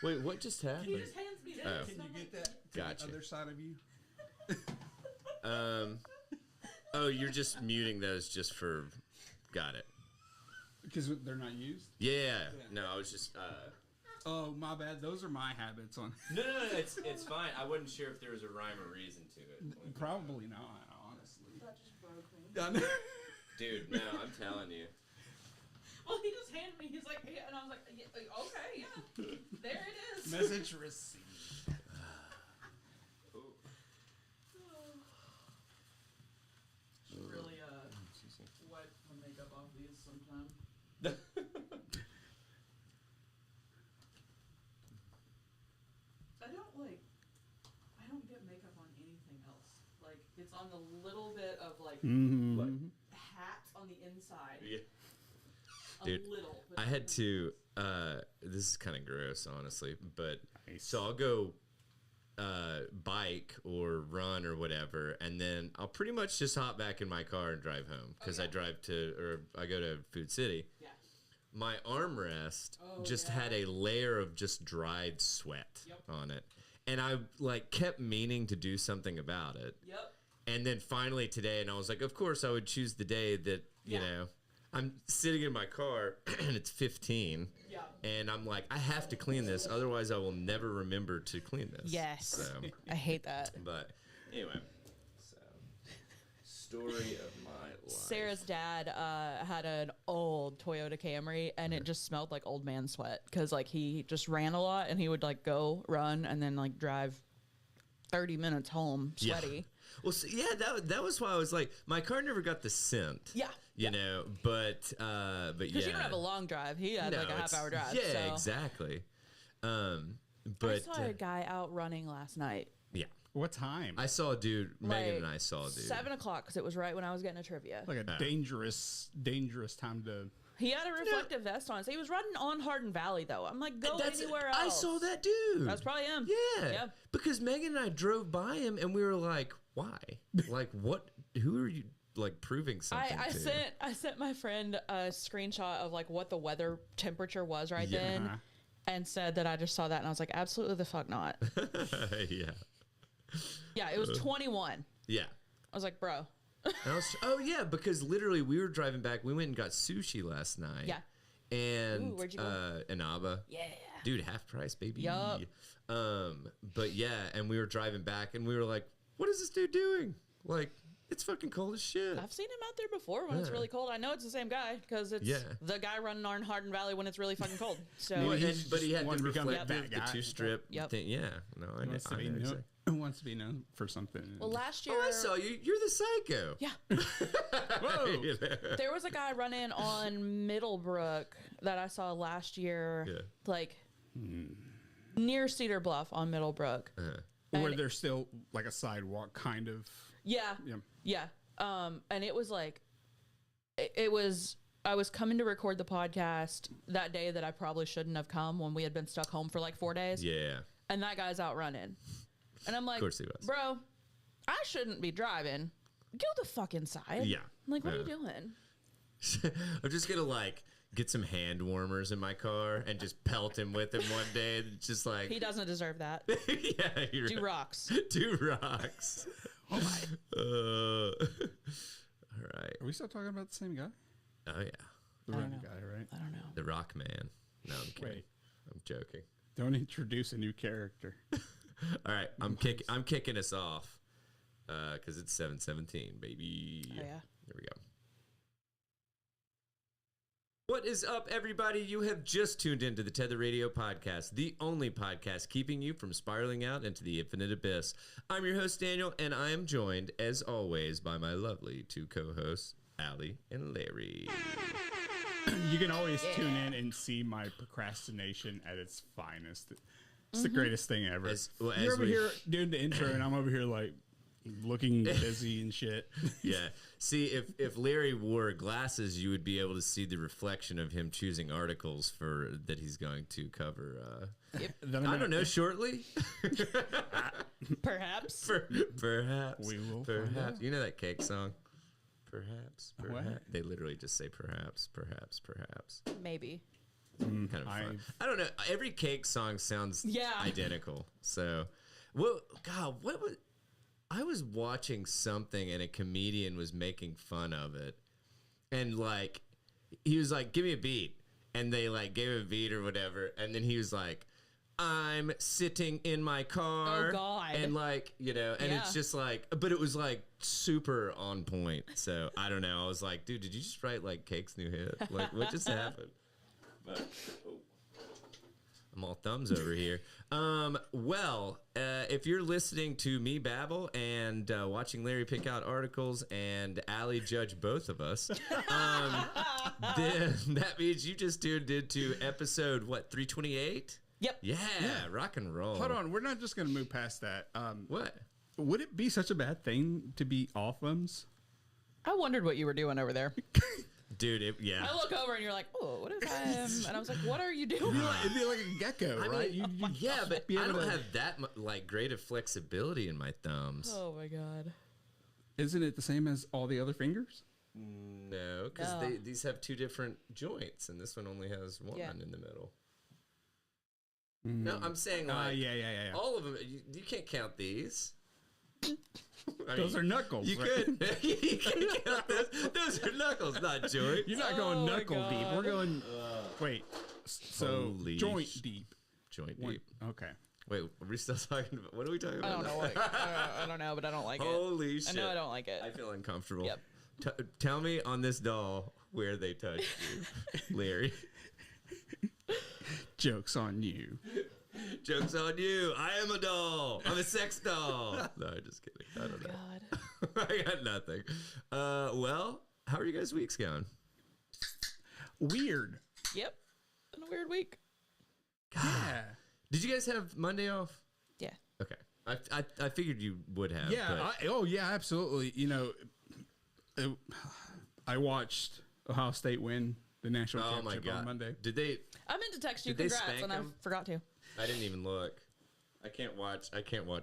Wait, what just happened? He just hands me this. Oh. Can you get that to Gotcha. the other side of you? Oh, you're just muting those just for... Got it. Because they're not used? Yeah. No, I was just... Oh, my bad. Those are my habits on. No, it's fine. I wasn't sure if there was a rhyme or reason to it. Probably not, honestly. That just broke me. Dude, no, I'm telling you. Well, he just handed me. He's like, yeah, and I was like, yeah, okay, yeah, there it is. Message received. Should really wipe my makeup off these sometime. I don't get makeup on anything else. Like, it's on the little bit of like hat on the inside. Yeah. A Dude, little. I had to, this is kind of gross, honestly, but Nice. so I'll go bike or run or whatever, and then I'll pretty much just hop back in my car and drive home because I drive to, or I go to Food City. Yeah. My armrest just had a layer of just dried sweat on it, and I like kept meaning to do something about it. Yep. And then finally today, and I was like, of course I would choose the day that, you know, I'm sitting in my car and it's 15. Yeah. And I'm like, I have to clean this. Otherwise, I will never remember to clean this. Yes. So, I hate that. but anyway, so story of my life. Sarah's dad had an old Toyota Camry, and it just smelled like old man sweat because like he just ran a lot, and he would like go run and then like drive 30 minutes home sweaty. Yeah. Well, so, yeah, that was why I was like, my car never got the scent. Yeah. You know, but yeah. Because you don't have a long drive. He had like a half-hour drive. Yeah, so. exactly. But I saw a guy out running last night. yeah, What time? I saw a dude. Like, Megan and I saw a dude. 7 o'clock because it was right when I was getting a trivia. Like a dangerous time to... He had a reflective vest on, so he was running on Hardin Valley though. I'm like, go anywhere else. I saw that dude. That's probably him. Yeah. Yeah. Because Megan and I drove by him, and we were like, "Why? Like, what? Who are you? Like, proving something to?" I sent my friend a screenshot of like what the weather temperature was right then, and said that I just saw that, and I was like, absolutely the fuck not. Yeah. Yeah, it was 21. Yeah. I was like, bro. Oh yeah, because literally we were driving back. We went and got sushi last night. Yeah. And Ooh, where'd you go? Inaba. Yeah. Dude, half price, baby. Yup. But yeah, and we were driving back, and we were like, "What is this dude doing? Like, it's fucking cold as shit." I've seen him out there before when it's really cold. I know it's the same guy because it's the guy running on Hardin Valley when it's really fucking cold. So, But he had wanted the to become reflective, that the guy. two-strip thing. Yeah. No, I know. Wants to be exactly. wants to be known for something. well, last year, Oh, I saw you. You're the psycho. yeah, Whoa! You know? there was a guy running on Middlebrook that I saw last year, like near Cedar Bluff on Middlebrook. Where there's still like a sidewalk, kind of. Yeah. Yeah. Yeah. And it was like, it was, I was coming to record the podcast that day that I probably shouldn't have come when we had been stuck home for like 4 days. Yeah. And that guy's out running. And I'm like, Of course he was. bro, I shouldn't be driving. Go the fuck inside. Yeah. I'm like, what are you doing? I'm just gonna like get some hand warmers in my car and just pelt him with them one day. And just like He doesn't deserve that. yeah, you're Do right. rocks. Do rocks. Oh my! All right. Are we still talking about the same guy? Oh yeah, The I don't running know. guy, right? I don't know. the Rock Man. No, I'm kidding. Wait. I'm joking. Don't introduce a new character. All right, I'm kicking us off because it's 7:17, baby. Oh, yeah. There we go. What is up, everybody? You have just tuned into the Tether Radio Podcast, the only podcast keeping you from spiraling out into the infinite abyss. I'm your host, Daniel, and I am joined, as always, by my lovely two co-hosts, Allie and Larry. You can always tune in and see my procrastination at its finest. It's the greatest thing ever. You're over here doing the intro, and I'm over here like looking busy and shit. Yeah. See, if Larry wore glasses, you would be able to see the reflection of him choosing articles for that he's going to cover. I don't know, shortly. Perhaps. Perhaps. We will Perhaps. find out. You know that cake song? Perhaps. What? Perhaps. They literally just say perhaps, perhaps, perhaps. Maybe. kind of fun. I don't know. Every Cake song sounds identical. So, well, God, what was? I was watching something and a comedian was making fun of it, and like he was like, "Give me a beat," and they like gave him a beat or whatever, and then he was like, I'm sitting in my car. Oh, God. And like, you know, and it's just like, but it was like super on point. So I don't know. I was like, dude, did you just write like Cake's new hit? Like, what just happened? But, I'm all thumbs over here. Well, if you're listening to me babble and watching Larry pick out articles and Allie judge both of us, then that means you just tuned into episode, 328? Yep. Yeah, rock and roll. Hold on, we're not just going to move past that. What? Would it be such a bad thing to be off thumbs? I wondered what you were doing over there. Dude, I look over and you're like, oh, what is that? And I was like, what are you doing? It'd be like a gecko, right? Yeah, but I don't have that like great of flexibility in my thumbs. Oh my God. Isn't it the same as all the other fingers? No, because these have two different joints, and this one only has one in the middle. No, I'm saying like all of them. You can't count these. Those are knuckles. You could. You can count those. Those are knuckles, not joints. You're not going knuckle deep. We're going. Wait. So joint deep. Joint deep. Okay. Wait, are we still talking about? What are we talking about? I don't know. I don't know, but I don't like it. Holy shit! I know I don't like it. I feel uncomfortable. Yep. Tell me on this doll where they touched you, Larry. Joke's on you. Joke's on you. I am a doll. I'm a sex doll. No, just kidding. I don't know. God. I got nothing. Well, how are you guys' weeks going? Weird. Yep. Been a weird week. God. Yeah. Did you guys have Monday off? Yeah. Okay. I figured you would have. Yeah. Yeah, absolutely. You know, I watched Ohio State win the national championship on Monday. Did they? I meant to text you congrats, and I forgot to. I didn't even look. I can't watch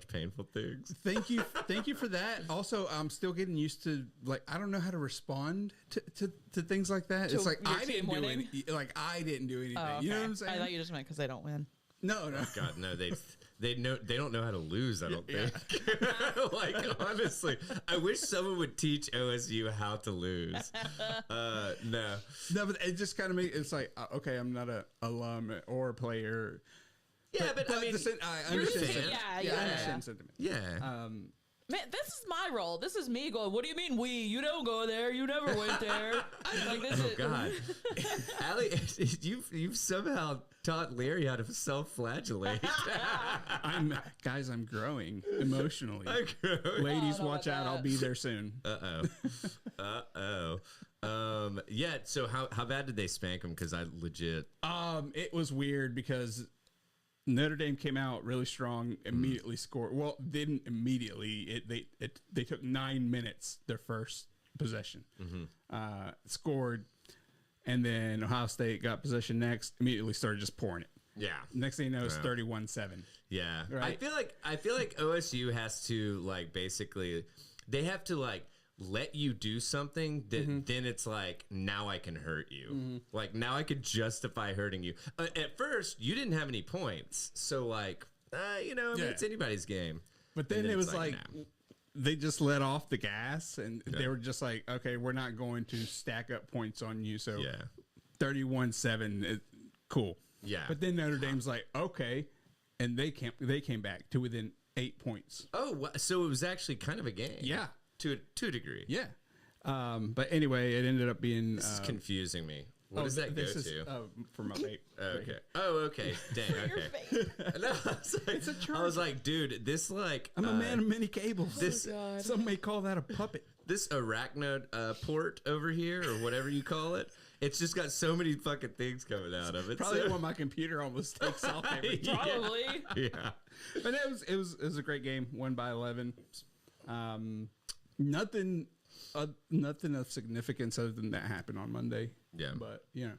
painful things. Thank you for that. Also, I'm still getting used to I don't know how to respond to things like that. It's like I didn't do anything. I didn't do anything. Oh, okay. You know what I'm saying? I thought you just meant because they don't win. No. Oh, God, no. They don't know how to lose. I don't think. Honestly, I wish someone would teach OSU how to lose. No, but it just kind of makes it's like okay, I'm not a alum or a player. Yeah, but I mean, I understand. I understand sentiment. Yeah. Man, this is my role. This is me going, what do you mean we? You don't go there. You never went there. God. Allie, you've somehow taught Larry how to self-flagellate. I'm growing emotionally. I'm growing. Ladies, watch out. I'll be there soon. Uh-oh. Yeah, so how bad did they spank him? Because I legit... It was weird because... Notre Dame came out really strong, immediately scored. Well, didn't immediately. They took 9 minutes, their first possession. Scored, and then Ohio State got possession next, immediately started just pouring it. Yeah. Next thing you know, it's 31-7. Yeah. Right? I feel like OSU has to, basically, they have to, let you do something that then it's like, now I can hurt you. Now I could justify hurting you. At first, you didn't have any points. So it's anybody's game. But then it was they just let off the gas and they were just like, okay, we're not going to stack up points on you. So 31-7, cool. Yeah. But then Notre Dame's like, okay. And they came back to within 8 points. Oh, so it was actually kind of a game. Yeah. To a degree. Yeah. But anyway, it ended up being... This is confusing me. What does that go to? For my vape. Okay. Oh, okay. Dang, okay. No, it's a charger. I was like, dude, this I'm a man of many cables. God. Some may call that a puppet. This arachnode port over here, or whatever you call it, it's just got so many fucking things coming out of it. Probably when my computer almost takes off every time. Probably. Yeah. But it was a great game. Won by 11. Nothing of significance other than that happened on Monday. Yeah. But, yeah.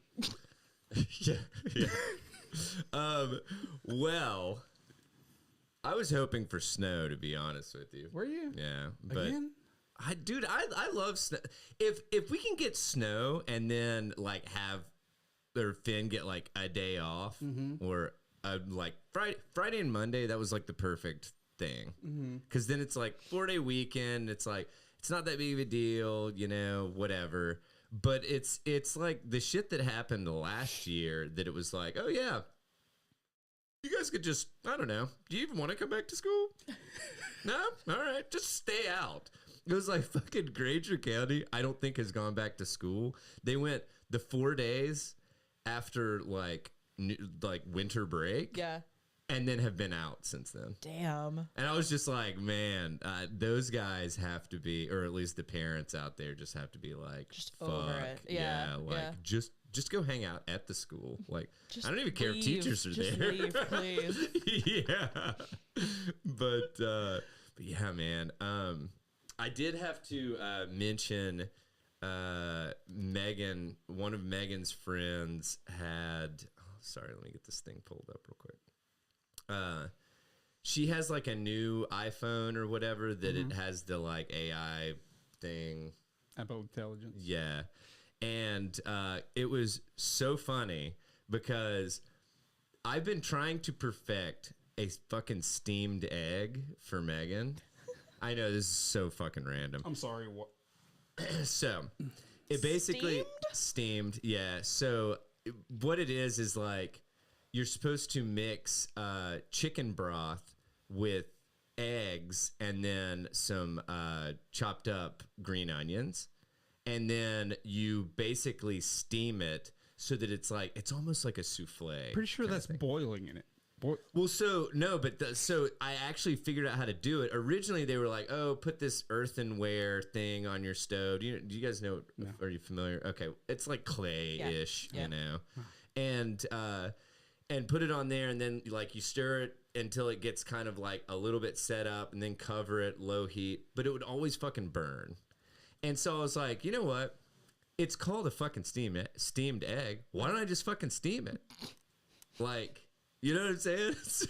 Well, I was hoping for snow, to be honest with you. Were you? Yeah. But again? I love snow. If we can get snow and then have or Finn get like a day off, or like Friday and Monday. That was like the perfect thing, because then it's like 4-day weekend. It's like it's not that big of a deal, whatever. But it's like the shit that happened last year that it was like, oh yeah, you guys could just, I don't know. Do you even want to come back to school? No? All right, just stay out. It was like fucking Granger County, I don't think has gone back to school. They went the 4 days after like winter break. Yeah. And then have been out since then. Damn. And I was just like, man, those guys have to be, or at least the parents out there just have to be like, just fuck. over it. Yeah. Just go hang out at the school. Like, just I don't even care if teachers are just there. Leave, please. Yeah. But yeah, man. I did have to mention Megan. One of Megan's friends had. Oh, sorry, let me get this thing pulled up real quick. She has like a new iPhone or whatever that it has the like AI thing. Apple Intelligence. Yeah. And it was so funny because I've been trying to perfect a fucking steamed egg for Megan. I know this is so fucking random. I'm sorry. What? So it basically steamed. Yeah. So what it is like you're supposed to mix chicken broth with eggs and then some chopped up green onions. And then you basically steam it so that it's almost like a souffle. Pretty sure that's boiling in it. Well, so no, but so I actually figured out how to do it. Originally, they were like, "Oh, put this earthenware thing on your stove." Do you guys know? No. Are you familiar? Okay, it's like clay-ish, Yeah. And put it on there, and then like you stir it until it gets kind of like a little bit set up, and then cover it low heat. But it would always fucking burn. And so I was like, you know what? It's called a fucking steamed egg. Why don't I just fucking steam it? Like, you know what I'm saying? So,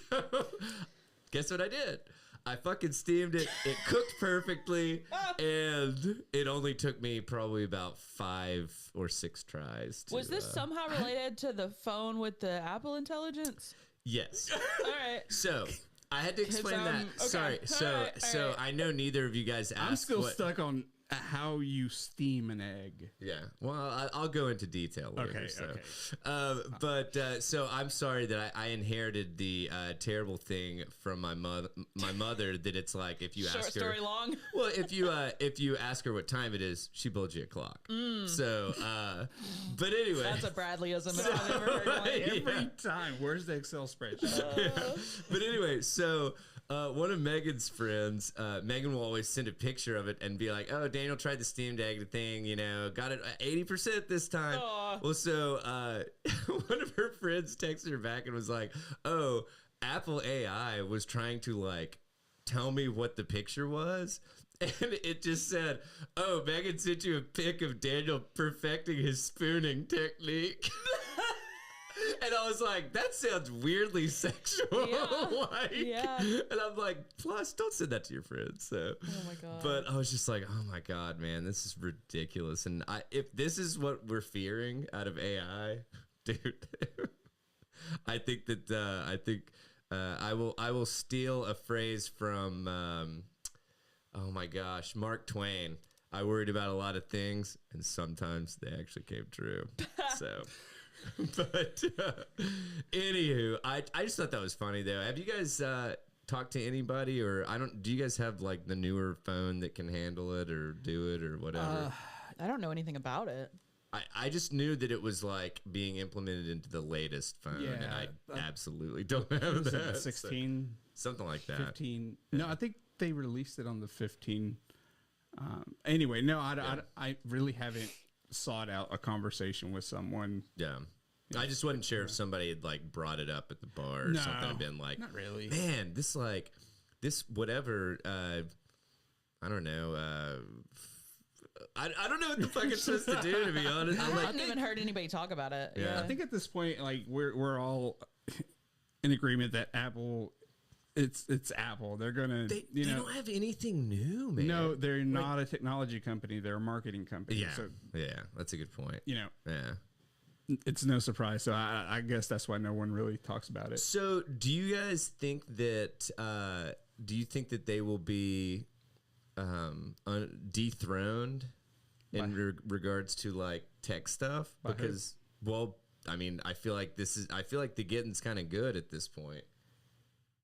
guess what I did? I fucking steamed it. It cooked perfectly, and it only took me probably about 5 or 6 tries. Was this somehow related to the phone with the Apple Intelligence? Yes. All right. So I had to explain that. Okay. Sorry. So All right. I know neither of you guys asked. I'm still stuck on how you steam an egg. Yeah, well, I'll go into detail later. Okay, so. okay. But so I'm sorry that I inherited the terrible thing from my mother that it's like if you Short ask her. story long. Well, if you ask her what time it is, she builds you a clock. So, but anyway, That's a Bradleyism if I've ever heard one. Every time. Where's the Excel spreadsheet? But anyway, so one of Megan's friends, Megan will always send a picture of it and be like, "Oh, Daniel tried the steamed egg thing, got it 80% this time." Aw. Well, so one of her friends texted her back and was like, "Oh, Apple AI was trying to like tell me what the picture was." And it just said, "Oh, Megan sent you a pic of Daniel perfecting his spooning technique." And I was like, that sounds weirdly sexual. Yeah. And I'm like, plus, don't send that to your friends. So. Oh my God. But I was just like, oh my God, man, this is ridiculous. And if this is what we're fearing out of AI, dude, I think that I will steal a phrase from oh my gosh, Mark Twain. I worried about a lot of things, and sometimes they actually came true. So. But anywho, I just thought that was funny though. Have you guys talked to anybody, or do you guys have like the newer phone that can handle it or do it or whatever? I don't know anything about it. I just knew that it was like being implemented into the latest phone, and I absolutely don't have that. 16, so, something like that. 15. No, I think they released it on the 15. Anyway, no, I really haven't sought out a conversation with someone. Yeah. I just wasn't sure if somebody had like brought it up at the bar or something and been like, not really. Man, this whatever, I don't know. I don't know what the fuck it's supposed to do, to be honest. I haven't even heard anybody talk about it. Yeah. I think at this point, like we're all in agreement that Apple, it's Apple. They're gonna they don't have anything new, man. No, they're not a technology company. They're a marketing company. Yeah, So, yeah, that's a good point. Yeah. it's no surprise. So I guess that's why no one really talks about it. So do you guys think that they will be dethroned in regards to like tech stuff? Because well, I mean, I feel like the getting's kind of good at this point.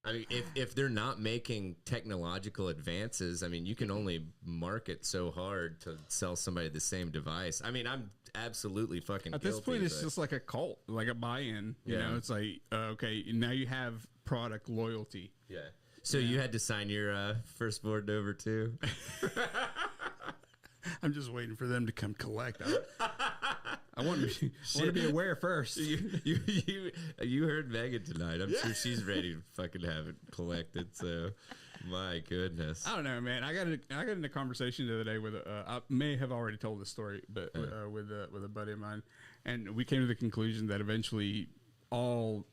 I mean, if they're not making technological advances, I mean, you can only market so hard to sell somebody the same device. I mean, I'm absolutely fucking at this point, it's just like a cult, like a buy-in. You know, it's like, okay, now you have product loyalty. Yeah. So you had to sign your firstborn over too? I'm just waiting for them to come collect. I want to be aware first. You heard Megan tonight. I'm sure she's ready to fucking have it collected. So, my goodness. I don't know, man. I got in a conversation the other day with I may have already told this story, but with a buddy of mine, and we came to the conclusion that eventually all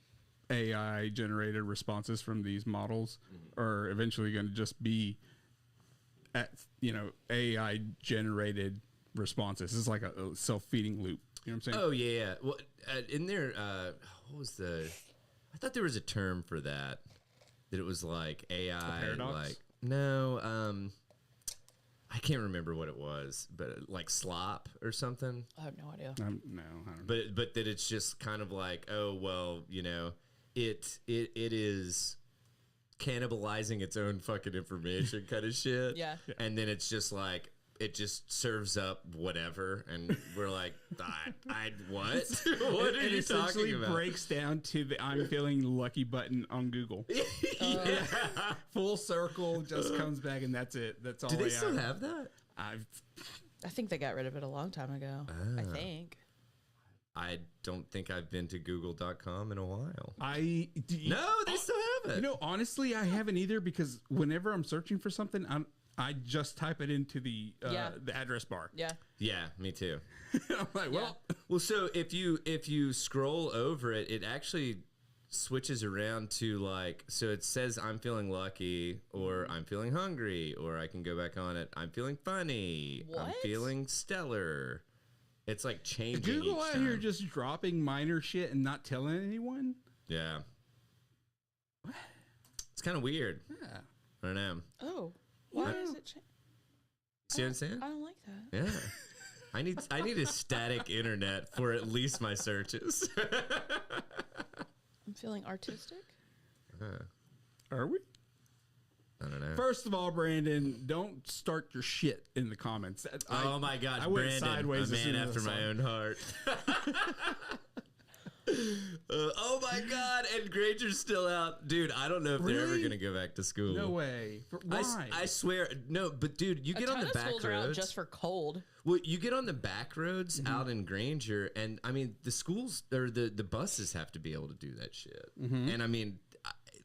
AI generated responses from these models are eventually going to just be AI generated responses. It's like a self-feeding loop. You know what I'm saying? Oh yeah. Well, in there, what was I thought there was a term for that. That it was like AI. Paradox? Like no, I can't remember what it was, but like slop or something. I have no idea. No, I don't know. But that it's just kind of like, oh well, it is cannibalizing its own fucking information kind of shit. Yeah. And then it's just like it just serves up whatever, and we're like, I what? What are you talking about? Breaks down to the "I'm feeling lucky" button on Google. Yeah. Full circle, just comes back, and that's it. That's all. Do they still have that? I think they got rid of it a long time ago. I think. I don't think I've been to google.com in a while. No, they still have it. Honestly, I haven't either, because whenever I'm searching for something, I just type it into the address bar. Yeah. Yeah, me too. I'm like, well, so if you scroll over it, it actually switches around to like, so it says I'm feeling lucky, or I'm feeling hungry, or I can go back on it, I'm feeling funny, I'm feeling stellar. It's like changing. Google out here just dropping minor shit and not telling anyone. Yeah. It's kind of weird. Yeah. I don't know. Oh. Why is it changing? See what I'm saying? I don't like that. Yeah. I need a static internet for at least my searches. I'm feeling artistic. Are we? I don't know. First of all, Brandon, don't start your shit in the comments. Oh my God, I went Brandon, sideways, a man after my own heart. Oh my God, and Granger's still out. Dude, I don't know if they're ever going to go back to school. No way. Why? I swear. No, but dude, you get on the back roads. Just for cold. Well, you get on the back roads out in Granger, and I mean, the schools or the buses have to be able to do that shit. And I mean,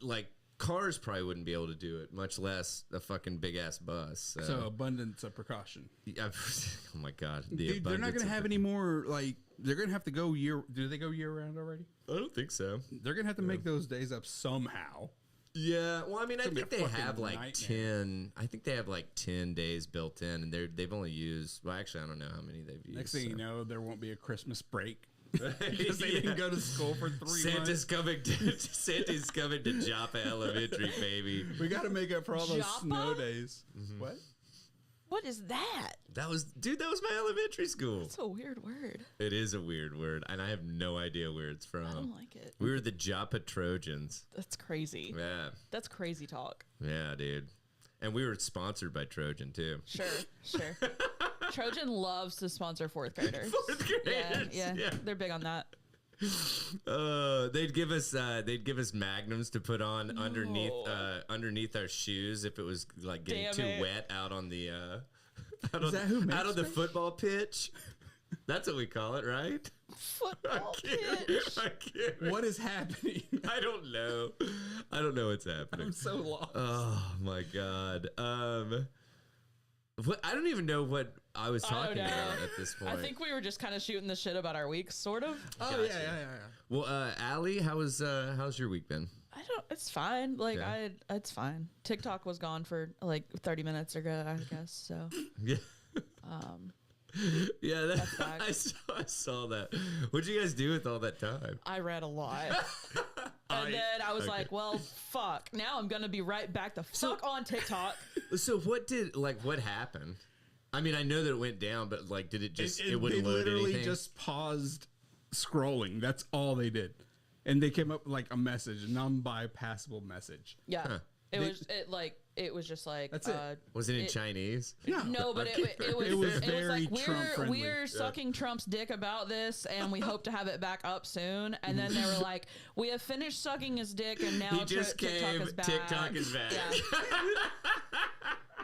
like, cars probably wouldn't be able to do it, much less a fucking big ass bus. So abundance of precaution. Oh my God, Dude, they're not going to have any more. Like, they're going to have to go year. Do they go year round already? I don't think so. They're going to have to make those days up somehow. Yeah, well, I mean, I think they have like 10. I think they have like 10 days built in, and they've only used. Well, actually, I don't know how many they've used. Next thing you know, there won't be a Christmas break. Because they didn't go to school for 3 months. Santa's coming to Joppa Elementary, baby. We got to make up for all those snow days. What? What is that? That was my elementary school. That's a weird word. It is a weird word, and I have no idea where it's from. I don't like it. We were the Joppa Trojans. That's crazy. Yeah. That's crazy talk. Yeah, dude. And we were sponsored by Trojan, too. Sure. Trojan loves to sponsor fourth graders. Fourth graders. Yeah. They're big on that. They'd give us magnums to put on underneath our shoes if it was like getting too wet out on the out on the football pitch. That's what we call it, right? Football pitch. I can't. What is happening? I don't know. I don't know what's happening. I'm so lost. Oh my God. What, I don't even know what I was talking about at this point. I think we were just kind of shooting the shit about our weeks, sort of. Oh, Gotcha. Yeah. Well, Allie, how's your week been? It's fine. Like, it's fine. TikTok was gone for like 30 minutes ago, I guess. So, Yeah. Yeah, I saw that. What'd you guys do with all that time? I read a lot. And then I was like, well, fuck. Now I'm going to be right back the fuck on TikTok. So what happened? I mean, I know that it went down, but like, did it just, it wouldn't load anything? They literally just paused scrolling. That's all they did. And they came up with like a message, a non-bypassable message. Yeah. Huh. It was just like that's it. Was it in Chinese? Yeah. No, but it was very like we're sucking Trump's dick about this, and we hope to have it back up soon. And then they were like, we have finished sucking his dick, and now TikTok is back. TikTok is back. Yeah.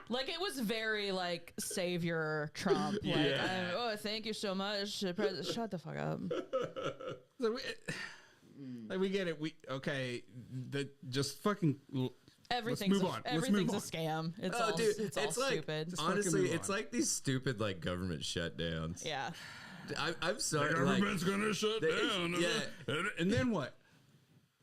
Like, it was very like savior Trump. Like, oh, thank you so much, shut the fuck up. Like, we get it. Just fucking. Everything's a scam. It's all stupid. Honestly, it's like these stupid like government shutdowns. Yeah. I'm sorry. The government's gonna shut down. Yeah. And then what?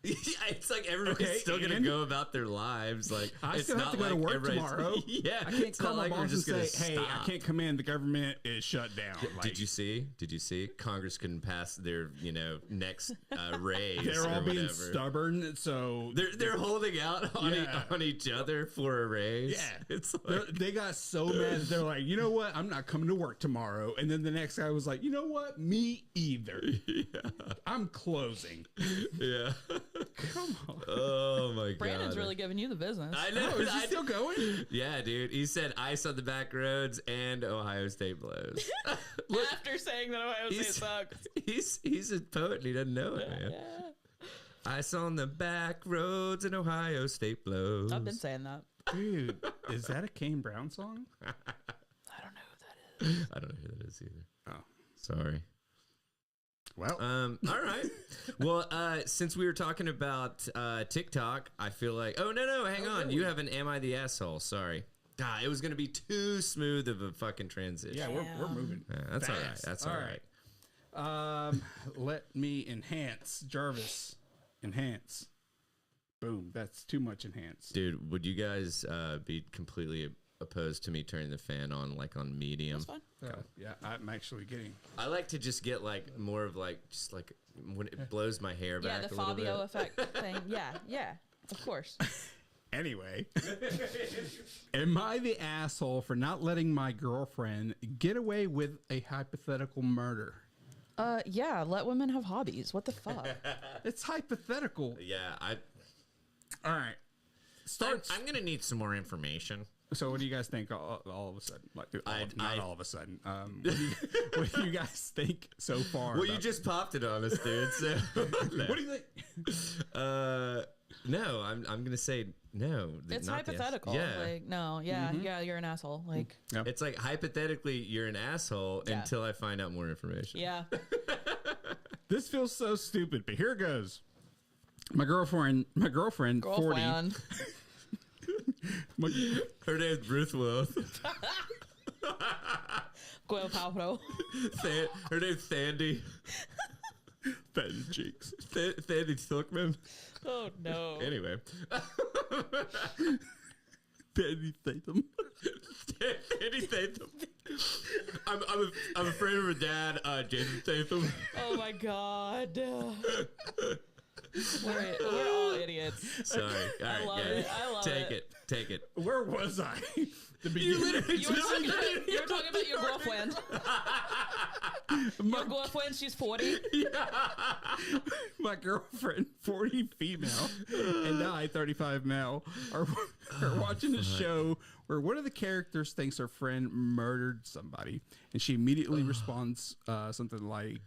It's like everybody's still gonna go about their lives. Like I still have to go to work tomorrow. Yeah, I can't call my boss and say, "Hey, I can't come in. The government is shut down." Like, did you see? Congress couldn't pass their next raise. They're all being stubborn, so they're holding out on each other for a raise. Yeah, it's like, they got so mad that they're like, you know what? I'm not coming to work tomorrow. And then the next guy was like, you know what? Me either. Yeah. I'm closing. Yeah. Come on. Oh my God. Brandon's really giving you the business. I know. Is he still going? Yeah, dude. He said ice on the back roads and Ohio State blows. After saying that Ohio State sucks. He's a poet and he doesn't know it, man. Yeah. Ice on the back roads and Ohio State blows. I've been saying that. Dude, is that a Kane Brown song? I don't know who that is. I don't know who that is either. Oh. Sorry. Well, all right. Well, since we were talking about TikTok, I feel like, hang on. Really? You have an Am I the Asshole? Sorry. It was going to be too smooth of a fucking transition. Yeah, we're moving. That's fast. All right. That's all right. Let me enhance. Jarvis, enhance. Boom. That's too much enhance. Dude, would you guys be completely opposed to me turning the fan on like on medium? That's fine. Yeah, I'm actually getting. I like to just get like more of like just like when it blows my hair back. Yeah, the a little Fabio bit. effect thing. Yeah, of course. Anyway, am I the asshole for not letting my girlfriend get away with a hypothetical murder? Yeah, let women have hobbies. What the fuck? It's hypothetical. Yeah, all right. I'm gonna need some more information. So what do you guys think all of a sudden? Like, not all of a sudden. What do you guys think so far? Well, you just popped it on us, dude. So what do you think? No, I'm gonna say no. It's hypothetical. Yeah. Like, no, yeah, you're an asshole. Like, it's like hypothetically you're an asshole until I find out more information. Yeah. This feels so stupid, but here it goes. My girlfriend 40. Her name's Ruth Willis. Gwyneth Paltrow. Her name's Sandy. Sandy Cheeks. Sandy Silkman. Oh no. Anyway. Sandy Statham. Sandy Statham. I'm afraid of her dad, Jason Statham. Oh my God. We're all idiots. Sorry. All right, I love it. I love it. Take it. Where was I? You were talking about your girlfriend. Your girlfriend, she's 40. Yeah. My girlfriend, 40 female, and I, 35 male, are watching a show where one of the characters thinks her friend murdered somebody, and she immediately responds something like,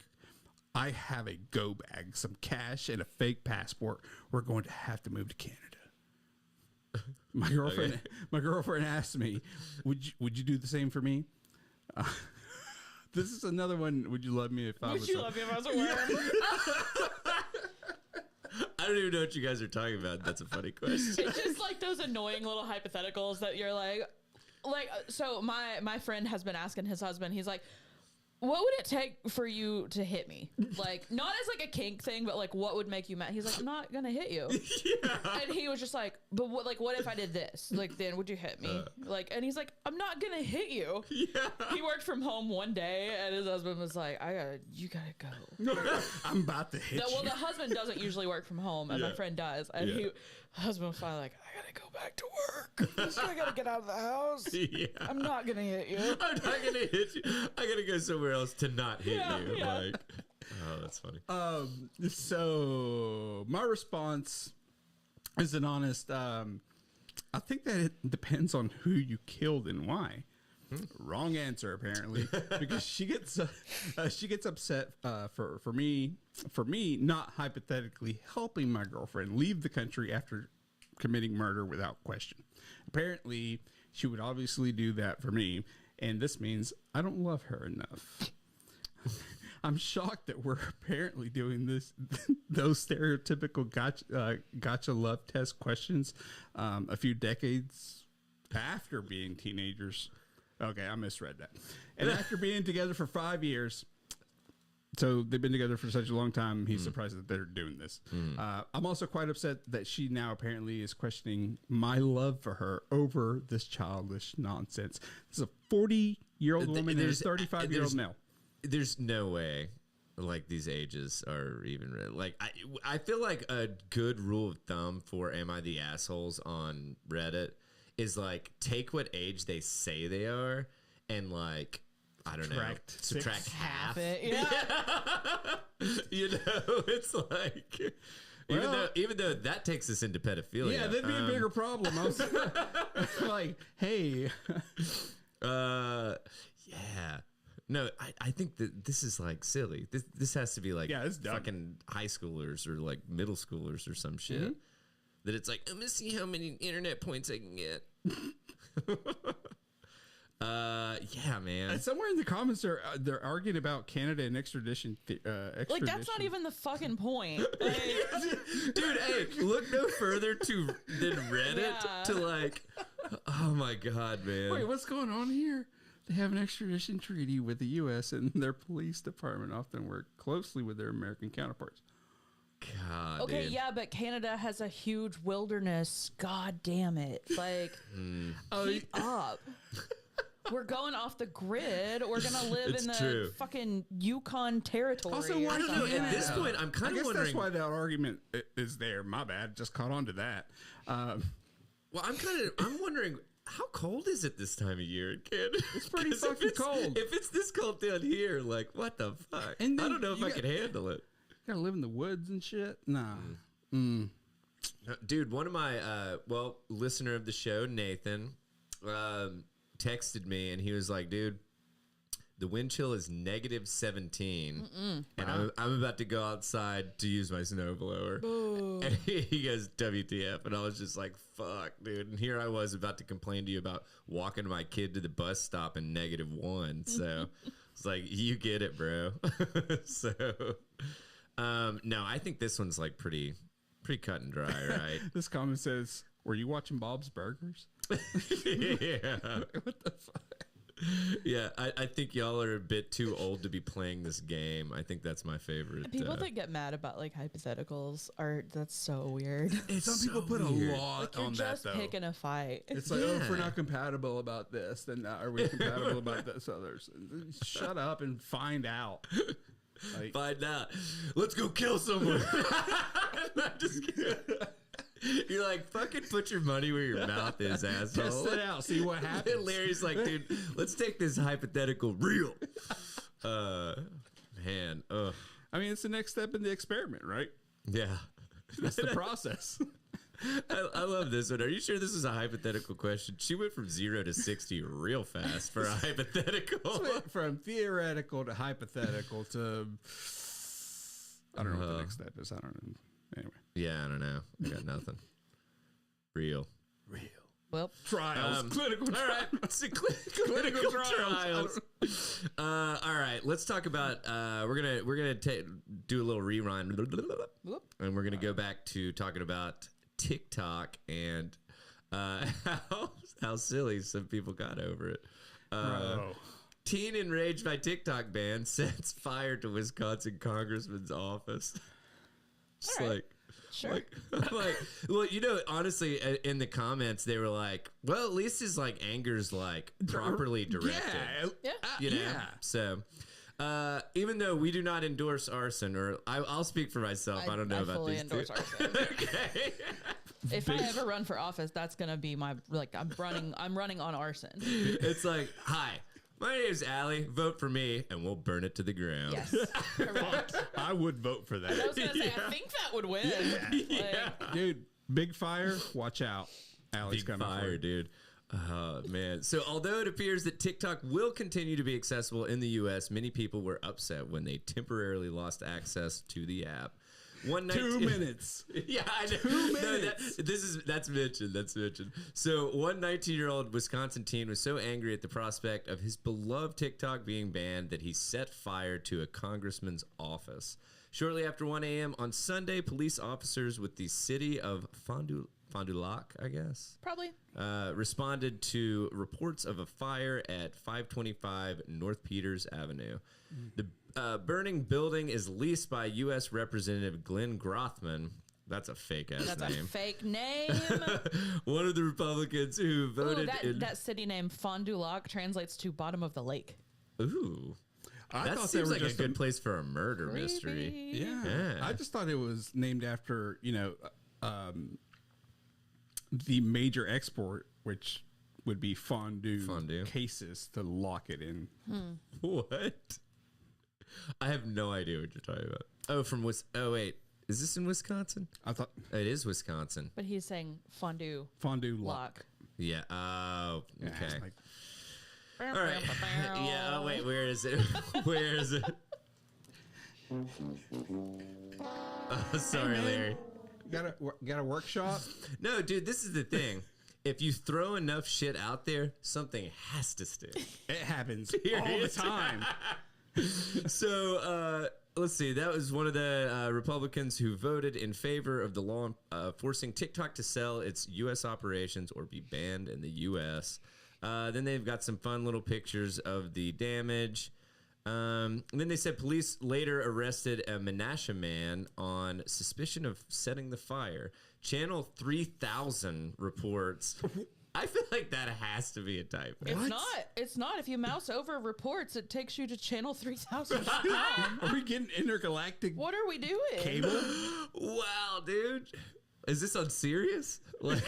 I have a go bag, some cash, and a fake passport. We're going to have to move to Canada. My girlfriend asked me, "Would you do the same for me?" This is another one. Would you love me if I was? Would you love me if I was a worm? I don't even know what you guys are talking about. That's a funny question. It's just like those annoying little hypotheticals that you're like, so my friend has been asking his husband. He's like, what would it take for you to hit me? Like, not as like a kink thing, but like, what would make you mad? He's like, I'm not gonna hit you. Yeah. And he was just like, but what if I did this? Like, then would you hit me? Like, and he's like, I'm not gonna hit you. Yeah. He worked from home one day, and his husband was like, you gotta go. I'm about to hit you. Well, the husband doesn't usually work from home, and my friend does. And husband was finally like, I gotta go back to work. I gotta get out of the house. Yeah. I'm not gonna hit you. I'm not gonna hit you. I gotta go somewhere else to not hit you. Yeah. Like, oh, that's funny. So my response is an honest. I think that it depends on who you killed and why. Wrong answer, apparently, because she gets upset for me not hypothetically helping my girlfriend leave the country after committing murder without question. Apparently, she would obviously do that for me, and this means I don't love her enough. I'm shocked that we're apparently doing those stereotypical gotcha love test questions a few decades after being teenagers. Okay, I misread that. And after being together for 5 years, so they've been together for such a long time, he's surprised that they're doing this. I'm also quite upset that she now apparently is questioning my love for her over this childish nonsense. This is a 40-year-old woman and a 35-year-old male. There's no way, like, these ages are even real. Like, I feel like a good rule of thumb for Am I the Assholes on Reddit is, like, take what age they say they are and, like, I don't know, subtract half it. Yeah. You know, it's like, even though that takes us into pedophilia. Yeah, that'd be a bigger problem. I was like, hey. Yeah. No, I think that this is like silly. This has to be like fucking high schoolers or like middle schoolers or some shit. Mm-hmm. That it's like, I'm gonna see how many internet points I can get. Yeah, man. Somewhere in the comments they're arguing about Canada and extradition. Like, that's not even the fucking point. Like, dude, hey, look no further than Reddit to like, oh my god, man. Wait, what's going on here? They have an extradition treaty with the U.S. and their police department often work closely with their American counterparts. God. Okay, dude. yeah, but Canada has a huge wilderness. God damn it! Like, keep up. We're going off the grid. We're gonna live in the fucking Yukon territory. Also, I don't know. At this point, I'm kind of wondering. That's why that argument is there. My bad. Just caught on to that. Well, I'm wondering. How cold is it this time of year, kid? It's pretty fucking cold. If it's this cold down here, like, what the fuck? I don't know if I can handle it. You gotta live in the woods and shit? Nah. Dude, one of my, listener of the show, Nathan, texted me and he was like, dude, the wind chill is -17. And I'm about to go outside to use my snowblower. And he goes, WTF. And I was just like, fuck, dude. And here I was about to complain to you about walking my kid to the bus stop in -1. So it's like, you get it, bro. So, no, I think this one's like pretty cut and dry, right? This comment says, were you watching Bob's Burgers? Yeah. What the fuck? Yeah, I think y'all are a bit too old to be playing this game. I think that's my favorite. People that get mad about like hypotheticals that's so weird. Some people put weird. A lot like, on that though. You're just picking a fight. It's like, if we're not compatible about this, then are we compatible about this others? Shut up and find out. Like, find out. Let's go kill someone. I'm just kidding. You're like, fucking put your money where your mouth is, asshole. Test it out, see what happens. And Larry's like, dude, let's take this hypothetical real. Man, ugh. I mean, it's the next step in the experiment, right? Yeah. That's the process. I love this one. Are you sure this is a hypothetical question? She went from 0 to 60 real fast for a hypothetical. From theoretical to hypothetical to... I don't know what the next step is. I don't know. Anyway. Yeah, I don't know. I got nothing. Real. Well, trials. Clinical trials. All right. Clinical trials. All right. Let's talk about. We're gonna do a little rewind, and we're gonna go back to talking about TikTok and how silly some people got over it. Teen enraged by TikTok ban sets fire to Wisconsin congressman's office. Just All right. like, Sure. well, honestly, in the comments, they were like, well, at least his like anger's like properly directed. Yeah. Yeah. So, even though we do not endorse arson, or I'll speak for myself. I don't know about fully these endorse two. arson. Okay. If I ever run for office, that's gonna be my I'm running on arson. It's like, hi, my name's Allie. Vote for me, and we'll burn it to the ground. Yes. Correct. I would vote for I that. was gonna say, I think that would win. Like, Dude, big fire, watch out. Allie's Big coming for fire, you. dude. Oh, man. So, although it appears that TikTok will continue to be accessible in the U.S., many people were upset when they temporarily lost access to the app. 2 minutes. Yeah, I know. 2 minutes. That's mentioned. That's mentioned. So, one 19-year-old Wisconsin teen was so angry at the prospect of his beloved TikTok being banned that he set fire to a congressman's office. Shortly after 1 a.m. on Sunday, police officers with the city of Fond du Lac, I guess, probably. responded to reports of a fire at 525 North Peters Avenue. The burning building is leased by U.S. Representative Glenn Grothman. That's a fake ass That's name. a fake name. One of the Republicans who Ooh, voted that city name Fond du Lac translates to bottom of the lake. Ooh. I That thought they seems were like a just good place for a murder mystery. Creepy. Yeah. Yeah. I just thought it was named after, the major export, which would be fondue cases to lock it in. What? I have no idea what you're talking about. Oh, wait. Is this in Wisconsin? I thought It is Wisconsin. But he's saying fondue fondue lock. lock. Yeah. Oh, Yeah, okay. it's like, All right. Yeah. Oh, wait. Where is it? Where is it? Oh, sorry, Larry. got a workshop? No, dude. This is the thing. If you throw enough shit out there, something has to stick. It happens all the time. So let's see. That was one of the Republicans who voted in favor of the law forcing TikTok to sell its U.S. operations or be banned in the U.S. Then they've got some fun little pictures of the damage. And then they said police later arrested a Menasha man on suspicion of setting the fire. Channel 3000 reports. I feel like that has to be a typo. It's not. If you mouse over reports, it takes you to channel 3000. Are we getting intergalactic What are we doing? cable? Wow, dude. Is this on Sirius? Like,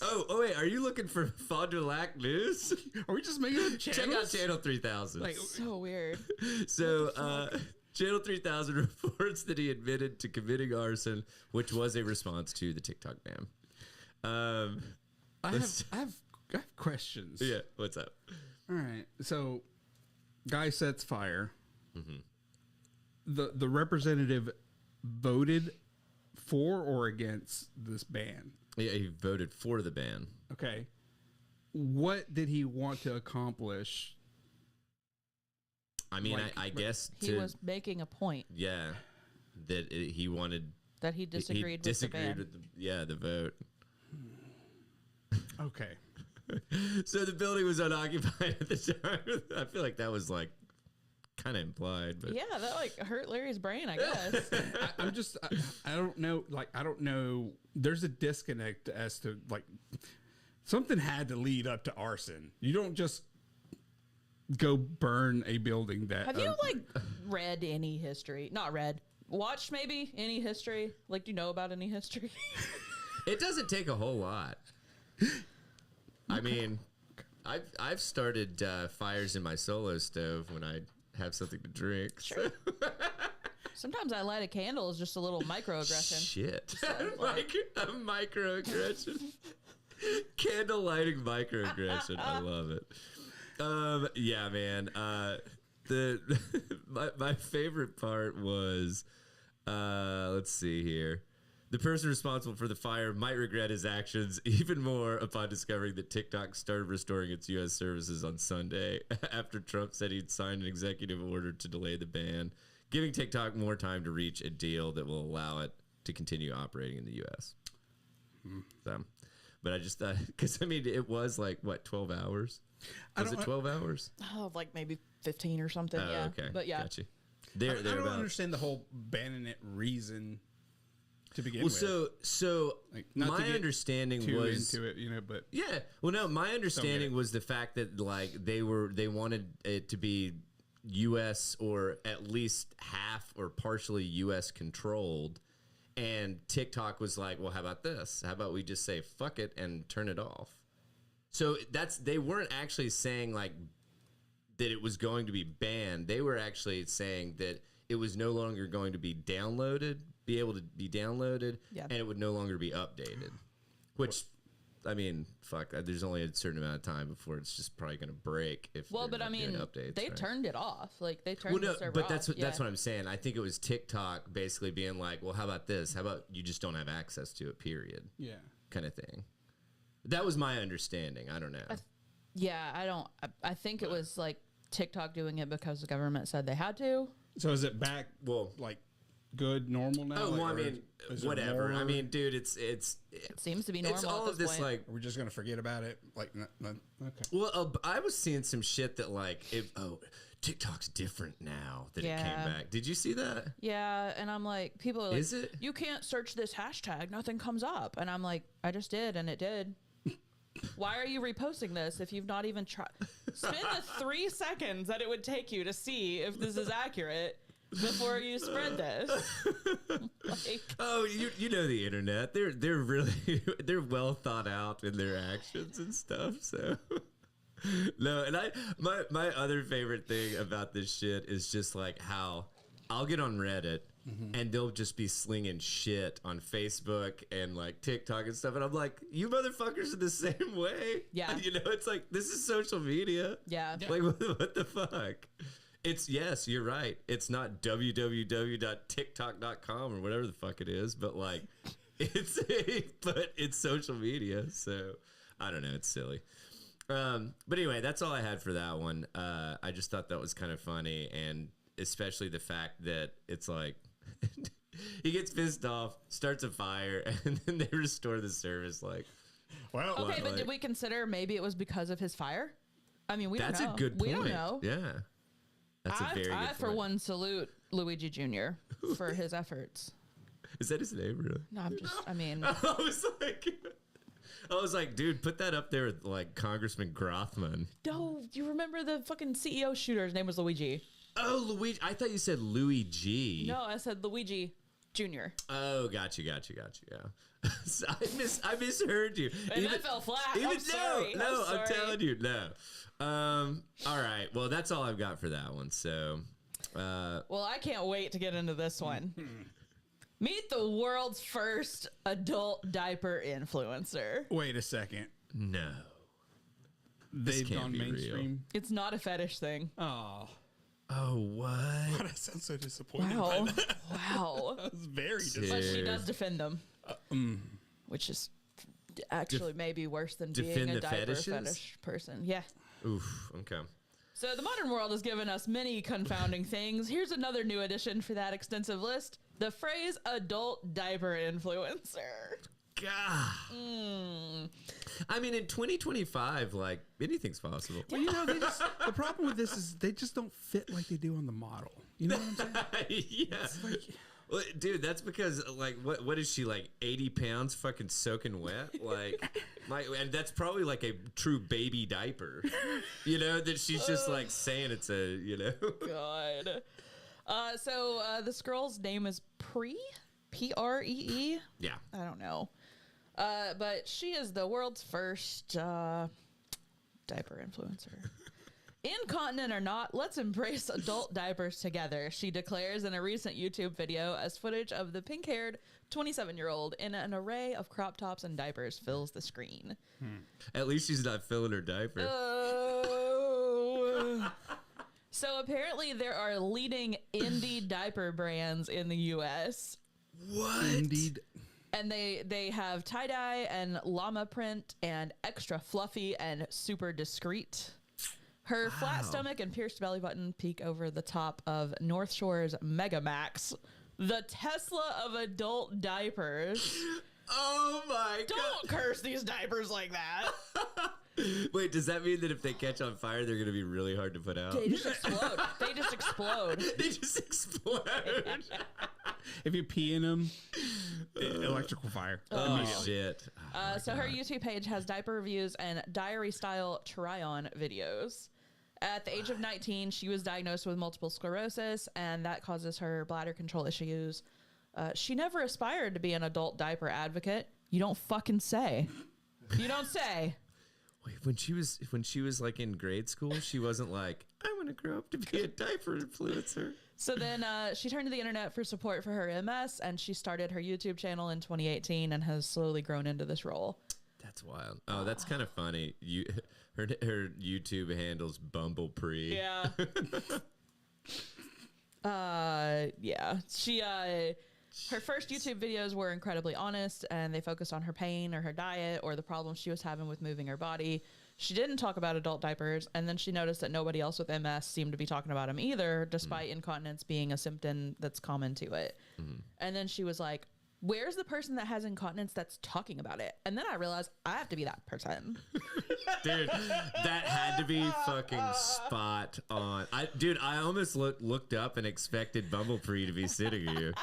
oh, wait. Are you looking for Fond du Lac news? Are we just making up Check channels? out Channel 3000. Like, So weird. So, Channel 3000 reports that he admitted to committing arson, which was a response to the TikTok ban. I have questions. Yeah, what's up? All right. So, guy sets fire. The representative voted for or against this ban. Yeah, he voted for the ban. Okay. What did he want to accomplish? I mean, Like, I guess He was making a point yeah, that he wanted. that he disagreed with the ban. with the vote. Okay. So the building was unoccupied at the time. I feel like that was like kind of implied, but Yeah, that like hurt Larry's brain, I guess. I don't know. Like, I don't know. There's a disconnect as to, like, something had to lead up to arson. You don't just go burn a building that. Have you like read any history? Not read. Watched maybe any history? Like, do you know about any history? it doesn't take a whole lot. I mean, I've started fires in my solo stove when I have something to drink. Sure. Sometimes I light a candle as just a little microaggression. Shit. like- A microaggression. Candle lighting microaggression. I love it. Yeah, man. My favorite part was, let's see here. The person responsible for the fire might regret his actions even more upon discovering that TikTok started restoring its U.S. services on Sunday after Trump said he'd signed an executive order to delay the ban, giving TikTok more time to reach a deal that will allow it to continue operating in the U.S. So, But I just thought, because I mean, it was like what, 12 hours? Was it 12 hours? Oh, like maybe 15 or something. Oh, yeah. okay. But yeah. Gotcha. I don't understand the whole banning it reason to begin with. So Like, my understanding was into it, but yeah. Well, no, my understanding was the fact that like they wanted it to be U.S. or at least half or partially U.S. controlled, and TikTok was like, well, how about this? How about we just say fuck it and turn it off? So they weren't actually saying like that it was going to be banned. They were actually saying that it was no longer going to be able to be downloaded, and it would no longer be updated. Which, I mean, fuck, there's only a certain amount of time before it's just probably going to break. But I mean, updates, they right? turned it off. Like they turned the server off. That's what I'm saying. I think it was TikTok basically being like, well, how about this? How about you just don't have access to it, period? Yeah. Kind of thing. That was my understanding. I don't know. I think it was like TikTok doing it because the government said they had to. So is it back, like, good, normal now? Oh, like, well, I mean, whatever. I mean, dude, it seems to be normal. It's all at of this, point. like, are we just going to forget about it? Like, okay. Well, I was seeing some shit that, like, TikTok's different now that it came back. Did you see that? Yeah, and I'm like, people are like, is it? You can't search this hashtag, nothing comes up. And I'm like, I just did, and it did. Why are you reposting this if you've not even tried? Spend the 3 seconds that it would take you to see if this is accurate before you spread this. Oh, you know the internet. They're really they're well thought out in their actions and stuff. So no, and my other favorite thing about this shit is just like how I'll get on Reddit. Mm-hmm. And they'll just be slinging shit on Facebook and like TikTok and stuff. And I'm like, you motherfuckers are the same way. Yeah. You know, it's like, this is social media. Yeah. Like, what the fuck? Yes, you're right. It's not www.tiktok.com or whatever the fuck it is, but like, but it's social media. So I don't know. It's silly. But anyway, that's all I had for that one. I just thought that was kind of funny. And especially the fact that it's like, he gets pissed off, starts a fire, and then they restore the service. Like, well, okay, but did we consider maybe it was because of his fire? I mean, we don't know. That's a good point. We don't know. Yeah, that's a very good point. I, for one, salute Luigi Jr. for his efforts. Is that his name, really? No, I'm just. I mean, I was like, dude, put that up there with like Congressman Grothman. No, you remember the fucking CEO shooter? His name was Luigi. Oh, Luigi. I thought you said Louis G. No, I said Luigi Jr. Oh, got you. Yeah. So I misheard you. And that fell flat. I'm sorry. I'm telling you, no. All right. Well, that's all I've got for that one. So, well, I can't wait to get into this one. Meet the world's first adult diaper influencer. Wait a second. No. They've gone mainstream. Real. It's not a fetish thing. Oh, what? That sounds so disappointing. Wow. Wow. That was very disappointing. But she does defend them. Which is actually maybe worse than being a diaper fetish person. Yeah. Oof. Okay. So the modern world has given us many confounding things. Here's another new addition for that extensive list. The phrase adult diaper influencer. God. I mean, in 2025, like, anything's possible. Well, you know, the problem with this is they just don't fit like they do on the model. You know what I'm saying? Yeah. Like, well, dude, that's because, like, what is she, like, 80 pounds fucking soaking wet? Like, and that's probably, like, a true baby diaper. You know, that she's just, like, saying it's a, you know. God. So this girl's name is P-R-E-E? Yeah. I don't know. But she is the world's first diaper influencer. Incontinent or not, let's embrace adult diapers together, she declares in a recent YouTube video as footage of the pink-haired 27-year-old in an array of crop tops and diapers fills the screen. At least she's not filling her diaper. So apparently there are leading indie diaper brands in the U.S. What? Indeed. And they have tie-dye and llama print and extra fluffy and super discreet. Her flat stomach and pierced belly button peek over the top of North Shore's Mega Max, The Tesla of adult diapers. Oh my God. Don't curse these diapers like that. Wait, does that mean that if they catch on fire, they're going to be really hard to put out? They just explode. They just explode. They just explode. If you pee in them, electrical fire. Oh, shit. Oh, So her YouTube page has diaper reviews and diary-style try-on videos. At the age of 19, she was diagnosed with multiple sclerosis, and that causes her bladder control issues. She never aspired to be an adult diaper advocate. You don't fucking say. You don't say. Wait, when she was like in grade school, she wasn't like, I want to grow up to be a diaper influencer. So then she turned to the internet for support for her MS, and she started her YouTube channel in 2018 and has slowly grown into this role. That's wild. Oh, that's kind of funny. Her YouTube handle's Bumblepree. Yeah. Yeah. She her first YouTube videos were incredibly honest, and they focused on her pain or her diet or the problems she was having with moving her body. She didn't talk about adult diapers, and then she noticed that nobody else with MS seemed to be talking about them either, despite incontinence being a symptom that's common to it. And then she was like, where's the person that has incontinence that's talking about it? And then I realized I have to be that person. Dude, that had to be fucking spot on. I almost looked up and expected Bumblepree to be sitting here.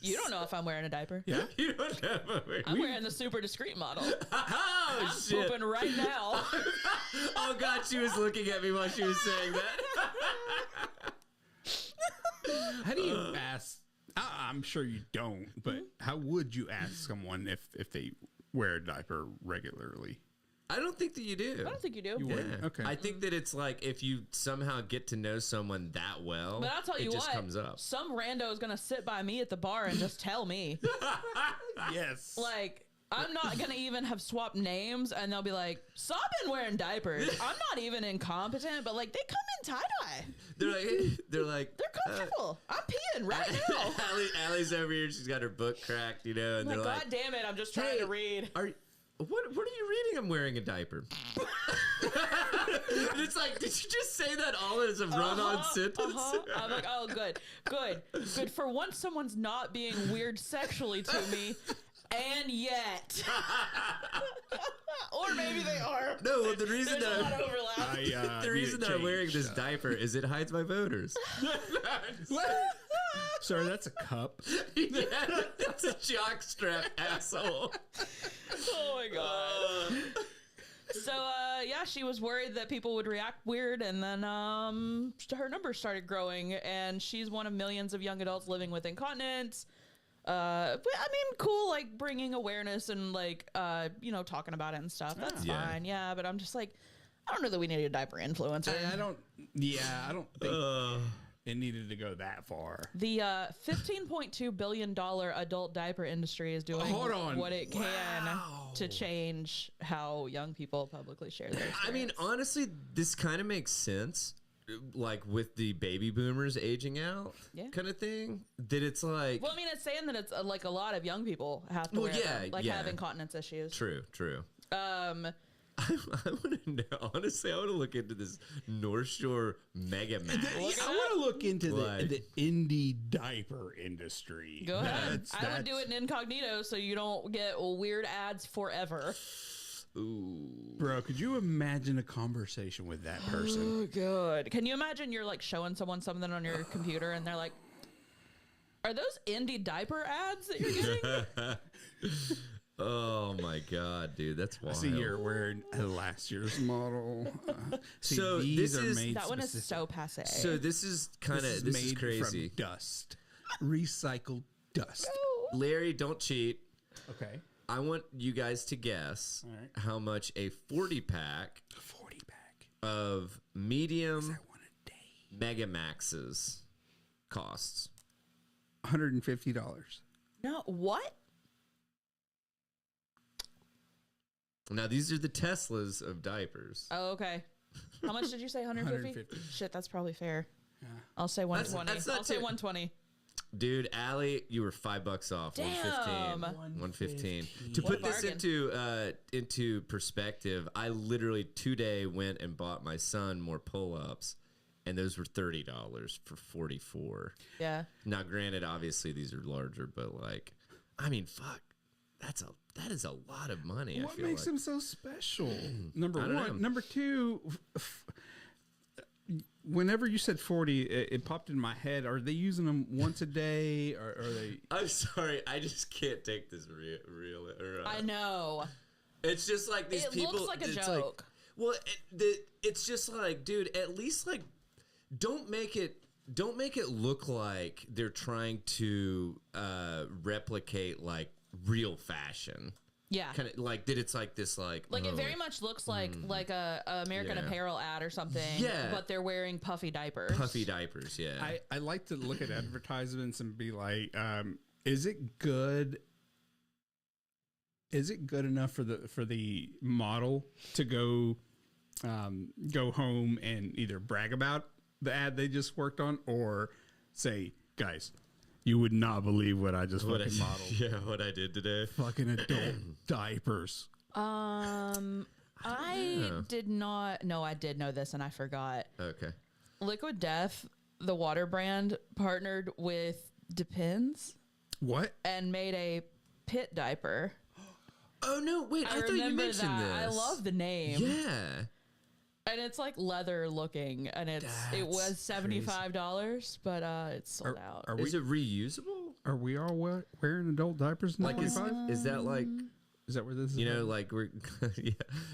You don't know if I'm wearing a diaper. Yeah. You don't know. I'm wearing the super discreet model. Oh, I'm shit. pooping right now. Oh, God, she was looking at me while she was saying that. How do you ask? I'm sure you don't, but how would you ask someone if they wear a diaper regularly? I don't think that you do. I don't think you do. You wouldn't? Okay. I think that it's like if you somehow get to know someone that well, But I'll tell you it just what, comes up. some rando is going to sit by me at the bar and just tell me. Yes. Like, I'm not going to even have swapped names, and they'll be like, so I've been wearing diapers. I'm not even incompetent, but, like, they come in tie-dye. They're Comfortable. I'm peeing right now. Allie's over here. She's got her book cracked, and I'm they're like, like, God damn it, I'm just trying to read. What are you reading? I'm wearing a diaper. And it's like, did you just say that all as a run-on sentence? I'm like, oh, good. For once, someone's not being weird sexually to me. And yet. Or maybe they are. No, well, the reason There's a lot of overlap. the reason that I'm wearing this diaper is it hides my voters. Sir, that's a cup. Yeah, that's a jockstrap, asshole. Oh my God. So, she was worried that people would react weird, and then her numbers started growing, and she's one of millions of young adults living with incontinence. I mean, cool, like bringing awareness and like, talking about it and stuff. That's fine. Yeah. But I'm just like, I don't know that we need a diaper influencer. I don't think it needed to go that far. The $15.2 billion adult diaper industry is doing what it can to change how young people publicly share their experience. I mean, honestly, this kind of makes sense. Like with the baby boomers aging out kind of thing, that it's like, well, I mean, it's saying that it's like a lot of young people have to wear them, have incontinence issues. True. I want to know, honestly, I want to look into this North Shore Mega Max. I want to look into the indie diaper industry. Go ahead. I would do it in incognito so you don't get weird ads forever. Ooh. Bro, could you imagine a conversation with that person? Oh, God. Can you imagine you're like showing someone something on your computer and they're like, are those indie diaper ads that you're getting? Oh, my God, dude. That's wild. I see you're wearing last year's model. So these this are is... made That one is specific. so passe. So this is kind of... This is made crazy. from dust. Recycled dust. Larry, don't cheat. Okay. I want you guys to guess how much a 40-pack of medium Mega Maxes costs. $150. No, what? Now, these are the Teslas of diapers. Oh, okay. How much did you say? 150? Shit, that's probably fair. Yeah. I'll say 120. I'll say 120. Dude, Allie, you were $5 off. Damn. 115. To put this into perspective, I literally today went and bought my son more pull-ups, and those were $30 for 44. Yeah. Now, granted, obviously these are larger, but like, I mean, fuck, that is a lot of money. What makes them so special? Number one. know. Number two, whenever you said 40, it popped in my head. Are they using them once a day, or are they? I'm sorry, I just can't take this real. I know. It's just like these people. It looks like a it's joke. Well, it's just like, dude, at least like, don't make it look like they're trying to replicate like real fashion. Yeah. Kind of like that. It's like this, like it very much looks like a American Apparel ad or something. Yeah. But they're wearing puffy diapers. puffy diapers. Yeah. I like to look at advertisements and be like, is it good? Is it good enough for the model to go home and either brag about the ad they just worked on, or say, guys, you would not believe what I just fucking modeled. Yeah, what I did today. Fucking adult diapers. I did not. No, I did know this and I forgot. Okay. Liquid Death, the water brand, partnered with Depends What? and made a pit diaper. Oh no! Wait, I thought you remember mentioned that. this. I love the name. Yeah. And it's like leather looking, and it was $75, but it's sold out. Is it reusable? Are we all wearing adult diapers in Like, is that like? Is that where this is? You know, like we're. Yeah.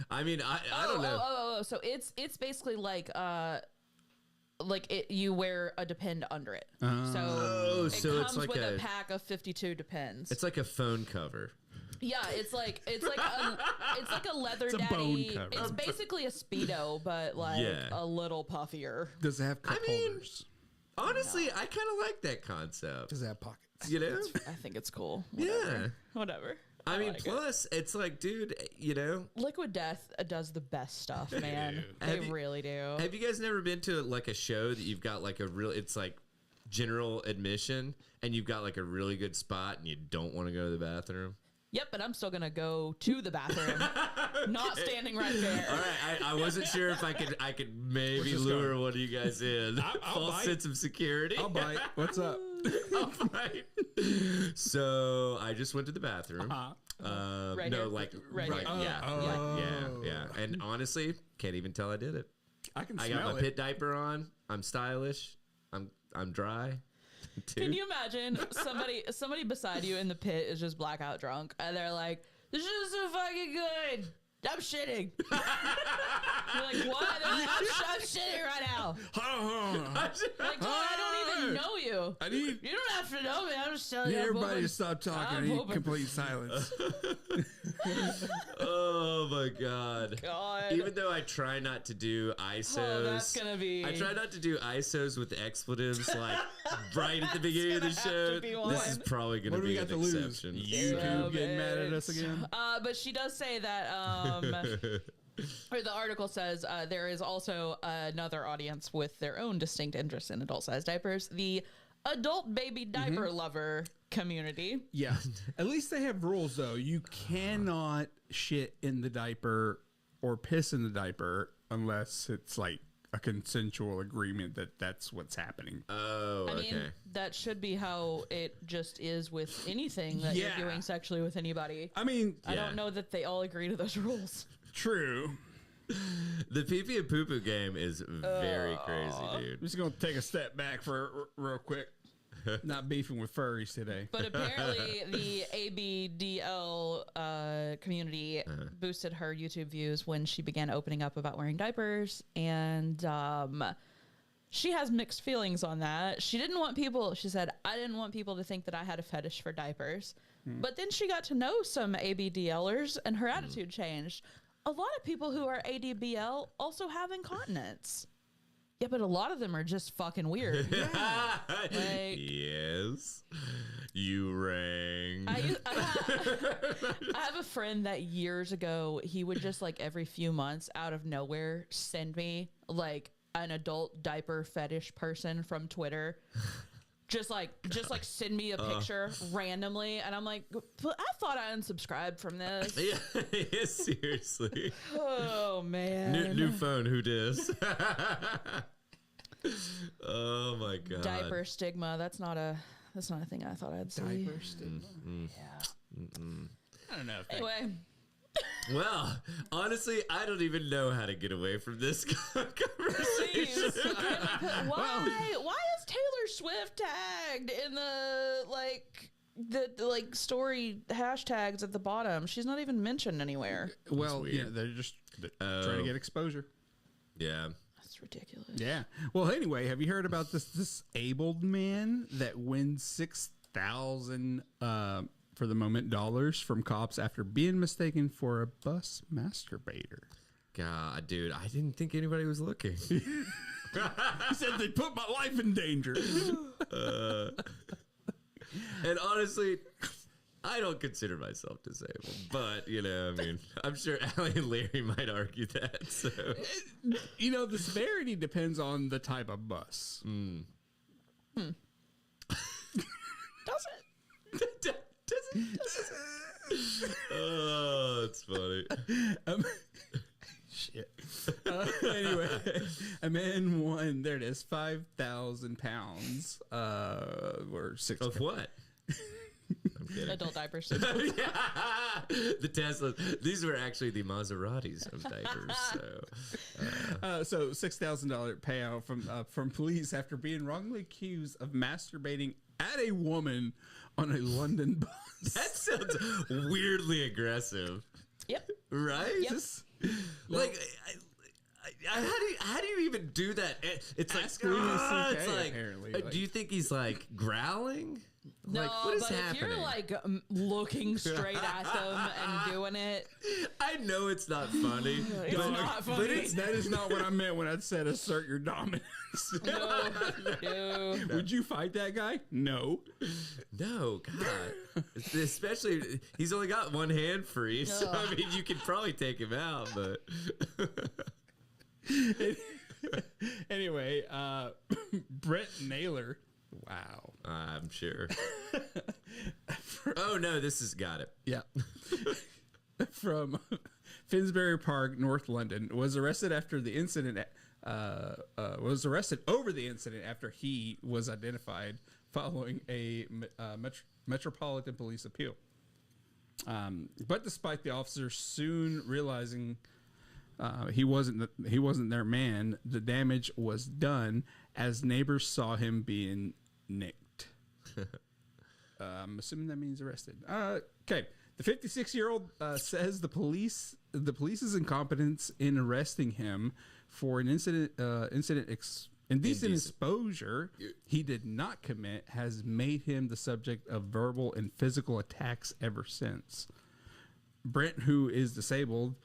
I mean, I don't know. So it's basically like you wear a Depend under it. So it so comes it's like with a pack of 52 Depends. It's like a phone cover. Yeah, it's like a leather It's a daddy. bone cover. It's basically a Speedo, but like a little puffier. Does it have cup holders? Honestly, I kind of like that concept. Does it have pockets? You know? I think it's cool. Yeah. Whatever. I mean, like plus, it's like, dude, you know? Liquid Death does the best stuff, man. They really do. Have you guys never been to like a show that you've got like it's like general admission and you've got like a really good spot and you don't want to go to the bathroom? Yep, but I'm still gonna go to the bathroom, not standing right there. All right, I wasn't sure if I could maybe lure one of you guys in. I'll False bite. sense of security. I'll bite. What's up? I'll bite. So I just went to the bathroom. Right no, here. like Right here. yeah. And honestly, can't even tell I did it. I can I smell got my it. pit diaper on. I'm stylish. I'm dry. Dude. Can you imagine somebody beside you in the pit is just blackout drunk and they're like, "This is so fucking good. I'm shitting." You're like, "What?" They're like, I'm shitting right now. Like, I don't even know you. You don't have to know me. I'm just telling you. Everybody stop talking. I need complete silence. Oh my god. God. Even though I try not to do ISOs, that's gonna be. I try not to do ISOs with expletives like right at the beginning of the show. This is probably gonna What do we be got an to lose? exception. YouTube getting mad at us again? But she does say that, or the article says there is also another audience with their own distinct interest in adult-sized diapers, the adult baby diaper lover community. Yeah. At least they have rules, though. You cannot shit in the diaper or piss in the diaper unless it's like a consensual agreement that that's what's happening. Oh, I okay. mean, that should be how it just is with anything that you're doing sexually with anybody. I mean, I don't know that they all agree to those rules. true. The pee-pee and poo-poo game is very crazy, I'm dude. just going to take a step back for real quick. Not beefing with furries today. But apparently the ABDL community boosted her YouTube views when she began opening up about wearing diapers. And she has mixed feelings on that. She said, I didn't want people to think that I had a fetish for diapers. But then she got to know some ABDLers and her attitude changed. A lot of people who are ADBL also have incontinence. Yeah, but a lot of them are just fucking weird. Like, yes, you rang. I have a friend that years ago, he would just like every few months out of nowhere send me like an adult diaper fetish person from Twitter. Just like send me a picture randomly, and I'm like, but I thought I unsubscribed from this. Yeah, seriously. Oh man, New phone. Who dis? Oh my god. Diaper stigma. That's not a thing I thought I'd see. Diaper stigma. Yeah. I don't know. Anyway. Well, honestly, I don't even know how to get away from this conversation. Please. Why is Taylor Swift tagged in the story hashtags at the bottom? She's not even mentioned anywhere. Well, yeah, they're just trying to get exposure. Yeah. That's ridiculous. Yeah. Well, anyway, have you heard about this disabled man that wins $6,000 for the moment dollars from cops after being mistaken for a bus masturbator? God, dude, I didn't think anybody was looking. He said they put my life in danger. And honestly, I don't consider myself disabled, but I'm sure Allie and Larry might argue that. So, the severity depends on the type of bus. Does it? Oh, it's funny. Shit. Anyway, a man won. There it is, 5,000 pounds. Or 6 of what? I'm kidding. Adult diapers. Yeah. The Teslas. These were actually the Maseratis of diapers. So $6,000 payout from police after being wrongly accused of masturbating at a woman on a London bus. That sounds weirdly aggressive. Yep. Right? Yep. Like, how do you even do that? It's like, it's like apparently. Do you think he's like growling? No, like, what is but happening? if you're like looking straight at them and doing it, I know it's not funny. it's not funny. That is not what I meant when I said assert your dominance. No. Would you fight that guy? No. No, God. Especially, he's only got one hand free, so I mean, you could probably take him out, but. Anyway, Brett Naylor. Wow. I'm sure. Oh, no, this has got it. Yeah. From Finsbury Park, North London, was arrested after the incident. Was arrested over the incident after he was identified following a Metropolitan Police appeal. But despite the officers soon realizing he wasn't their man, the damage was done as neighbors saw him being nicked. I'm assuming that means arrested. Okay. The 56-year-old says the police's incompetence in arresting him for an indecent exposure he did not commit has made him the subject of verbal and physical attacks ever since. Brent, who is disabled,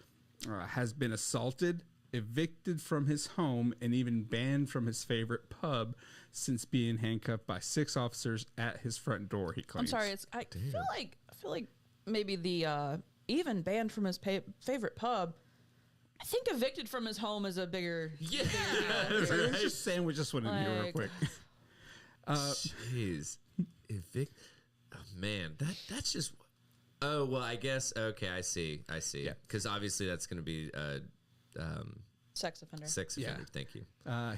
has been assaulted, evicted from his home, and even banned from his favorite pub since being handcuffed by 6 officers at his front door. He claims. I'm sorry. I feel like maybe the even banned from his favorite pub. I think evicted from his home is a bigger. Yeah, deal. So let's just sandwich this one in here real quick. Jeez, oh man, that's just. Oh well, I guess. Okay, I see. Yeah. Because obviously that's going to be Sex offender. sex offender. Yeah. Thank you.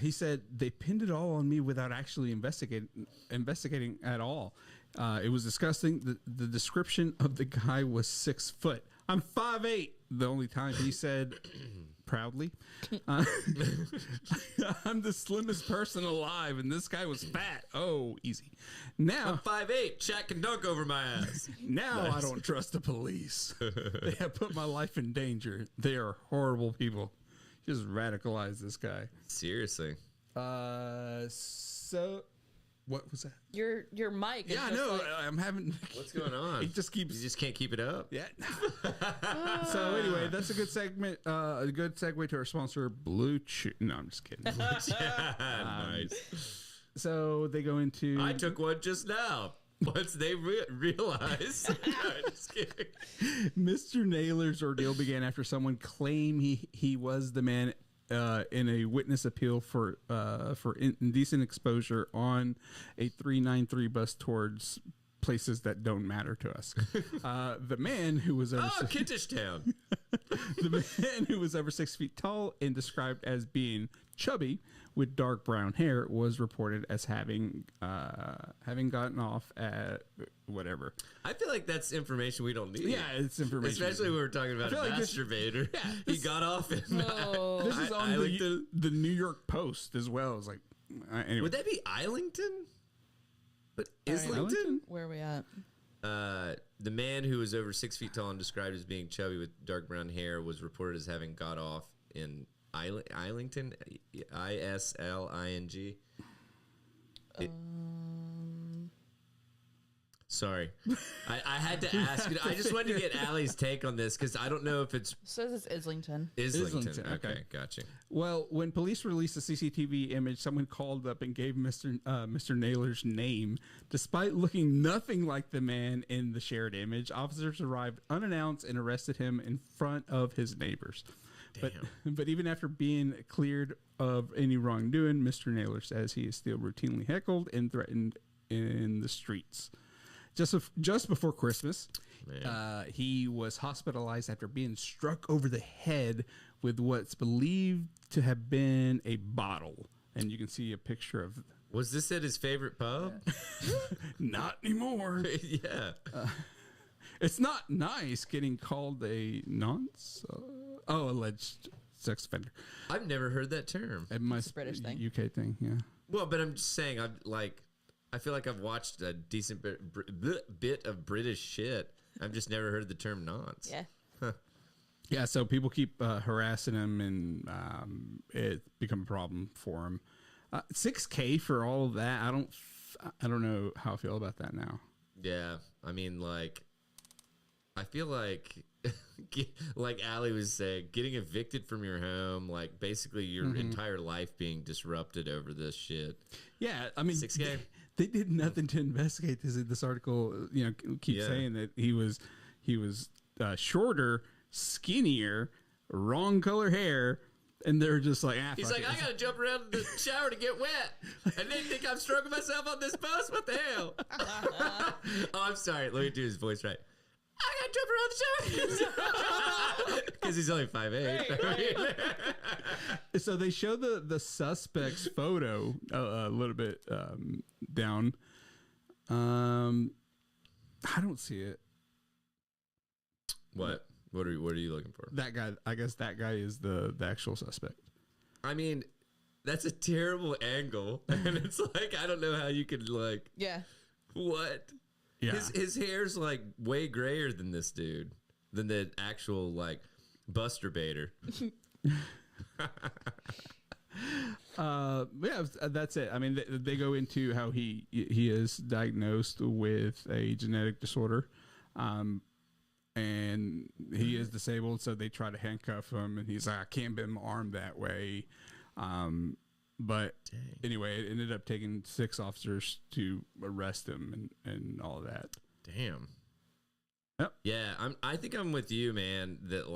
He said they pinned it all on me without actually investigating at all. It was disgusting. The description of the guy was 6 foot. I'm 5'8". The only time he said proudly, I'm the slimmest person alive, and this guy was fat. Oh, easy. Now I'm 5'8". Shaq can dunk over my ass. Now nice. I don't trust the police. They have put my life in danger. They are horrible people. Just radicalize this guy. Seriously. So what was that? Your mic. Yeah, I know. I'm having. What's going on? It just keeps. You just can't keep it up. Yeah. So anyway, that's a good segment. A good segue to our sponsor, Blue Chew. No, I'm just kidding. Nice. So they go into. I took one just now. Once they realized. No, just kidding. Mr. Naylor's ordeal began after someone claimed he was the man in a witness appeal for indecent exposure on a 393 bus towards places that don't matter to us. The man who was over Kentish Town. the man who was over 6 feet tall and described as being chubby with dark brown hair was reported as having gotten off at whatever. I feel like that's information we don't need. Yeah, it's information. Especially when we're talking about a like masturbator. He got off in this is on the New York Post as well. It's like, anyway. Would that be Islington? But Islington? Where are we at? The man who was over 6 feet tall and described as being chubby with dark brown hair was reported as having got off in Islington, Isling. Sorry, I had to ask. I just wanted to get Allie's take on this because I don't know if it's. It says it's Islington. Islington. Okay, gotcha. Well, when police released a CCTV image, someone called up and gave Mr. Naylor's name. Despite looking nothing like the man in the shared image, officers arrived unannounced and arrested him in front of his neighbors. But even after being cleared of any wrongdoing, Mr. Naylor says he is still routinely heckled and threatened in the streets. Just before Christmas, he was hospitalized after being struck over the head with what's believed to have been a bottle. And you can see a picture of... Was this at his favorite pub? Not anymore. Yeah. It's not nice getting called a nonce. Alleged sex offender. I've never heard that term. It's a British thing. UK thing, yeah. Well, but I'm just saying, I feel like I've watched a decent bit of British shit. I've just never heard the term nonce. Yeah. Huh. Yeah, so people keep harassing him, and it become a problem for him. $6,000 for all of that. I don't know how I feel about that now. Yeah, I mean, I feel like, like Allie was saying, getting evicted from your home, like basically your entire life being disrupted over this shit. Yeah, I mean, $6,000. They did nothing to investigate this. This article, keeps saying that he was shorter, skinnier, wrong color hair, and they're just like, he's like, I gotta jump around in the shower to get wet, and they think I'm stroking myself on this bus. What the hell? Oh, I'm sorry. Let me do his voice right. I gotta jump around the shower because he's only 5'8". Right. So they show the suspect's photo a little bit down. I don't see it. What? What are you looking for? That guy. I guess that guy is the actual suspect. I mean, that's a terrible angle, and it's like I don't know how you could Yeah. What? Yeah. His hair's way grayer than this dude, than the actual Buster Bader. Yeah, that's it. I mean, they go into how he is diagnosed with a genetic disorder, and he is disabled. So they try to handcuff him, and he's like, I can't bend my arm that way. But anyway, it ended up taking 6 officers to arrest him and all of that. Damn. Yep. Yeah, I think I'm with you, man. That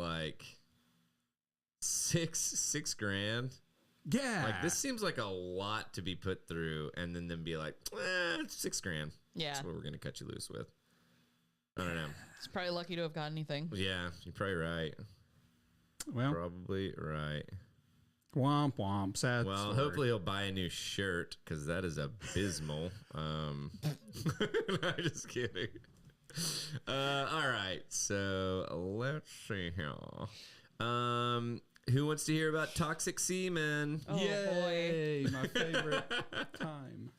$6 grand. Yeah. This seems like a lot to be put through, and then them be like, it's $6 grand. Yeah. That's what we're gonna cut you loose with. I don't know. It's probably lucky to have got anything. Yeah, you're probably right. Well, probably right. Womp womp. Sad. Well, story. hopefully he'll buy a new shirt because that is abysmal. No, just kidding. All right, so let's see here. Who wants to hear about toxic semen? Oh, Yay, my favorite time.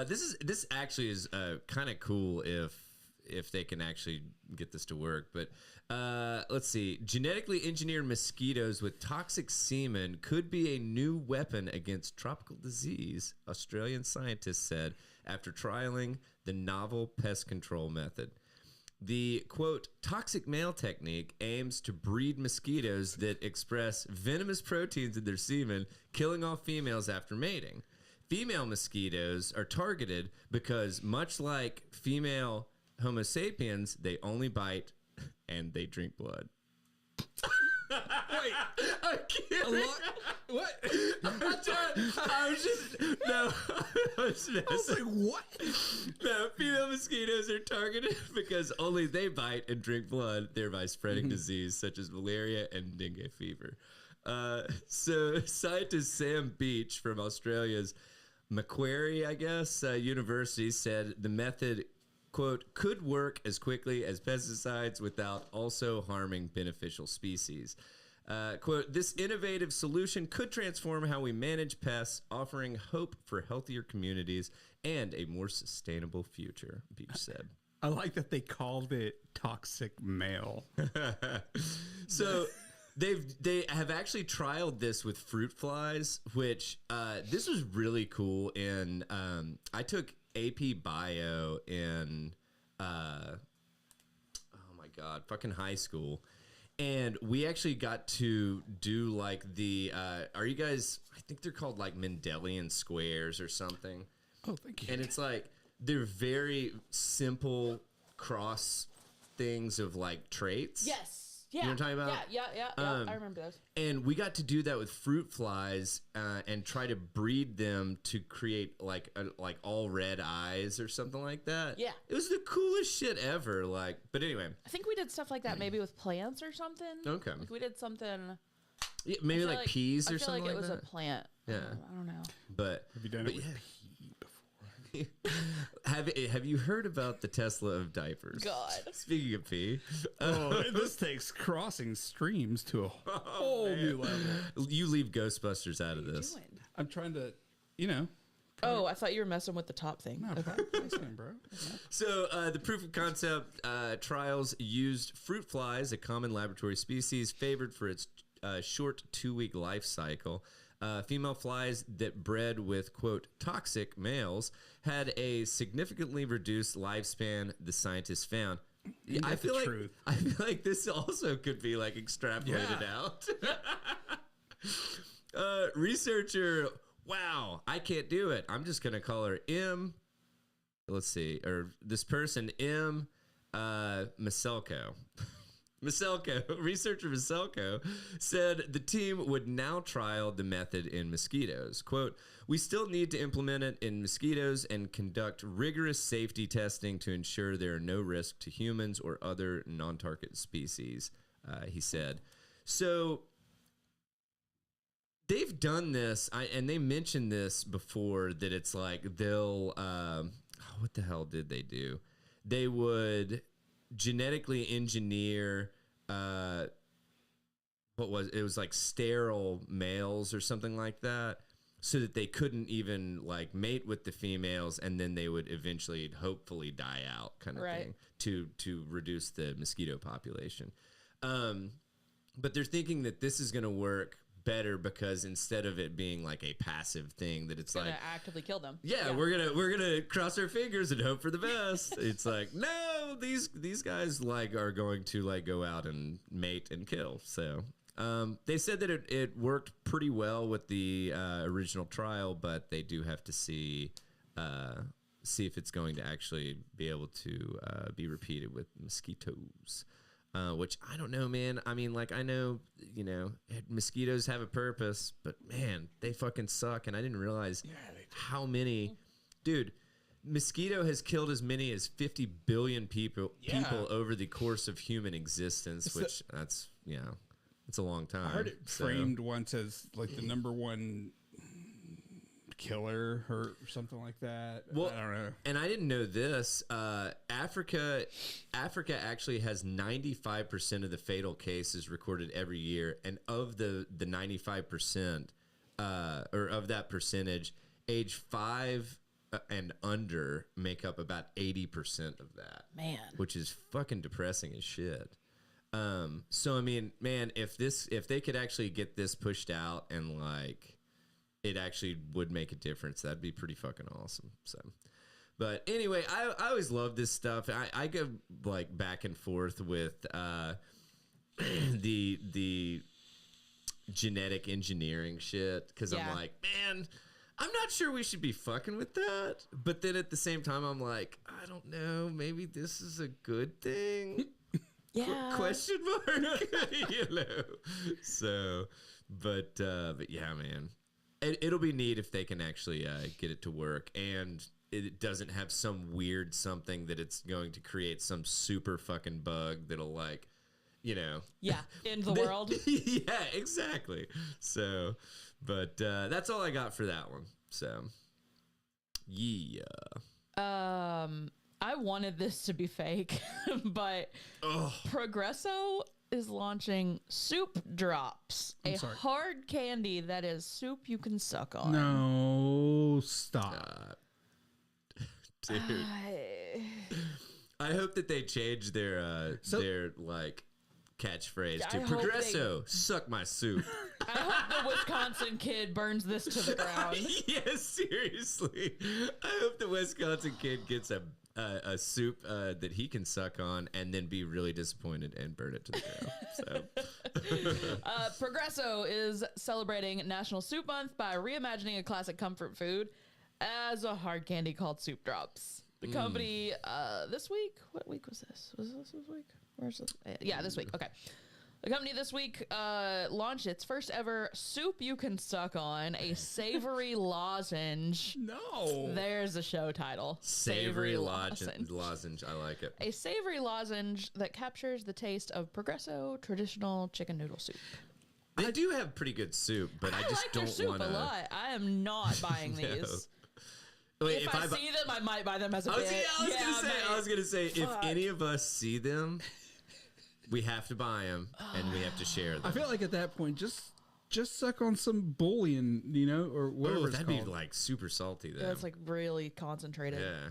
This actually is kind of cool if they can actually get this to work. But let's see. Genetically engineered mosquitoes with toxic semen could be a new weapon against tropical disease, Australian scientists said after trialing the novel pest control method. The, quote, toxic male technique aims to breed mosquitoes that express venomous proteins in their semen, killing off females after mating. Female mosquitoes are targeted because, much like female Homo sapiens, they only bite and they drink blood. Wait, I'm kidding. What? I was like, what? No, female mosquitoes are targeted because only they bite and drink blood, thereby spreading disease such as malaria and dengue fever. So scientist Sam Beach from Australia's Macquarie, I guess, University said the method, quote, could work as quickly as pesticides without also harming beneficial species. Quote, this innovative solution could transform how we manage pests, offering hope for healthier communities and a more sustainable future, Beach said. I like that they called it toxic male. So they have actually trialed this with fruit flies, which this was really cool. And I took AP Bio in oh my god, fucking high school. And we actually got to do like the are you guys, I think they're called like Mendelian squares or something. Oh, thank you. And it's like they're very simple cross things of like traits. Yes. Yeah. You know what I'm talking about? Yeah. I remember those. And we got to do that with fruit flies and try to breed them to create like all red eyes or something like that. Yeah. It was the coolest shit ever. Like, but anyway. I think we did stuff like that maybe with plants or something. Okay. Like we did something. Yeah, maybe like peas or something like that. I feel like it was a plant. Yeah. I don't know. But have you done it with pea before? Have you heard about the Tesla of diapers? God. Speaking of pee. This takes crossing streams to a whole new level. You leave Ghostbusters out of this. Doing? I'm trying to, you know. Oh, I thought you were messing with the top thing. No, Okay. listen, bro. So the proof of concept trials used fruit flies, a common laboratory species favored for its short 2-week life cycle. Female flies that bred with, quote, toxic males had a significantly reduced lifespan, the scientists found. I feel like this also could be like extrapolated out. Researcher, wow, I can't do it. I'm just going to call her M. Let's see. Or this person, M. Maselko. Researcher Maselko said the team would now trial the method in mosquitoes. Quote, we still need to implement it in mosquitoes and conduct rigorous safety testing to ensure there are no risks to humans or other non-target species, he said. So they've done this, and they mentioned this before, that it's like they'll, what the hell did they do? They would genetically engineer it was like sterile males or something like that, so that they couldn't even like mate with the females, and then they would eventually hopefully die out, kind of thing, to reduce the mosquito population. But they're thinking that this is going to work better because instead of it being like a passive thing, that it's like actively kill them. Yeah, we're gonna cross our fingers and hope for the best. It's like, no, these guys like are going to like go out and mate and kill. So they said that it worked pretty well with the original trial, but they do have to see if it's going to actually be able to be repeated with mosquitoes. Which I don't know, man. I mean, like, I know, you know, mosquitoes have a purpose, but man, they fucking suck. And I didn't realize how many, dude, mosquito has killed as many as 50 billion people over the course of human existence, that's a long time. I heard it framed once as like the number one killer or something like that. Well, I don't know. And I didn't know this. Africa actually has 95% of the fatal cases recorded every year, and of the 95%, or of that percentage, age 5 and under make up about 80% of that. Man, which is fucking depressing as shit. So I mean, man, if they could actually get this pushed out and like it actually would make a difference, that'd be pretty fucking awesome. So, but anyway, I always love this stuff. I go like back and forth with the genetic engineering shit, because I'm like, man, I'm not sure we should be fucking with that. But then at the same time, I'm like, I don't know, maybe this is a good thing. Yeah. Question mark. You know. So, but yeah, man. It'll be neat if they can actually get it to work, and it doesn't have some weird something that it's going to create some super fucking bug that'll like in the world. Yeah, exactly. So, but that's all I got for that one. So, yeah. I wanted this to be fake, but Progresso is launching Soup Drops, hard candy that is soup you can suck on. No, stop. Dude. I hope that they change their like catchphrase to Progresso, suck my soup. I hope the Wisconsin kid burns this to the ground. Yeah, seriously. I hope the Wisconsin kid gets a soup that he can suck on and then be really disappointed and burn it to the ground. So. Progresso is celebrating National Soup Month by reimagining a classic comfort food as a hard candy called Soup Drops. The company this week, what week was this? Was this week? Where's this? Yeah, this week. Okay. The company this week launched its first ever soup you can suck on, a savory lozenge. No. There's the show title. Savory lozenge. I like it. A savory lozenge that captures the taste of Progresso traditional chicken noodle soup. They do have pretty good soup, but I just like don't their soup want to. a lot. I am not buying these. Wait, if I see them, I might buy them as a bit. I was gonna say, if any of us see them, we have to buy them and we have to share them. I feel like at that point, just suck on some bouillon, or whatever. That'd be like super salty. Then That's like really concentrated. Yeah.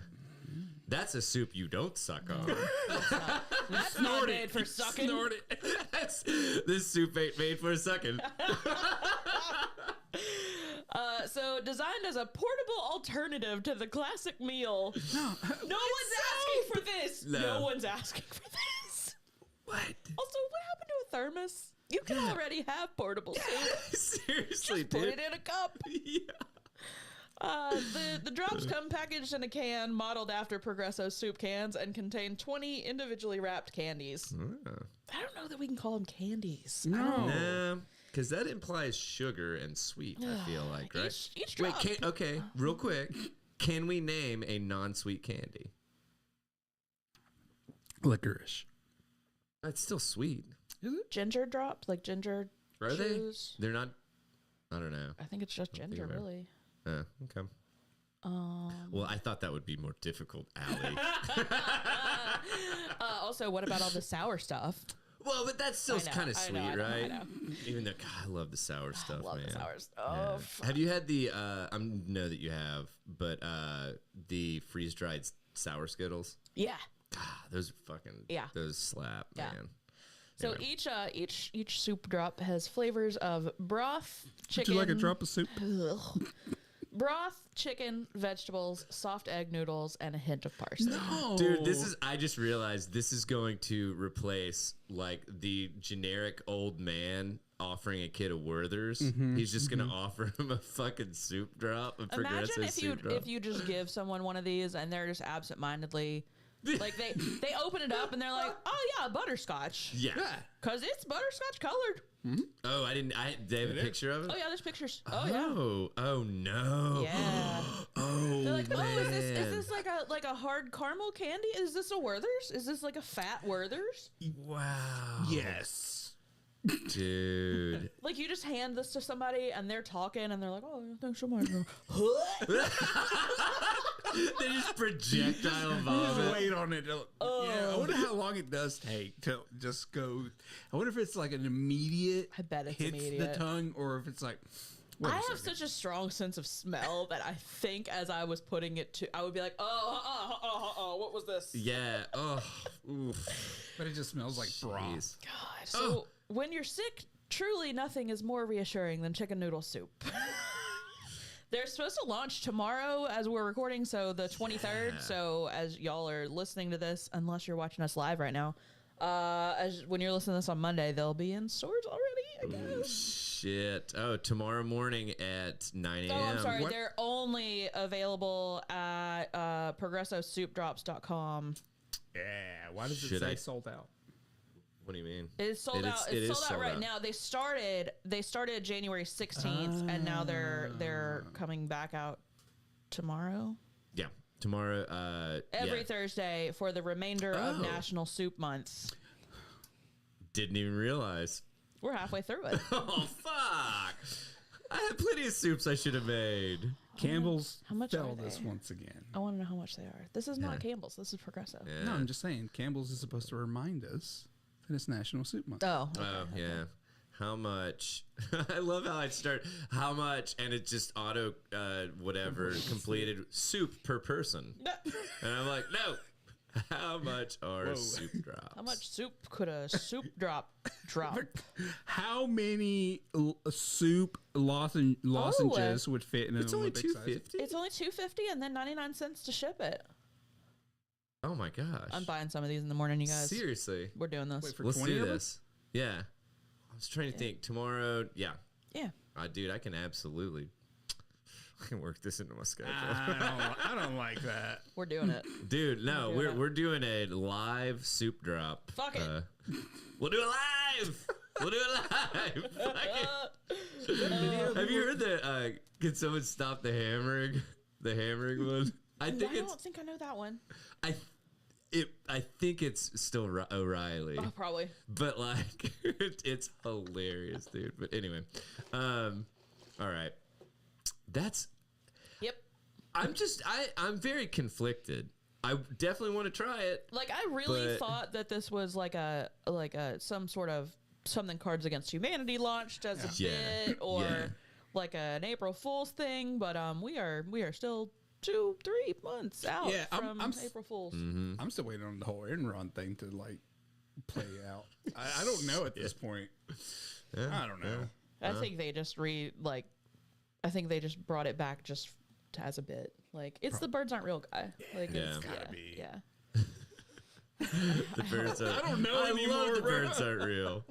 That's a soup you don't suck on. That's not made for sucking. Snort it. This soup ain't made for sucking. So designed as a portable alternative to the classic meal. No one's asking for this. No one's asking for this. What? Also, what happened to a thermos? You can already have portable soup. Seriously, Just put it in a cup. Yeah. The drops come packaged in a can modeled after Progresso soup cans and contain 20 individually wrapped candies. I don't know that we can call them candies. No. Because that implies sugar and sweet, I feel like, right? Each drop. Wait, real quick. Can we name a non-sweet candy? Licorice. That's still sweet. Is it? Ginger drops, like ginger Are chews. They're not, I don't know. I think it's just ginger, really. Okay. Well, I thought that would be more difficult, Allie. Also, what about all the sour stuff? Well, but that's still kind of sweet, right? I know. Even though, God, I love the sour stuff, I love man. the sour stuff. Yeah. Have you had the, I know that you have, but the freeze-dried sour Skittles? Yeah. God, those are fucking, those slap, man. So each soup drop has flavors of broth, chicken. Would you like a drop of soup? Broth, chicken, vegetables, soft egg noodles, and a hint of parsley. No. Dude, I just realized this is going to replace like the generic old man offering a kid a Werther's. He's just going to offer him a fucking soup drop. Imagine if you just give someone one of these and they're just absentmindedly like they open it up and they're like, oh yeah, butterscotch. Yeah. Because it's butterscotch colored. Oh, they have a picture of it? Oh yeah, there's pictures. Oh yeah. Oh no. Yeah. Oh, they're like, man. is this like a hard caramel candy? Is this a Werther's? Is this like a fat Werther's? Wow. Yes. Dude. Like you just hand this to somebody and they're talking and they're like, oh, thanks so much. They just projectile vomit. Wait on it. I wonder how long it does take to just go. I wonder if it's like an immediate. I bet it's hits immediate. the tongue, or if it's like. I have such a strong sense of smell that I think as I was putting it to, I would be like, what was this? Yeah. Oh. Oof. But it just smells like broth. God. So when you're sick, truly nothing is more reassuring than chicken noodle soup. They're supposed to launch tomorrow as we're recording, so the 23rd. So as y'all are listening to this, unless you're watching us live right now, when you're listening to this on Monday, they'll be in stores already, I guess. Shit. Oh, tomorrow morning at 9 a.m. Oh, I'm sorry. They're only available at progressosoupdrops.com. Yeah. Why does it say sold out? What do you mean? It's sold out. It's sold out right now. They started January 16th, and now they're coming back out tomorrow. Yeah, tomorrow. Every Thursday for the remainder of National Soup Month. Didn't even realize. We're halfway through it. Oh, fuck. I had plenty of soups I should have made. Campbell's How much failed are us they? once again. I want to know how much they are. This is not Campbell's. This is Progresso. Yeah. No, I'm just saying, Campbell's is supposed to remind us that it's National Soup Month. Oh. Oh, yeah. How much? I love how I start, how much, and it just auto, whatever, completed soup per person. And I'm like, no. How much are soup drops? How much soup could a soup drop? How many soup lozenges would fit in It's an only Olympic size? $2.50. It's only $2.50 and then 99 cents to ship it. Oh my gosh! I'm buying some of these in the morning, you guys. Seriously, We're doing this. Wait, for let's 20 do of them? this. Yeah, I was trying to think. Tomorrow, yeah, Yeah. dude, I can absolutely. I can work this into my schedule. I don't like that. We're doing it. Dude, no, We're doing we're doing a live soup drop. Fuck it. We'll do it live. We'll do it live. Fuck it. Have you heard the? Can someone stop the hammering? The hammering one. I think I don't think I know that one. I think it's still O'Reilly. Oh, probably. But like it's hilarious, dude. But anyway, all right. That's Yep. I'm very conflicted. I definitely want to try it. Like I really But- thought that this was like a some sort of something Cards Against Humanity launched as a Yeah. bit or Yeah. like an April Fool's thing, but we are still 2-3 months out from April Fool's. Mm-hmm. I'm still waiting on the whole Enron thing to like play out. I don't know at this point. I don't know. I think they just I think they just brought it back just as a bit. Like it's the birds aren't real guy. Like Yeah. it's Gotta be. Yeah. The birds are. I don't know I anymore, love the bro. birds aren't real.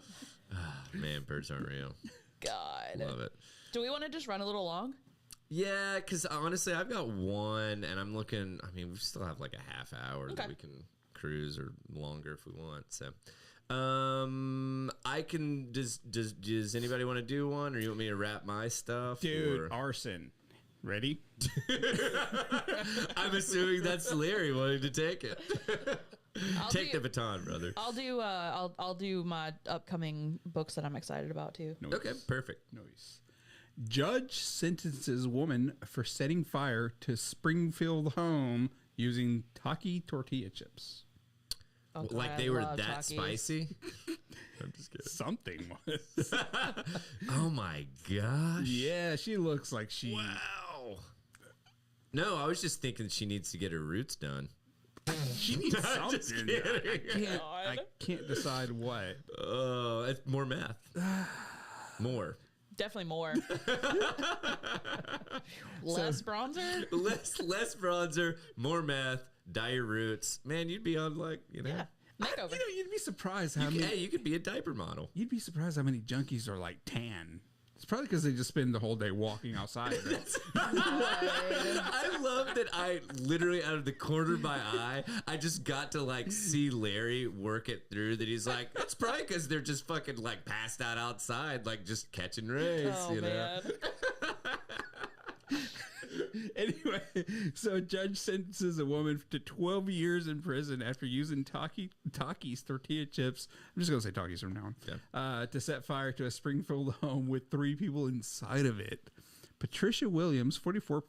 Man, birds aren't real. God. Love it. Do we want to just run a little long? Yeah, because honestly, I've got one, and I'm looking. I mean, we still have like a half hour Okay. that we can cruise, or longer if we want. So, I can. Does anybody want to do one, or you want me to wrap my stuff? Dude, or- arson. Ready? I'm assuming that's Larry wanting to take it. Take do- the baton, brother. I'll do I'll do my upcoming books that I'm excited about too. Noise. Okay, perfect. Noise. Judge sentences woman for setting fire to Springfield home using Taki tortilla chips. Oh, God, Like I they were love that Takis. spicy. I'm just kidding. Something was. Oh my gosh. Yeah, she looks like she. Wow. No, I was just thinking she needs to get her roots done. She needs I'm just something. kidding. I can't decide what. Oh, it's more math. More. Definitely more. Less bronzer. Less bronzer, more math, dye your roots. Man, you'd be on like, Yeah. Makeover. You'd be surprised how many. Hey, you could be a diaper model. You'd be surprised how many junkies are like tan. It's probably because they just spend the whole day walking outside. Right? I love that I literally out of the corner of my eye, I just got to like see Larry work it through that he's like, it's probably because they're just fucking like passed out outside, like just catching rays, Oh you know? man. Anyway, so a judge sentences a woman to 12 years in prison after using Takis tortilla chips. I'm just going to say Takis from now on. To set fire to a Springfield home with 3 people inside of it. Patricia Williams, 44,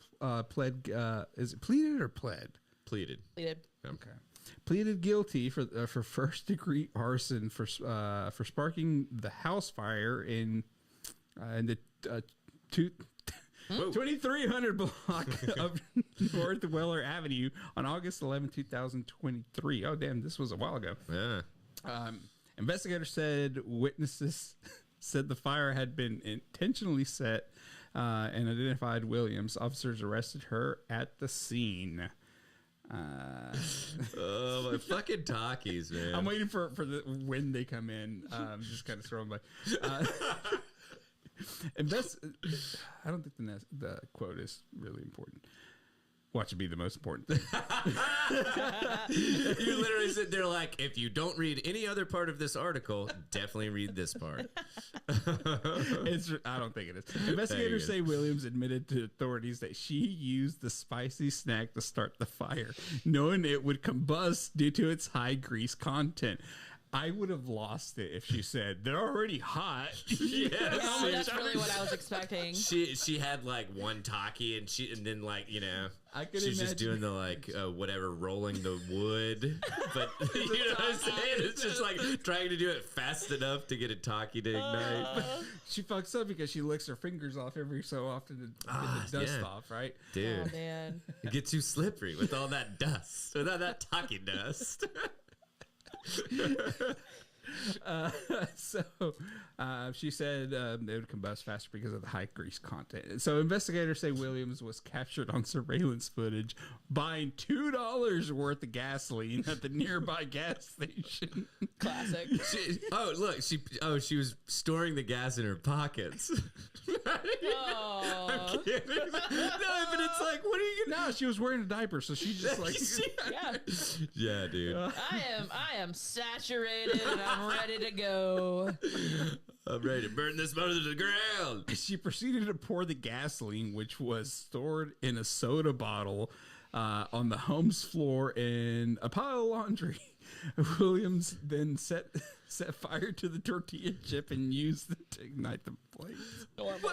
pled. Is it pleaded or pled? Pleaded. Pleaded. Okay. Pleaded guilty for first degree arson for sparking the house fire in the 2300 block of North Weller Avenue on August 11, 2023. Oh, damn, this was a while ago. Yeah. Investigators said witnesses said the fire had been intentionally set and identified Williams. Officers arrested her at the scene. Oh, my fucking Takis, man. I'm waiting for the when they come in. Just kind of scrolling by. I don't think the quote is really important. Watch it be the most important thing. You literally sit there like, if you don't read any other part of this article, definitely read this part. I don't think it is. Investigators say Williams admitted to authorities that she used the spicy snack to start the fire, knowing it would combust due to its high grease content. I would have lost it if she said they're already hot. Yeah, that's really what I was expecting. She had like one talkie and then like, you know, I could she's just imagine. doing the like whatever rolling the wood, but you know what I'm saying? It's just like trying to do it fast enough to get a talkie to ignite. She fucks up because she licks her fingers off every so often to get the dust off, right? Dude, Oh man, it gets too slippery with all that dust, with all that talkie dust. She said they would combust faster because of the high grease content. So investigators say Williams was captured on surveillance footage buying $2 worth of gasoline at the nearby gas station. classic. She was storing the gas in her pockets. Oh, I'm kidding. No, but it's like, what are you gonna? No, she was wearing a diaper, so she just like yeah. Yeah, dude. I am saturated and I'm ready to go. I'm ready to burn this motor to the ground. she proceeded to pour the gasoline, which was stored in a soda bottle, on the home's floor in a pile of laundry. Williams then set fire to the tortilla chip and used it to ignite the blaze. Normal.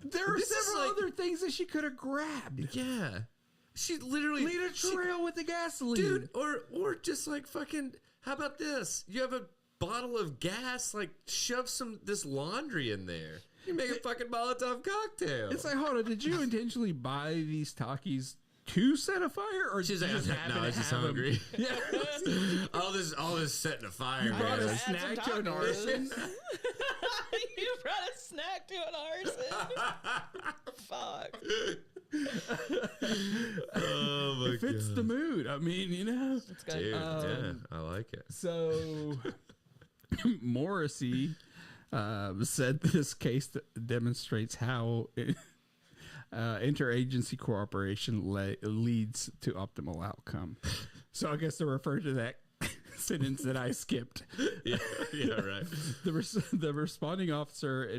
There are several other things that she could have grabbed. Yeah. She literally Lead a trail with the gasoline. dude, or just like fucking. How about this? You have a bottle of gas. Like shove this laundry in there. You make a fucking Molotov cocktail. It's like, hold on, did you intentionally buy these Takis to set a fire, or She's did you like, just happen no, I to was just have 'em? hungry. Yeah. all this setting a fire. You brought man. a Add some snack to an tacos. arson. You brought a snack to an arson. Fuck. Oh my It fits god. the mood. I mean, you know. It's good. Dude, yeah, I like it. So Morrissey said this case demonstrates how interagency cooperation leads to optimal outcome. So I guess to refer to that sentence that I skipped. Yeah, right. The responding officer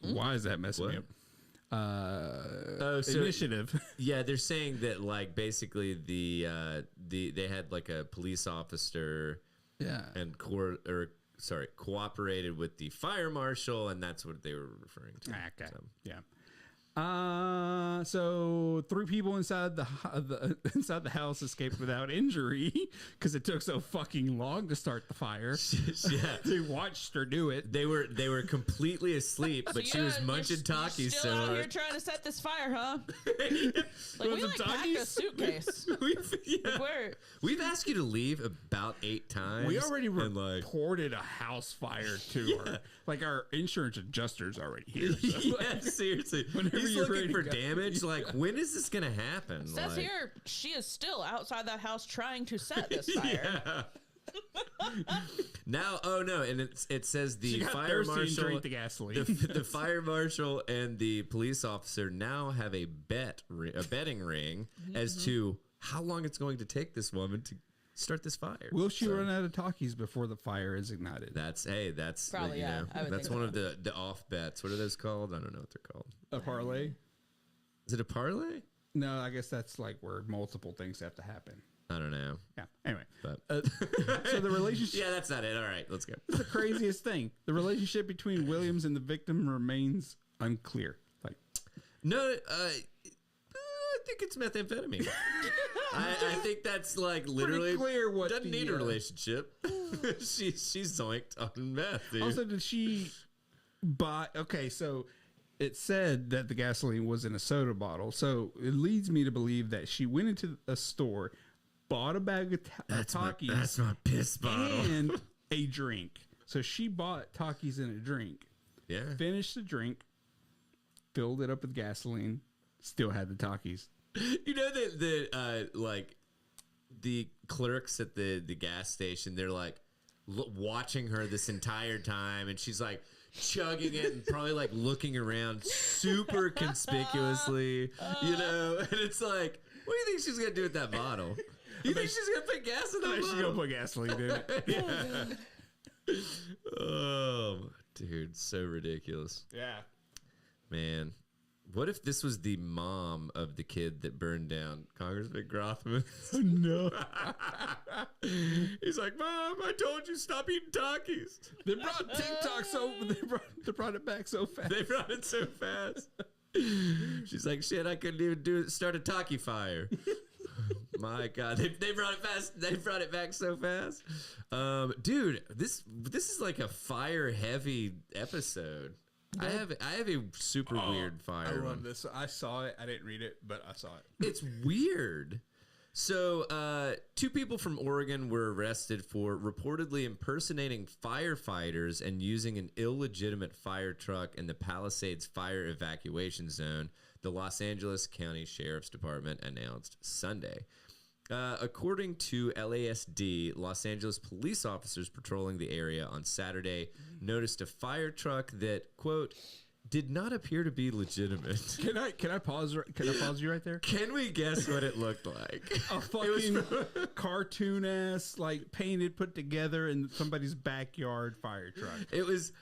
why is that messing me up? So Initiative. Yeah, they're saying that like basically they had like a police officer Yeah. and cooperated with the fire marshal, and that's what they were referring to. Okay. So. Yeah. So 3 people inside inside the house escaped without injury because it took so fucking long to start the fire. Yeah, They watched her do it. they were completely asleep, but she was munching Takis. Still So out here trying to set this fire, huh? Like we the like packed a Takis? suitcase. Where? we've asked you to leave about 8 times. We already and, like, reported a house fire to her. Like our insurance adjuster's already here. So yeah, seriously. Whenever He's you're looking ready for to go. damage. Like, when is this gonna happen? Says like, here she is still outside that house trying to set this fire. Yeah. Now, oh no, and it says the She got fire thirsty and marshal, drank the gasoline. the fire marshal, and the police officer now have a betting ring as to how long it's going to take this woman to start this fire. Will she run out of talkies before the fire is ignited? That's Probably, you yeah, know, I would that's think one so. of the off bets. What are those called? I don't know what they're called. A parlay? Is it a parlay? No, I guess that's like where multiple things have to happen. I don't know. Yeah. Anyway, But so the relationship. yeah, that's not it. All right, let's go. The craziest thing. The relationship between Williams and the victim remains unclear. Like, No, I think it's methamphetamine. I think that's like literally clear what doesn't the, need a relationship. she's zoinked on meth, dude. also, did she buy? Okay, so it said that the gasoline was in a soda bottle. So it leads me to believe that she went into a store, bought a bag of that's my Takis piss bottle. and a drink. So she bought Takis and a drink, Yeah. finished the drink, filled it up with gasoline, still had the Takis. You know that like the clerks at the gas station, they're like watching her this entire time, and she's like chugging it and probably like looking around super conspicuously, you know. And it's like, what do you think she's gonna do with that bottle? You think she's gonna put gas in that She's bottle? gonna put gasoline in it. Yeah. Oh, dude, so ridiculous, Yeah. man. What if this was the mom of the kid that burned down Congressman Grothman? No. He's like, Mom, I told you stop eating Takis. They brought TikTok they brought it back so fast. They brought it so fast. She's like, shit, I couldn't even start a Taki fire. My God, they brought it fast. They brought it back so fast. Dude, this is like a fire heavy episode. I have a super weird fire. I love one. this. I saw it. I didn't read it, but I saw it. It's weird. So, 2 people from Oregon were arrested for reportedly impersonating firefighters and using an illegitimate fire truck in the Palisades fire evacuation zone, the Los Angeles County Sheriff's Department announced Sunday. According to LASD, Los Angeles police officers patrolling the area on Saturday noticed a fire truck that, quote, did not appear to be legitimate. Can I pause? Can I pause you right there? Can we guess what it looked like? A fucking cartoon ass, like painted, put together in somebody's backyard fire truck. It was.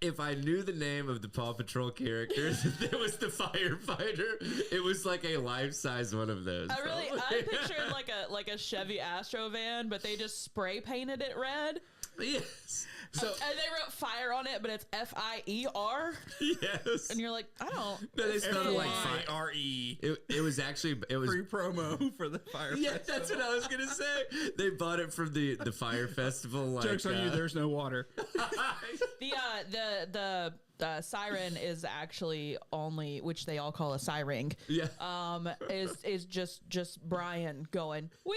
If I knew the name of the Paw Patrol characters, there was the firefighter. It was like a life-size one of those. I pictured like a Chevy Astro van, but they just spray painted it red. Yes. So and they wrote fire on it, but it's FIER. Yes. And you're like, I don't. No, they spelled it like FIRE. It was actually free promo for the fire. Yeah, festival. that's what I was gonna say. They bought it from the fire festival. Like, Jokes on you. There's no water. The siren is actually only, which they all call a siren. Yeah. Is just Brian going wee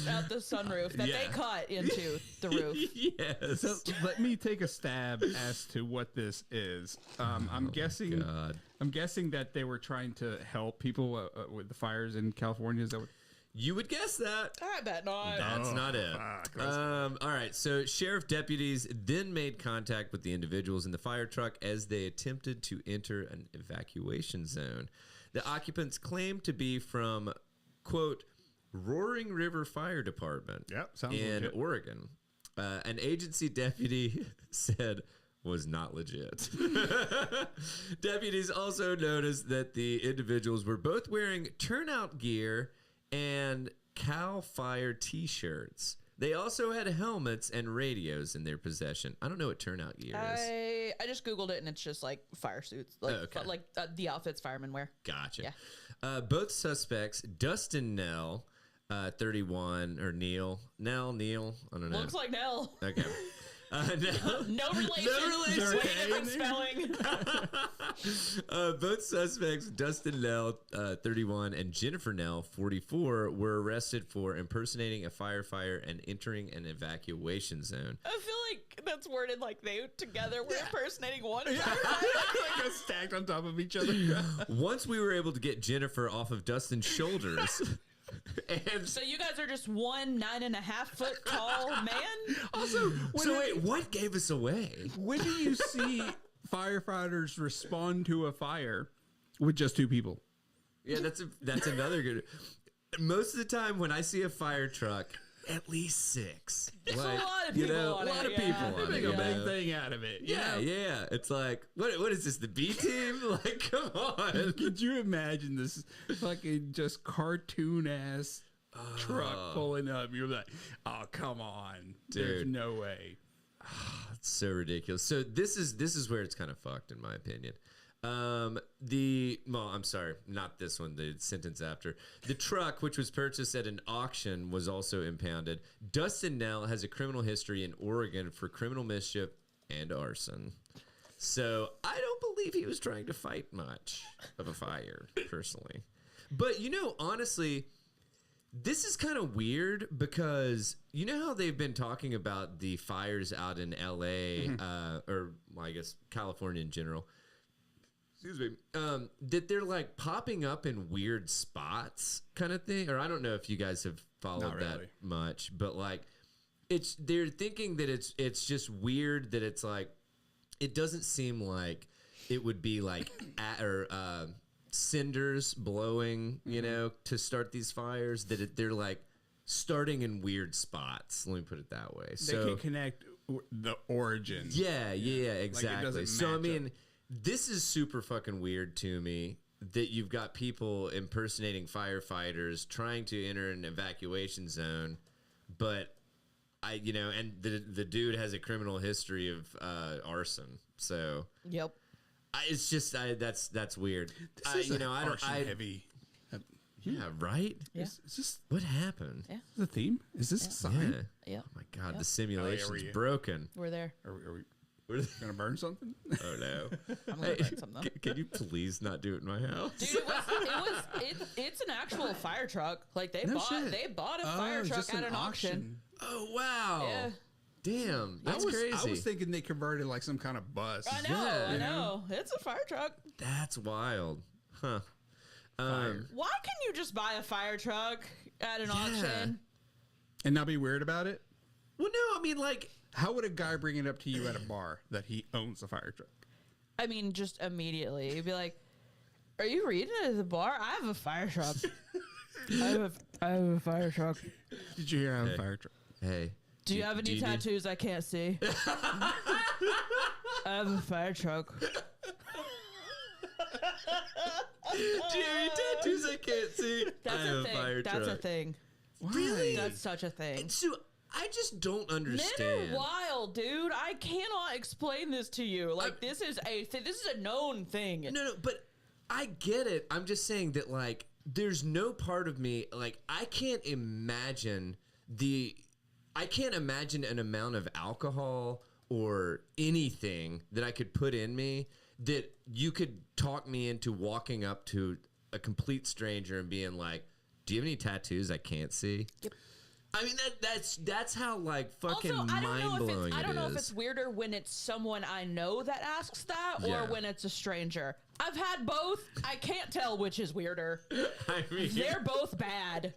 out the sunroof that they cut into the roof. Yes. So let me take a stab as to what this is. I'm guessing. God. I'm guessing that they were trying to help people with the fires in California. Is that what? You would guess that. I bet not. That's not it. All right. So sheriff deputies then made contact with the individuals in the fire truck as they attempted to enter an evacuation zone. The occupants claimed to be from, quote, Roaring River Fire Department sounds in legit. Oregon. An agency deputy said was not legit. Deputies also noticed that the individuals were both wearing turnout gear and Cal Fire t-shirts. They also had helmets and radios in their possession. I don't know what turnout gear is. I just Googled it, and it's just like fire suits, like the outfits firemen wear. Gotcha. Yeah. Both suspects, Dustin Nell, 31, or Neil, I don't know. Looks like Nell. Okay. No relation. Way different spelling. Both suspects, Dustin Nell, 31, and Jennifer Nell, 44, were arrested for impersonating a firefighter and entering an evacuation zone. I feel like that's worded like they together were impersonating one. Like stacked on top of each other. Once we were able to get Jennifer off of Dustin's shoulders. And so you guys are just 9.5 foot tall man. Also, wait, what gave us away? When do you see firefighters respond to a fire with just 2 people? Yeah, that's another good. Most of the time, when I see a fire truck, at least 6. There's a lot of people on it. A lot of people on it. They make a big thing out of it. Yeah. It's like, what is this, the B team? Like, come on. Could you imagine this fucking just cartoon ass truck pulling up? You're like, oh, come on. Dude. There's no way. It's so ridiculous. So this is where it's kind of fucked, in my opinion. I'm sorry, not this one, the sentence after. The truck, which was purchased at an auction, was also impounded. Dustin Nell has a criminal history in Oregon for criminal mischief and arson. So I don't believe he was trying to fight much of a fire, personally. But, honestly, this is kind of weird because you know how they've been talking about the fires out in L.A., I guess California in general. Excuse me. That they're like popping up in weird spots kind of thing. Or I don't know if you guys have followed that much, but like they're thinking that it's just weird that it's like, it doesn't seem like it would be like, cinders blowing, to start these fires, that they're like starting in weird spots. Let me put it that way. They can connect the origin. Yeah, exactly. So, I mean, this is super fucking weird to me that you've got people impersonating firefighters trying to enter an evacuation zone, but and the dude has a criminal history of arson. So Yep. it's just that's weird. This is heavy. Yeah, right? Yeah. Is this What happened? Yeah. the theme? Is this a sign? Yeah. Yeah. Oh my God, Yeah. the simulation's we- broken. We're there. Are we We're gonna burn something? Oh no! I'm gonna burn something. Can you please not do it in my house? Dude, it's an actual fire truck. Like they No bought shit. a fire truck just at an auction. Oh wow! Yeah. Damn, that's I was crazy. thinking they converted like some kind of bus. I know, Yeah. I know. It's a fire truck. That's wild, huh? Fire. Why can you just buy a fire truck at an auction? And not be weird about it? Well, no, I mean like. How would a guy bring it up to you at a bar that he owns a fire truck? I mean, just immediately. You'd be like, "Are you reading at the bar? I have a fire truck. I have a fire truck. Did you hear I have a fire truck? Hey, Do you have any tattoos I can't see? I have a fire truck. Do you have any tattoos I can't see? That's I have a thing. fire That's a truck. thing. Really? That's such a thing. So I just don't Men understand. are wild, dude. I cannot explain this to you. Like this is a known thing. No, but I get it. I'm just saying that like there's no part of me like I can't imagine an amount of alcohol or anything that I could put in me that you could talk me into walking up to a complete stranger and being like, "Do you have any tattoos I can't see?" Yep. I mean that's how like fucking Also, I mind-blowing I don't know if is. it's weirder when it's someone I know that asks that or Yeah. when it's a stranger. I've had both. I can't tell which is weirder. I mean, They're both bad.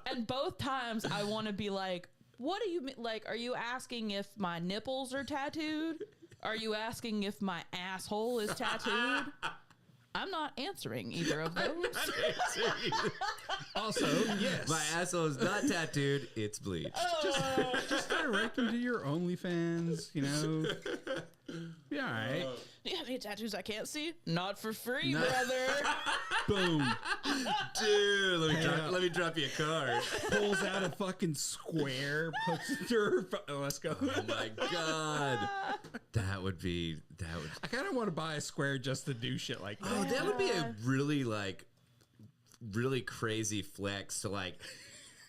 And both times I want to be like, what do you mean? Like, are you asking if my nipples are tattooed? Are you asking if my asshole is tattooed? I'm not answering either of those. Also, yes. my asshole is not tattooed, it's bleached. Just direct them to your OnlyFans, you know. Be all right. Do you have any tattoos I can't see? Not for free, No. brother. Boom. Dude, let me drop you a card. Pulls out a fucking square, puts it to her. Let's go. Oh my God. That would I kind of want to buy a square just to do shit like that. Oh, that would be a really crazy flex to like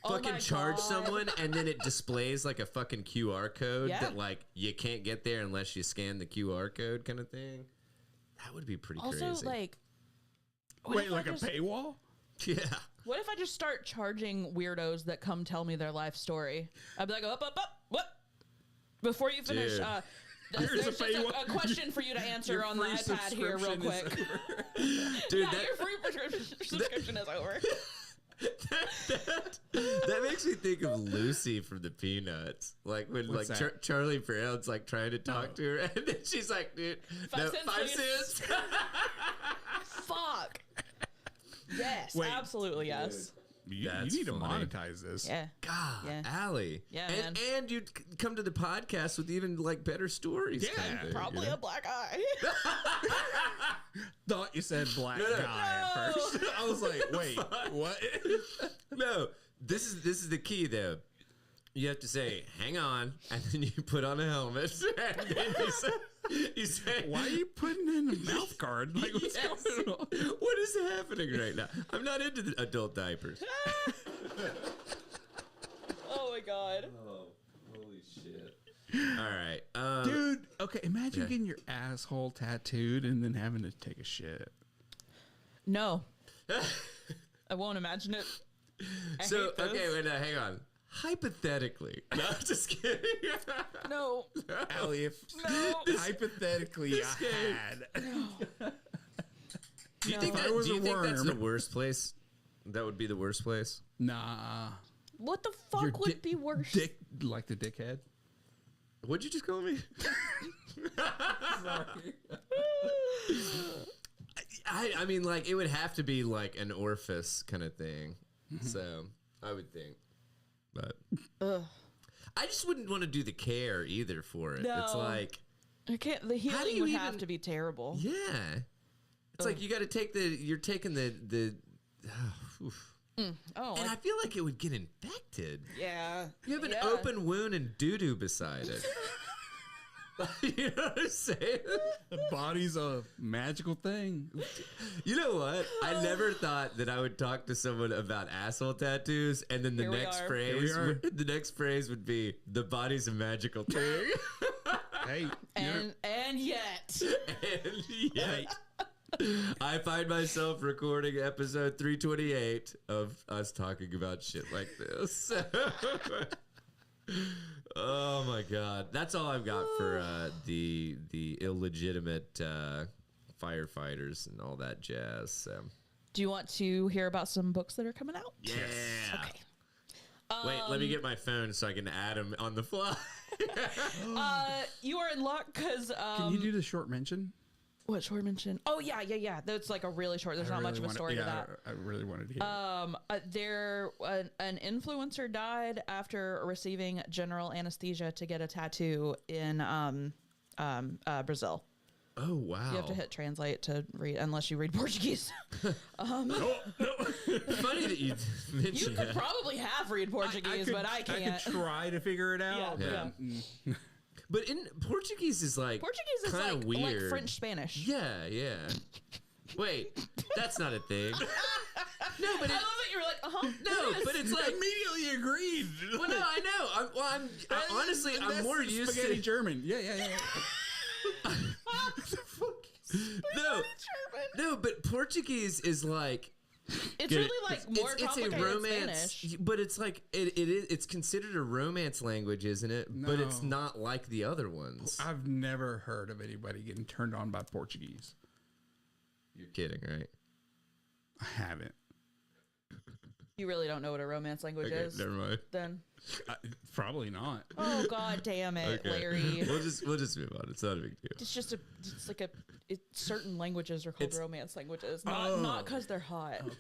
Oh fucking my charge God. someone and then it displays like a fucking QR code Yeah. that like you can't get there unless you scan the QR code kind of thing. That would be pretty Also, crazy. like, what Wait, if I like a just- paywall? Yeah. What if I just start charging weirdos that come tell me their life story? I'd be like, up, what? Before you finish, Dude. there's Here's a just a paywall. question for you to answer Your on the free iPad here real subscription is quick. Dude, Yeah, your free subscription is over. that makes me think of Lucy from the Peanuts. Like when What's like that? Charlie Brown's like trying to talk to her and then she's like, dude, 5 cents, 5 please." cents. Fuck. Yes, Wait. absolutely yes. You That's need to funny. monetize this. Yeah. God, Yeah. Allie. Yeah, and you'd come to the podcast with even like better stories. Yeah, kind of thing, Probably you know? a black eye. Thought you said black No. guy at first. I was like, wait, what? No, this is the key though. You have to say, "Hang on," and then you put on a helmet, and then you say, Why are you putting in a mouth guard? Like, what's Yes. going on? What is happening right now? I'm not into the adult diapers. Oh my god. Oh, holy shit! All right, Dude, okay, imagine Yeah. getting your asshole tattooed and then having to take a shit. No. I won't imagine it. I So hate this. okay, wait, now hang on. Hypothetically, no, I'm just kidding. No. Allie, if No. hypothetically I game. had. Do you think, If I that, was do you a think that's the worm. worst place? That would be the worst place. Nah. What the fuck Your would be worse? Dick, like the dickhead? What'd you just call me? I mean, like, it would have to be like an orifice kind of thing. So I would think, but Ugh. I just wouldn't want to do the care either for it. It's No. like, I can't. The healing would have to be terrible. Yeah. It's like you got to take you're taking the Oh, and I feel like it would get infected. yeah. You have an open wound and doo-doo beside it. You know what I'm saying? The body's a magical thing. You know what? I never thought that I would talk to someone about asshole tattoos, and then the next phrase would be, "The body's a magical thing." Hey, and yet. I find myself recording episode 328 of us talking about shit like this. Oh my god, that's all I've got for the illegitimate firefighters and all that jazz. So. Do you want to hear about some books that are coming out? Yeah. Okay. Wait, let me get my phone so I can add them on the fly. You are in luck because. Can you do the short mention? What short mention? Oh yeah. That's like a really short. There's not much of a story to that. I really wanted to hear. An influencer died after receiving general anesthesia to get a tattoo in Brazil. Oh wow! You have to hit translate to read, unless you read Portuguese. No. Funny that you mentioned You could probably read Portuguese, but I can't. I could try to figure it out. Yeah. But in Portuguese is like kind of weird. Like French Spanish. Yeah. Wait, that's not a thing. No, but I love that you were like, No, but it's like immediately agreed. Well, no, I know. Honestly, I'm more used to German. Yeah. No, but Portuguese is like. It's really like more complicated it's a romance, Spanish. but it's like it's considered a romance language, isn't it? No. But it's not like the other ones. I've never heard of anybody getting turned on by Portuguese. You're kidding, right? I haven't. You really don't know what a romance language is? Never mind. Then probably not. Oh god damn it, Larry. We'll just move on. It's not a big deal. It's like certain languages are called romance languages, not because they're hot. Okay.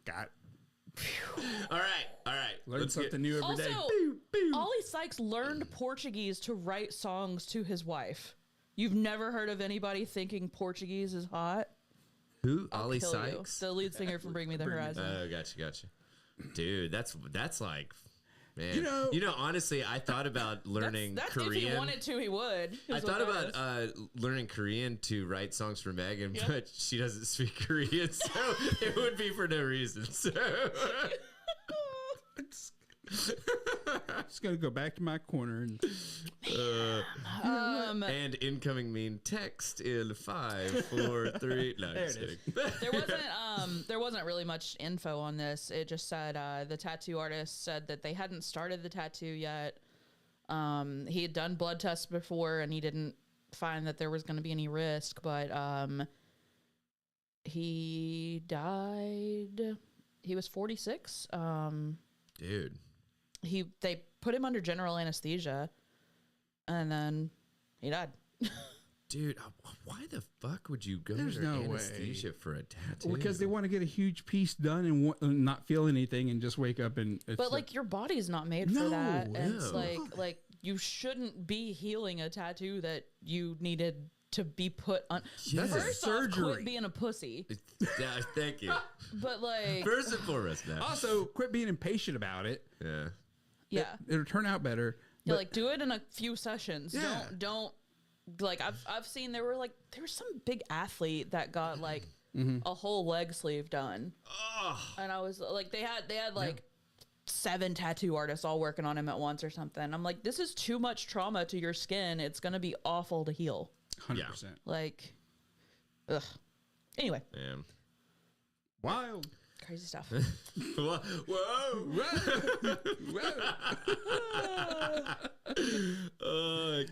Got it. All right. Learn something new every day. Ollie Sykes learned Portuguese to write songs to his wife. You've never heard of anybody thinking Portuguese is hot? Who? Ollie Sykes? The lead singer from Bring Me the Horizon. Oh, gotcha. Dude, that's like, man. You know, honestly, I thought about learning Korean. If he wanted to, he would. I thought about learning Korean to write songs for Megan, but she doesn't speak Korean, so it would be for no reason. So. Just gonna go back to my corner and incoming mean text in 5, 4, 3. No, just kidding. There wasn't really much info on this. It just said the tattoo artist said that they hadn't started the tattoo yet. He had done blood tests before and he didn't find that there was going to be any risk, but he died. He was 46. Dude. They put him under general anesthesia, and then he died. Dude, why the fuck would you go under anesthesia for a tattoo? Well, because they want to get a huge piece done and not feel anything and just wake up and. But like your body's not made for that. And it's like you shouldn't be healing a tattoo that you needed to be put on. That's First surgery. off, quit being a pussy. Yeah, thank you. But like, first and foremost, that. Also, quit being impatient about it. Yeah. It'll turn out better. Yeah, like do it in a few sessions. Yeah. Don't like I've seen there was some big athlete that got like a whole leg sleeve done. And I was like they had like 7 tattoo artists all working on him at once or something. I'm like, this is too much trauma to your skin. It's gonna be awful to heal. 100%. Like, ugh. Anyway. Damn. Wild. Crazy stuff. Whoa. Oh, I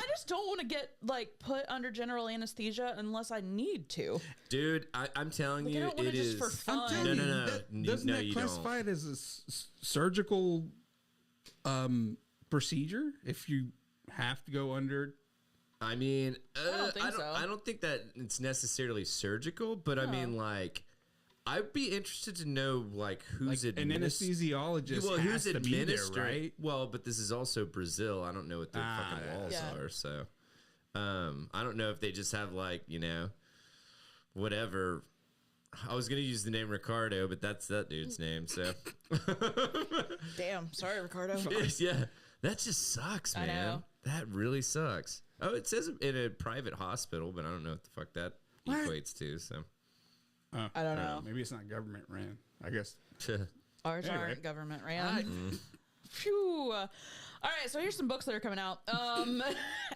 just don't want to get like put under general anesthesia unless I need to. Dude, I'm telling like, you, I don't want it just is for fun. No. Doesn't that classify it as a surgical procedure if you have to go under? I mean, I don't think so. I don't think that it's necessarily surgical, but I mean, like, I'd be interested to know like who's an anesthesiologist. Well, who's has to be there, administering? right? Well, but this is also Brazil. I don't know what their fucking laws are. So, I don't know if they just have like whatever. I was gonna use the name Ricardo, but that's that dude's name. So, Damn, sorry, Ricardo. yeah, that just sucks, man. I know. That really sucks. Oh, it says in a private hospital, but I don't know what the fuck that equates to. So, I don't know. Maybe it's not government ran. I guess. Ours Anyway. aren't government ran. Phew. All right, so here's some books that are coming out.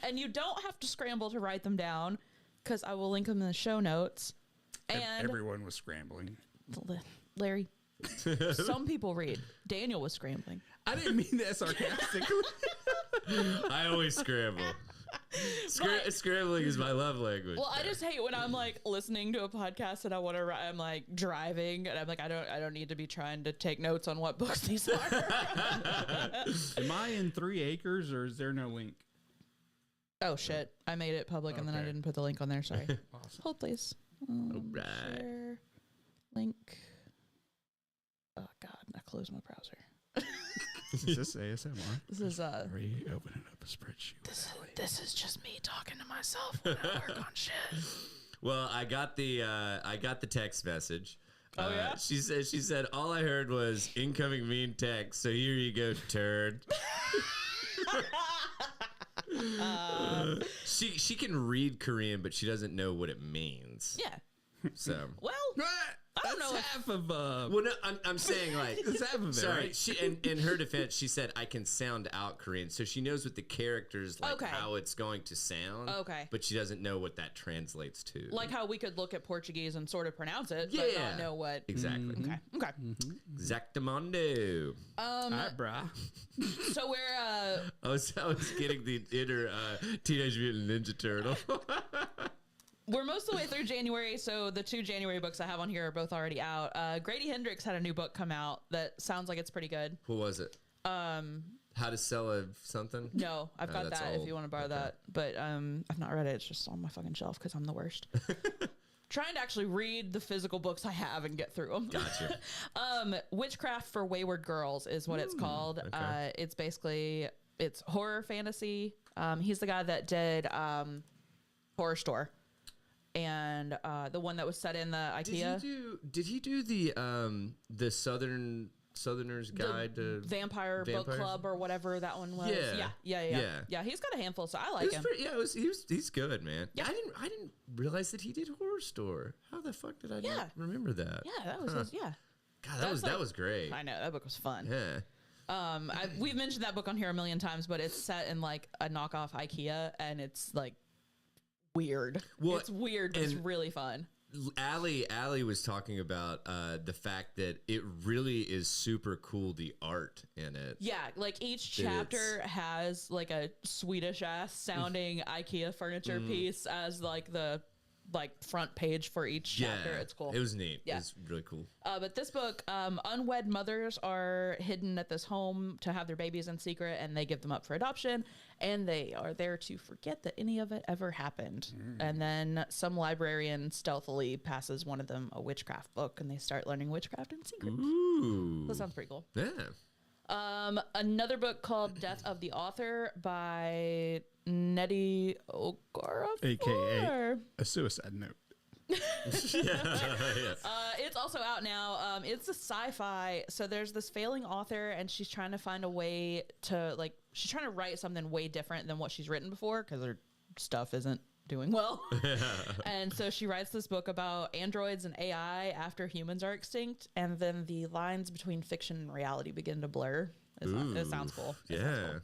And you don't have to scramble to write them down because I will link them in the show notes. And Everyone was scrambling. Larry, some people read. Daniel was scrambling. I didn't mean that sarcastically. I always scramble. Scrambling is my love language. Well, I just hate when I'm like listening to a podcast and I want to write. I'm like driving and I'm like, I don't need to be trying to take notes on what books these are. Am I in 3 acres or is there no link? Oh shit! I made it public and then I Okay. didn't put the link on there. Sorry. Awesome. Hold please. All right. Share link. Oh God! I closed my browser. Is this ASMR? This is Are you opening up a spreadsheet? This is just me talking to myself when I work on shit. Well, I got the text message. Oh, yeah? She said all I heard was incoming mean text. So here you go, turd. She can read Korean, but she doesn't know what it means. Yeah. So Well, I don't know. Half of well, no, I'm saying like That's half of it, sorry. right? She in her defense, she said I can sound out Korean, so she knows what the characters like Okay. how it's going to sound. Okay. but she doesn't know what that translates to. Like how we could look at Portuguese and sort of pronounce it, but Yeah. not know what. exactly. Okay. Exactamundo. All right, brah. So we're I was getting the inner Teenage Mutant Ninja Turtle. we're most of the way through January, so the 2 January books I have on here are both already out. Grady Hendrix had a new book come out that sounds like it's pretty good. What was it? How to Sell a Something? No, I've Oh, got that's that if old. you want to borrow Okay. that. But I've not read it. It's just on my fucking shelf because I'm the worst. Trying to actually read the physical books I have and get through them. Gotcha. Witchcraft for Wayward Girls is what it's called. okay. It's basically, it's horror fantasy. He's the guy that did Horror Store. And the one that was set in the IKEA. Did he do the Southerner's Guide to Vampire Book Vampires? Club or whatever that one was. Yeah. Yeah, he's got a handful, so I like him. He's good, man. Yeah. I didn't realize that he did Horror Store. How the fuck did I Yeah. not remember that? Yeah, that was his, yeah. God, That's that like- was great. I know, that book was fun. Yeah. We've mentioned that book on here a million times, but it's set in like a knockoff IKEA and it's like weird. Well, it's weird, but it's and- really fun. Allie was talking about the fact that it really is super cool, the art in it. Yeah, like each It's- chapter has like a Swedish ass sounding IKEA furniture piece as like the front page for each chapter. It's cool. It was neat. Yeah. It was really cool. But this book, unwed mothers are hidden at this home to have their babies in secret, and they give them up for adoption, and they are there to forget that any of it ever happened. And then some librarian stealthily passes one of them a witchcraft book, and they start learning witchcraft in secret. Ooh. That sounds pretty cool. Yeah. Another book called Death of the Author by Nettie O'Gara. AKA a suicide note. It's also out now. It's a sci-fi. So there's this failing author, and she's trying to find a way to she's trying to write something way different than what she's written before because her stuff isn't doing well. And so she writes this book about androids and AI after humans are extinct, and then the lines between fiction and reality begin to blur. It sounds cool. It sounds Yeah. cool.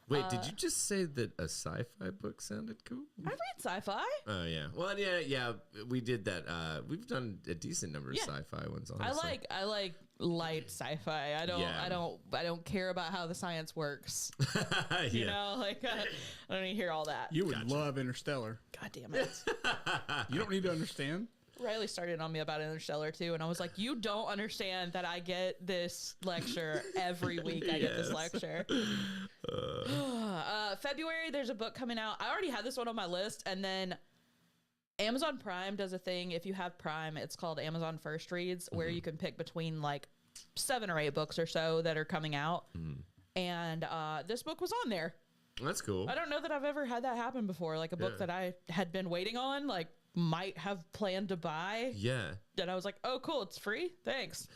Wait, did you just say that a sci-fi book sounded cool? I read sci-fi. Oh yeah. Well, yeah. We did that. We've done a decent number of Yeah. sci-fi ones. Honestly. I like light sci-fi. I don't care about how the science works. You know, like I don't need to hear all that. You would love Interstellar. God damn it. You don't need to understand. Riley started on me about Interstellar too, and I was like, you don't understand that I get this lecture every week. I get this lecture. February, there's a book coming out. I already had this one on my list, and then Amazon Prime does a thing. If you have Prime, it's called Amazon First Reads, where you can pick between like 7 or 8 books or so that are coming out. And this book was on there. That's cool. I don't know that I've ever had that happen before. Like a book that I had been waiting on, like might have planned to buy. Yeah. And I was like, oh, cool, it's free. Thanks.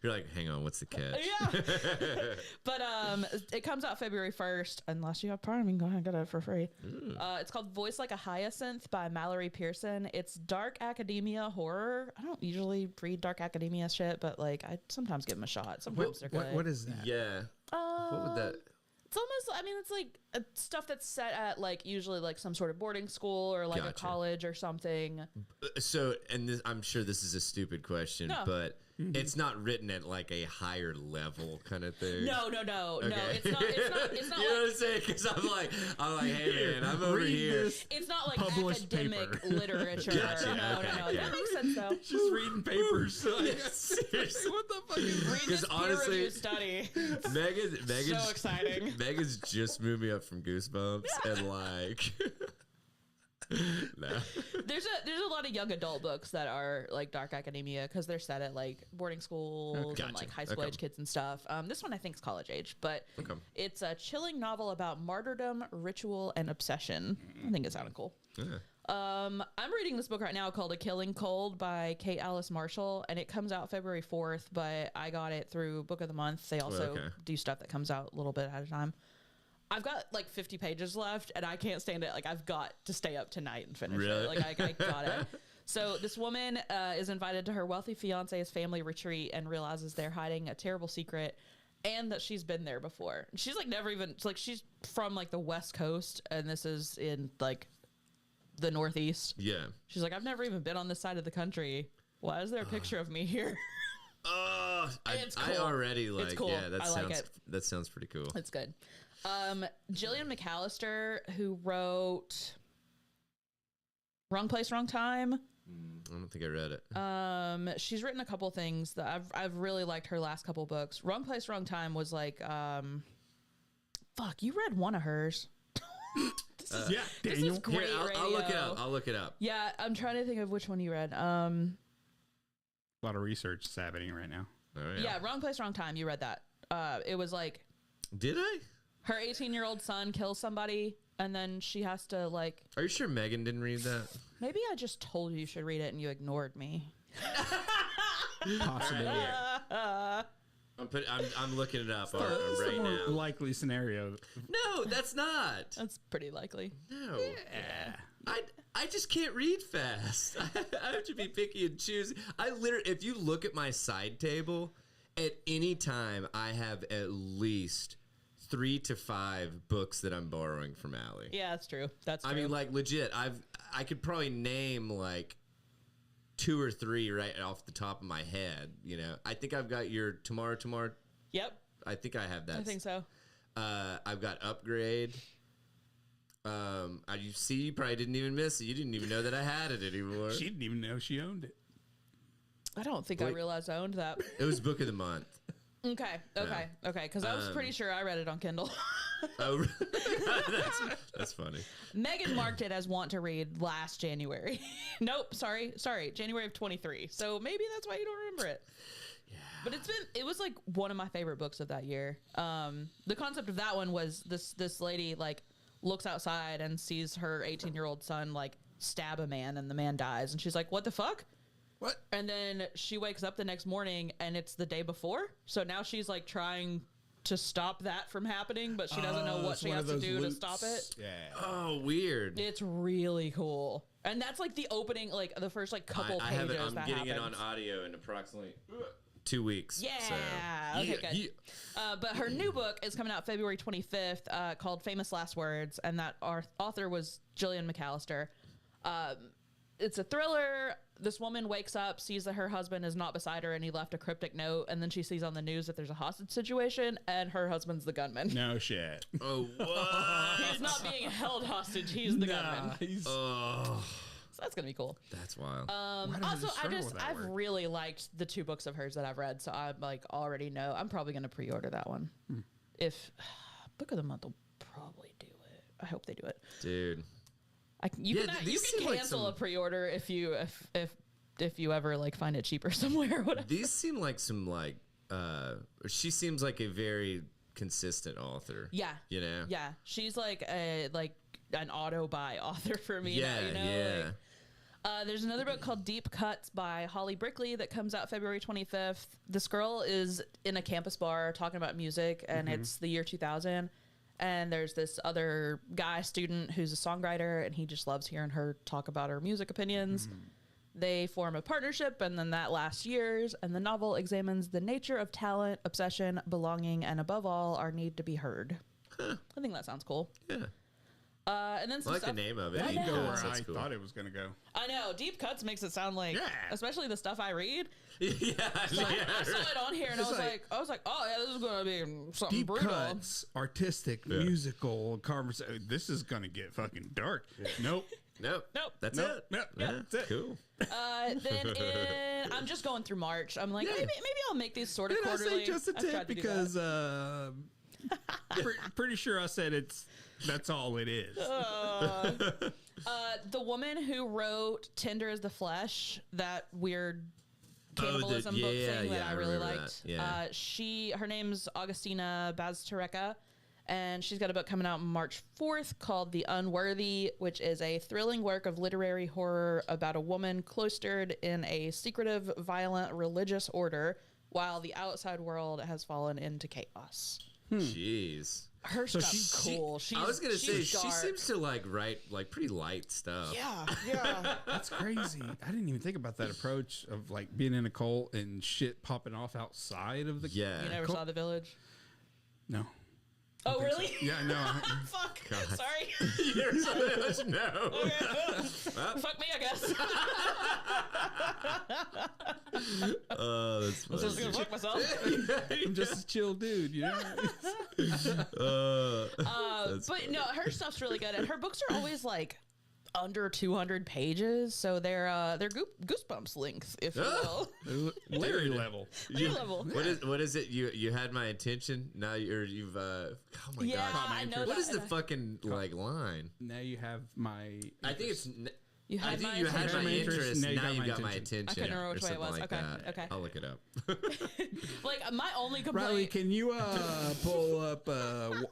You're like, hang on, what's the catch? Yeah. But it comes out February 1st. Unless you have Prime, you can go ahead and get it for free. It's called Voice Like a Hyacinth by Mallory Pearson. It's dark academia horror. I don't usually read dark academia shit, but like I sometimes give them a shot. Sometimes they're good. What is that? Yeah. What would that... It's almost, I mean, it's like stuff that's set at like usually like some sort of boarding school or like a college or something. So, and this, I'm sure this is a stupid question, but it's not written at like a higher level kind of thing. No, Okay. it's not. It's not you know like, what I'm saying? Because I'm like, hey man, I'm over here. it's not like published academic paper. literature. Gotcha. No. Okay. That makes sense though. Just reading papers. Seriously, What the fuck is Read this honestly, peer-reviewed study. Megan's So exciting. Megan's just moved me up from Goosebumps and like. No. There's a lot of young adult books that are like dark academia because they're set at like boarding schools and like high school age kids and stuff. This one I think is college age, but it's a chilling novel about martyrdom, ritual, and obsession. I think it sounded cool. Yeah. I'm reading this book right now called A Killing Cold by Kate Alice Marshall, and it comes out February 4th, but I got it through Book of the Month. They also do stuff that comes out a little bit at a time. I've got like 50 pages left, and I can't stand it. Like, I've got to stay up tonight and finish it. Like, I got it. So this woman is invited to her wealthy fiance's family retreat and realizes they're hiding a terrible secret and that she's been there before. She's like never even, like, she's from like the West Coast, and this is in like the Northeast. Yeah. She's like, I've never even been on this side of the country. Why is there a picture of me here? It's cool. I already like, it's cool. Yeah, that I sounds, like it. That sounds pretty cool. It's good. Gillian McAllister, who wrote Wrong Place, Wrong Time. I don't think I read it. She's written a couple things that I've really liked her last couple books. Wrong Place, Wrong Time was like, fuck, you read one of hers. Yeah, Daniel. This is great. Here, I'll look it up. I'll look it up. Yeah, I'm trying to think of which one you read. A lot of research is happening right now. Oh, yeah, Wrong Place, Wrong Time. You read that. It was like, did I? Her 18-year-old son kills somebody, and then she has to like. Are you sure Megan didn't read that? Maybe I just told you should read it and you ignored me. Possibly. I'm looking it up That's right the more now. likely scenario. No, that's not. That's pretty likely. No. Yeah. I just can't read fast. I have to be picky and choosy. I literally, if you look at my side table, at any time I have at least 3 to 5 books that I'm borrowing from Allie. Yeah, that's true. That's true. I mean, like, legit, I could probably name like 2 or 3 right off the top of my head. You know, I think I've got your Tomorrow. Yep. I think I have that. I think so. I've got Upgrade. You see, you probably didn't even miss it. You didn't even know that I had it anymore. She didn't even know she owned it. I don't think I realized I owned that. It was Book of the Month. Okay. Because I was pretty sure I read it on Kindle. Oh, that's funny. Megan marked it as want to read last January. Nope, sorry, January of 23. So maybe that's why you don't remember it. Yeah. But it was like one of my favorite books of that year. The concept of that one was this lady like looks outside and sees her 18-year-old son like stab a man, and the man dies, and she's like, "What the fuck?" What? And then she wakes up the next morning and it's the day before. So now she's like trying to stop that from happening, but she doesn't know what she has to do to stop it. Yeah. Oh, weird. It's really cool. And that's like the opening, like the first like couple pages. I have it. I'm that getting happens. it on audio in approximately 2 weeks. Yeah. So. Okay, good. Yeah. But her new book is coming out February 25th, called Famous Last Words, and that author was Gillian McAllister. It's a thriller. This woman wakes up, sees that her husband is not beside her, and he left a cryptic note, and then she sees on the news that there's a hostage situation, and her husband's the gunman. No shit. Oh, what? He's not being held hostage. He's the gunman. Oh, So that's gonna be cool. that's wild. Also, I've really liked the 2 books of hers that I've read, so I'm like already know I'm probably gonna pre-order that one. If Book of the Month will probably do it. I hope they do it. Dude. You can cancel a pre-order if you ever like find it cheaper somewhere or whatever. These seem like some like she seems like a very consistent author. Yeah. You know? Yeah. She's like an auto buy author for me. Yeah, now, you know? yeah. There's another book called Deep Cuts by Holly Brickley that comes out February 25th. This girl is in a campus bar talking about music, and it's the year 2000. And there's this other guy student who's a songwriter, and he just loves hearing her talk about her music opinions. They form a partnership, and then that lasts years. And the novel examines the nature of talent, obsession, belonging, and above all, our need to be heard. I think that sounds cool. Yeah. And then some I like stuff. the name of it. That didn't go where That's I cool. thought it was going to go. I know. Deep Cuts makes it sound like, especially the stuff I read. Yeah. I saw it on here, and I was like, oh yeah, this is going to be something Deep brutal. cuts, artistic, musical, conversation. This is going to get fucking dark. Nope. Nope. That's Nope. it. Nope. Yeah. That's it. Cool. Then I'm just going through March. I'm like, maybe I'll make these sort of Did I quarterly. say just a I've tried tip? to do Because that. pretty sure I said that's all it is. The woman who wrote Tender as the Flesh, that weird cannibalism book thing that I really liked. Yeah. Her name's Augustina Baztereka, and she's got a book coming out March 4th called The Unworthy, which is a thrilling work of literary horror about a woman cloistered in a secretive, violent religious order while the outside world has fallen into chaos. Jeez. Her stuff's cool. I was gonna say she dark. seems to write like pretty light stuff. Yeah. That's crazy. I didn't even think about that approach of like being in a cult and shit popping off outside of the Yeah. You never Cool. saw The Village? No. Oh, really? Yeah, no. Fuck. God. Sorry. No. Fuck me, I guess. Oh, that's I was just funny. gonna fuck myself. I'm just a chill dude, you know? But no, her stuff's really good, and her books are always like under 200 pages, so they're Goosebumps length, if you will. Larry level. Level. What is it? You had my attention. Now you've oh my Yeah, gosh. I know What that. is the fucking like line? Now you have my. I think it's. You I had think my you had my attention. interest. Now you Now got you my got my attention. attention. I couldn't remember or which way it something was. like Okay, that. okay. I'll look it up. Like my only complaint. Riley, can you pull up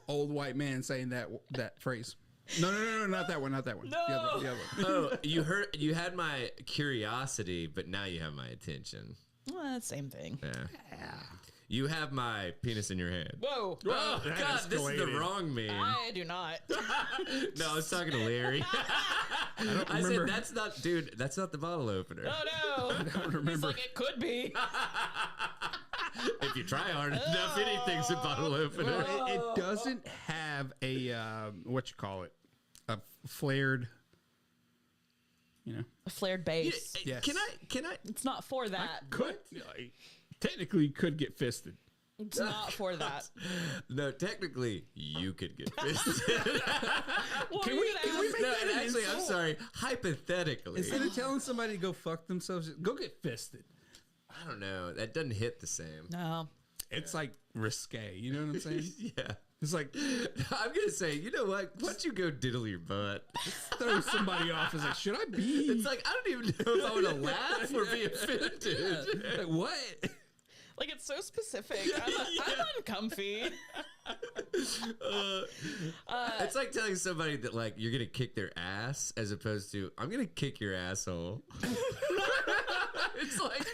old white man saying that phrase? No, not that one, not that one. No. The other one. Oh, you had my curiosity, but now you have my attention. Well, same thing. Yeah. You have my penis in your hand. Whoa. Oh that God, this is the escalated. wrong meme. I do not. No, I was talking to Larry. I said that's not, dude. That's not the bottle opener. Oh no. I don't He's remember. like, it could be. If you try hard enough, anything's a bottle opener. It doesn't have a what you call it, a flared. You know, A flared base. Yes. Can I? It's not for that. could technically could get fisted. It's not for that. No, technically, you could get fisted. What Can are we- you gonna can we ask? make No, that and an actually, I'm insult? sorry. Hypothetically, Instead of telling somebody to go fuck themselves, go get fisted. I don't know. That doesn't hit the same. No. It's like risque. You know what I'm saying? Yeah. It's like I'm gonna say, you know what? Why don't you go diddle your butt? throw somebody off. It's like, should I be? It's like I don't even know if I want to laugh or be offended. Like, what? Like, it's so specific. I'm uncomfy. It's like telling somebody that like you're gonna kick their ass as opposed to I'm gonna kick your asshole. It's like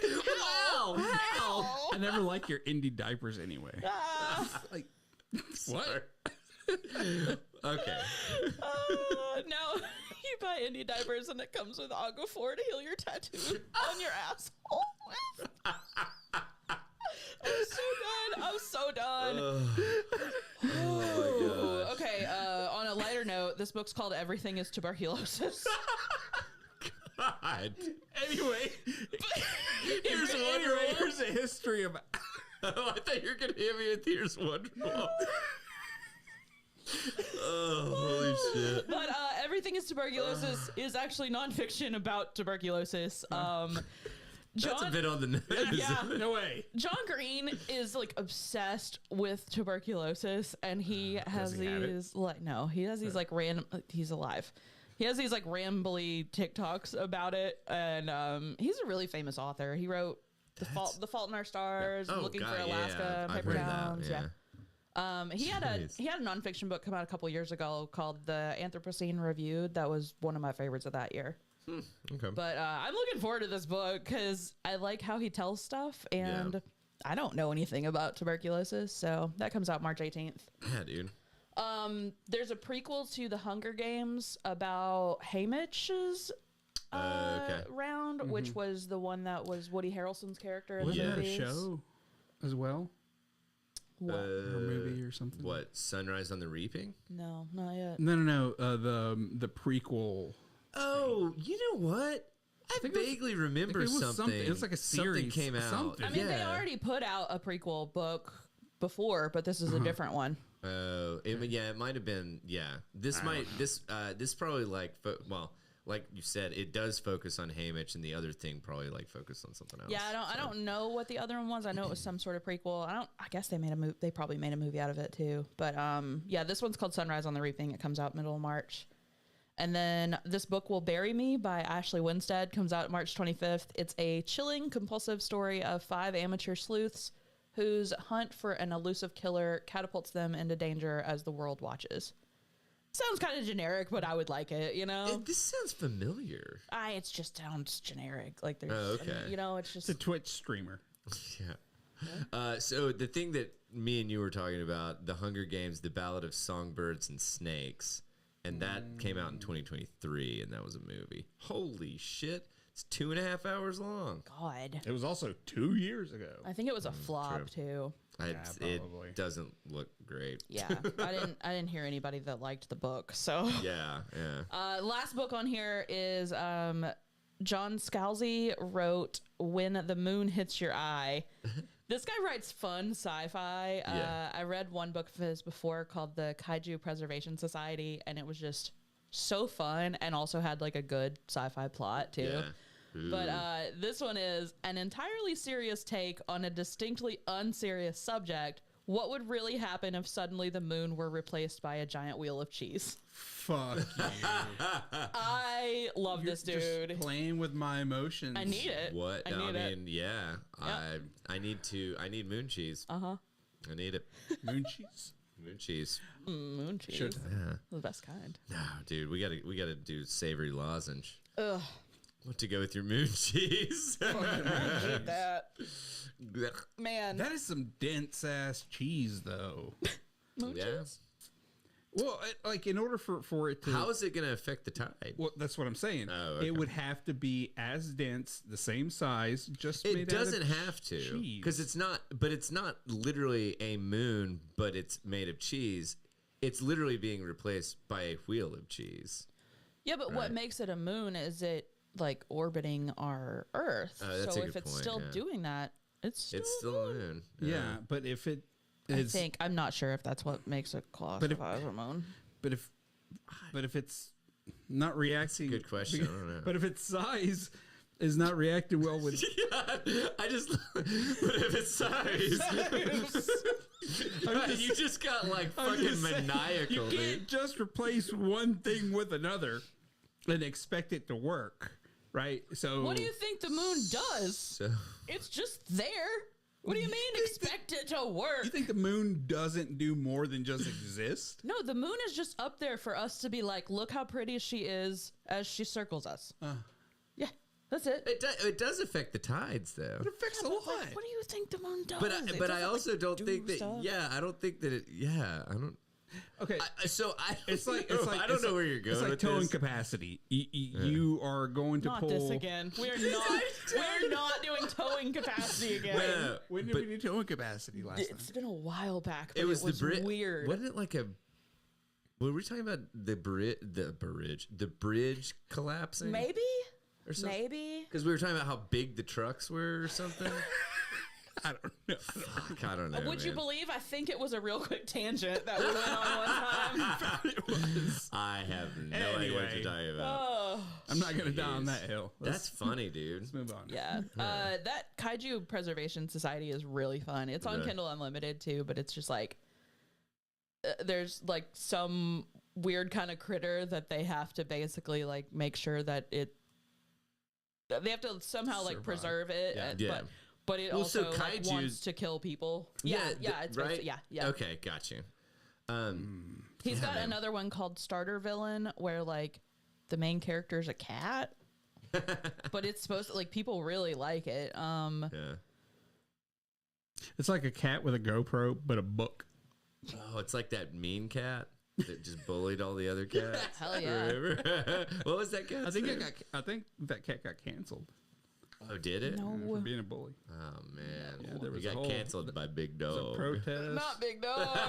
wow, I never like your indie diapers anyway. Like, what? Okay. No, you buy indie diapers and it comes with Aquaphor to heal your tattoo on your asshole. I'm so done. Ooh, okay, on a lighter note, this book's called Everything is Tuberculosis. God. Anyway, Here's one. here's a history of. Oh, I thought you were gonna hit me with here's Wonderwall. Oh, holy shit. But Everything is Tuberculosis is actually nonfiction about tuberculosis. That's a bit on the nose. Yeah. No way. John Green is like obsessed with tuberculosis, and he has he have it? these like no, he has these like random. He's alive. He has these like rambly TikToks about it, and he's a really famous author. He wrote The Fault in Our Stars, Looking for Alaska, Paper Towns. He had a nonfiction book come out a couple years ago called The Anthropocene Reviewed. That was one of my favorites of that year. Okay. But I'm looking forward to this book because I like how he tells stuff, and I don't know anything about tuberculosis, so that comes out March 18th. Yeah, dude. There's a prequel to The Hunger Games about Hamish's round, which was the one that was Woody Harrelson's character in the that a movies. show as well? What? Or a movie or something? What? Sunrise on the Reaping? No, not yet. No. The prequel. Oh, you know what? I vaguely remember something. It was like a series. Something came out. Something. I mean, they already put out a prequel book before, but this is a different one. Oh, it might have been. Yeah, this probably like like you said, it does focus on Hamish, and the other thing probably like focused on something else. Yeah, I don't know what the other one was. I know it was some sort of prequel. I guess they made a movie. They probably made a movie out of it too. But yeah, this one's called Sunrise on the Reaping. It comes out middle of March. And then This Book Will Bury Me by Ashley Winstead comes out March 25th. It's a chilling, compulsive story of 5 amateur sleuths whose hunt for an elusive killer catapults them into danger as the world watches. Sounds kind of generic, but I would like it, you know? This sounds familiar. It just sounds generic. Like there's, okay. I mean, you know, it's just... It's a Twitch streamer. Yeah. So the thing that me and you were talking about, The Hunger Games, The Ballad of Songbirds and Snakes, and that came out in 2023, and that was a movie. Holy shit. It's 2.5 hours long. God. It was also 2 years ago. I think it was a flop, too. It doesn't look great. Yeah. I didn't hear anybody that liked the book, so... Yeah. Last book on here is John Scalzi wrote When the Moon Hits Your Eye. This guy writes fun sci-fi. I read one book of his before called The Kaiju Preservation Society, and it was just so fun and also had like a good sci-fi plot too. Yeah. But this one is an entirely serious take on a distinctly unserious subject. What would really happen if suddenly the moon were replaced by a giant wheel of cheese? Fuck you. I love this dude. Just playing with my emotions. I need it. What? I need it. Yeah. Yep. I need moon cheese. I need it. Moon cheese? Moon cheese. Moon cheese. Sure. Yeah. The best kind. No, dude, we gotta do savory lozenge. Ugh. What to go with your moon cheese? I hate that. Man. That is some dense ass cheese, though. Moon cheese? Well, like in order for it to, how is it going to affect the tide? Well, that's what I'm saying. Oh, okay. It would have to be as dense, the same size. Just it made doesn't out of have to, cheese. because it's not. But it's not literally a moon, but it's made of cheese. It's literally being replaced by a wheel of cheese. Yeah, but what makes it a moon is it like orbiting our Earth. That's so a if good it's point, still yeah. doing that, it's still a moon. Yeah, but if it I is, think I'm not sure if that's what makes it classified as a moon. but if it's not reacting, Good question. I don't know. But if its size is not reacting well with, Yeah, I just. But if it's size, you just got like fucking maniacal. you can't just replace one thing with another and expect it to work, right? So What do you think the moon does? So, It's just there. What do you mean expect it to work? You think the moon doesn't do more than just exist? No, the moon is just up there for us to be like, look how pretty she is as she circles us. Yeah, that's it. it does affect the tides, though. It affects a lot. What do you think the moon does? But It I doesn't, also like, don't do think that. stuff. Yeah, I don't think that it. Yeah, I don't. Okay, It's like I don't know where you're going. It's like with towing this. capacity. You are going to Not pull. this again. We're not doing towing capacity again. No, When did but we do towing capacity last time? It's been a while back. But it was the weird. Wasn't it like a? Were we talking about the bridge collapsing? Maybe. Or something? Maybe. Because we were talking about how big the trucks were or something. I don't know. Fuck, I don't know. Would you man. believe? I think it was a real quick tangent that we went on one time. It was. I have no idea what Anyway. you're talking about. Oh, I'm not going to die on Jeez. that hill. That's funny, dude. Let's move on. yeah. That Kaiju Preservation Society is really fun. It's on Really? Kindle Unlimited too, but it's just like there's like some weird kind of critter that they have to basically like make sure that they have to somehow like preserve it. But it also like, wants to kill people. It's right. Yeah. Okay, got you. He's got another one called Starter Villain, where like the main character is a cat, but it's supposed to like people really like it. It's like a cat with a GoPro, but a book. Oh, it's like that mean cat that just bullied all the other cats. Hell yeah! What was that cat? I think that cat got canceled. Oh, did it? No. For being a bully. Oh man, there was got canceled by Big Dog. Protest. Not Big Dog.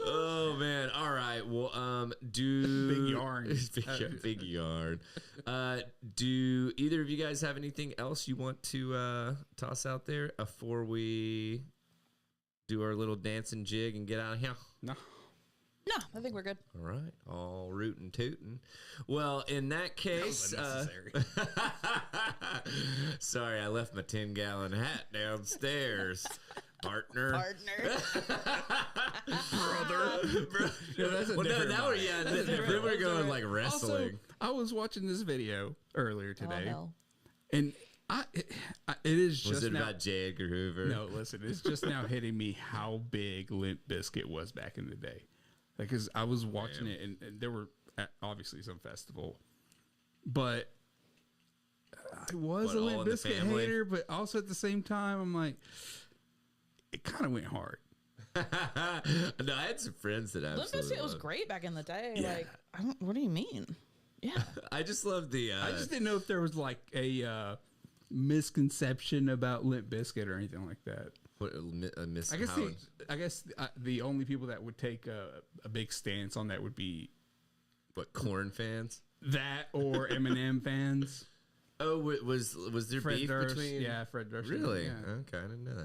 Oh man! All right. Well, do big yarn. big yarn. Do either of you guys have anything else you want to toss out there before we do our little dance and jig and get out of here? No, I think we're good. All right, all rootin' tootin'. Well, in that case, sorry, I left my 10-gallon hat downstairs, partner. Brother. Yeah, that's a different vibe. Then we're going like wrestling. Also, I was watching this video earlier today, hell. and it is just Was it now, about J. Edgar Hoover? No, listen, it's just now hitting me how big Limp Bizkit was back in the day. Because I was watching it, and there were obviously some festival, but I was a Limp Bizkit hater, but also at the same time, I'm like, it kind of went hard. No, I had some friends that absolutely Limp Bizkit was great back in the day. Yeah. Like, what do you mean? Yeah. I just love the... I just didn't know if there was like a misconception about Limp Bizkit or anything like that. What, I guess the only people that would take a big stance on that would be Korn fans? That or Eminem fans. Oh, was there Fred beef Durst, between? Yeah, Fred Durst. Really? Yeah. Okay, I didn't know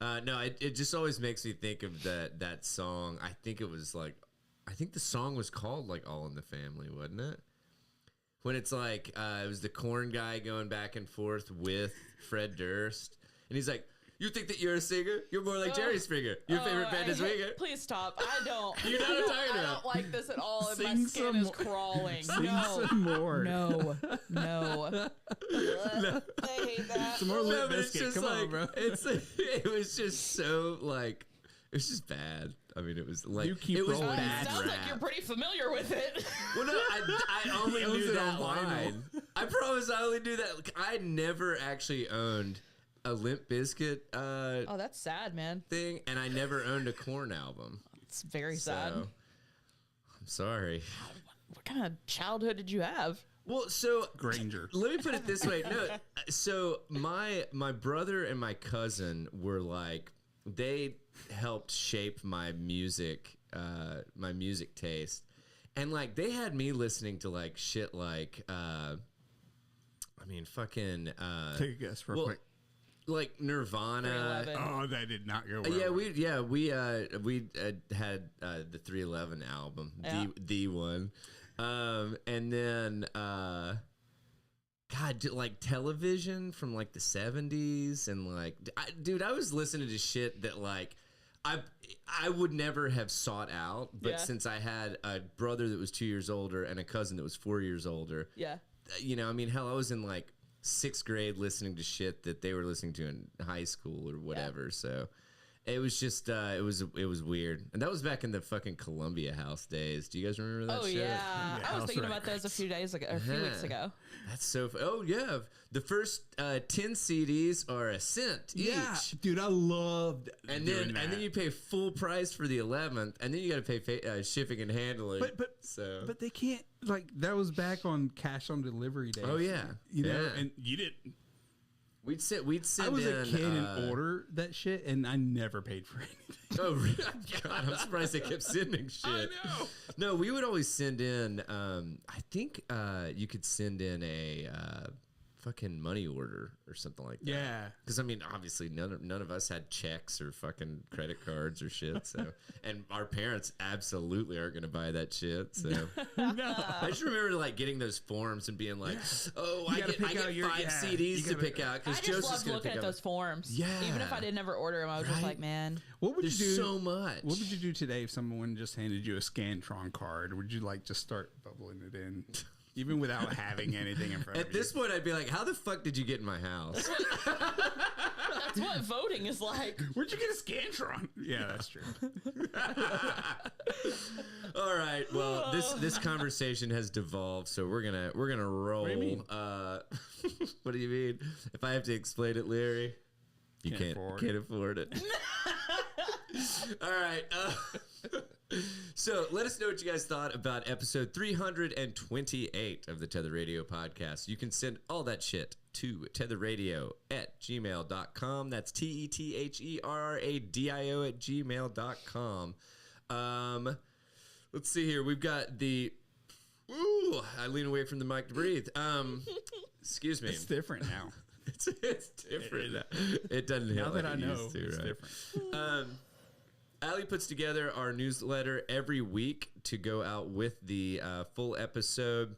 that. No, it just always makes me think of that song. I think the song was called like All in the Family, wasn't it? When it's like it was the Korn guy going back and forth with Fred Durst, and he's like, "You think that you're a singer? You're more like Jerry Springer. Your favorite band is Springer." Please stop. I don't. You know what I'm talking about. I don't like this at all. And my Sing skin is crawling. Sing No. some more. No. I hate that. Some more Limp but it's Bizkit. just Come like, on, bro. It was just so like, it was just bad. I mean, it was like, You keep it was rolling. bad Sounds rap. like you're pretty familiar with it. Well, no, I only He owns knew it that on vinyl. line. I promise I only knew that. Like, I never actually owned a Limp Bizkit Oh, that's sad, man. thing, and I never owned a Korn album. It's very So, sad. I'm sorry. What kind of childhood did you have? Well, so Granger. let me put it this way. No, so my brother and my cousin were like, they helped shape my music taste, and like they had me listening to like shit like fucking Take a guess real quick. like Nirvana. 311. Oh, that did not go well. We had the 311 album, Yeah. the one, and then like Television from like the 70s, and like I was listening to shit that like I would never have sought out, but Yeah. since I had a brother that was 2 years older and a cousin that was 4 years older, Yeah. you know, I mean, hell, I was in like 6th grade listening to shit that they were listening to in high school or whatever. Yeah. So it was just, it was weird. And that was back in the fucking Columbia House days. Do you guys remember that shit? Yeah. I was House thinking about Records. those a few days ago, or a few weeks ago. That's so, oh yeah. The first 10 CDs are a cent each. Yeah, dude, I loved And doing then that. you pay full price for the 11th, and then you got to pay shipping and handling. But they can't, like, that was back on cash on delivery days. Oh, yeah. You know, Yeah. and you didn't. We'd send I was in, a kid and order that shit, and I never paid for anything. Oh, really? God, I'm surprised they kept sending shit. I know. No, we would always send in, I think you could send in a fucking money order or something like that. Yeah. Because I mean, obviously, none of us had checks or fucking credit cards or shit. So, and our parents absolutely aren't going to buy that shit. So, I just remember like getting those forms and being like, "Oh, I get 5 CDs to pick out." I just loved looking at those forms. Yeah. Even if I didn't ever order them, I was just like, man. What would you do? So much. What would you do today if someone just handed you a Scantron card? Would you like just start bubbling it in? Even without having anything in front of you. At this point, I'd be like, how the fuck did you get in my house? That's what voting is like. Where'd you get a Scantron? Yeah, that's true. All right. Well, this conversation has devolved, so we're gonna roll. What do you mean? What do you mean? If I have to explain it, Larry, you can't afford it. All right. So let us know what you guys thought about episode 328 of the Tether Radio podcast. You can send all that shit to tetherradio@gmail.com. That's tetherradio@gmail.com. Let's see here. We've got the... Ooh, I lean away from the mic to breathe. Excuse me. It's different now. It's different. It doesn't hit Now like that I it know, used to, it's right? different. Allie puts together our newsletter every week to go out with the full episode.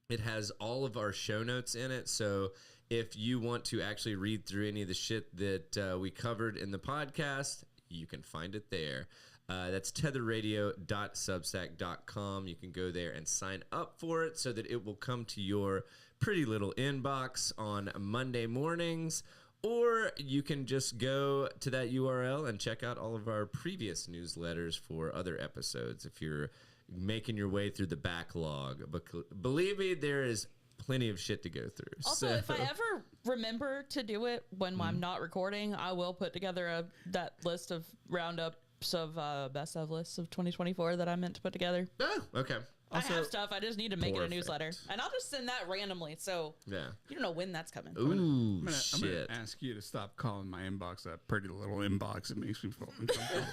It has all of our show notes in it. So if you want to actually read through any of the shit that we covered in the podcast, you can find it there. That's tetherradio.substack.com. You can go there and sign up for it so that it will come to your pretty little inbox on Monday mornings. Or you can just go to that URL and check out all of our previous newsletters for other episodes if you're making your way through the backlog. But believe me, there is plenty of shit to go through. Also, if I ever remember to do it when I'm not recording, I will put together that list of roundups of best of lists of 2024 that I meant to put together. Oh, okay. Also, I have stuff. I just need to make it a perfect. newsletter. And I'll just send that randomly. So Yeah. you don't know when that's coming. Ooh, I'm gonna shit. ask you to stop calling my inbox a pretty little inbox. It makes me feel uncomfortable.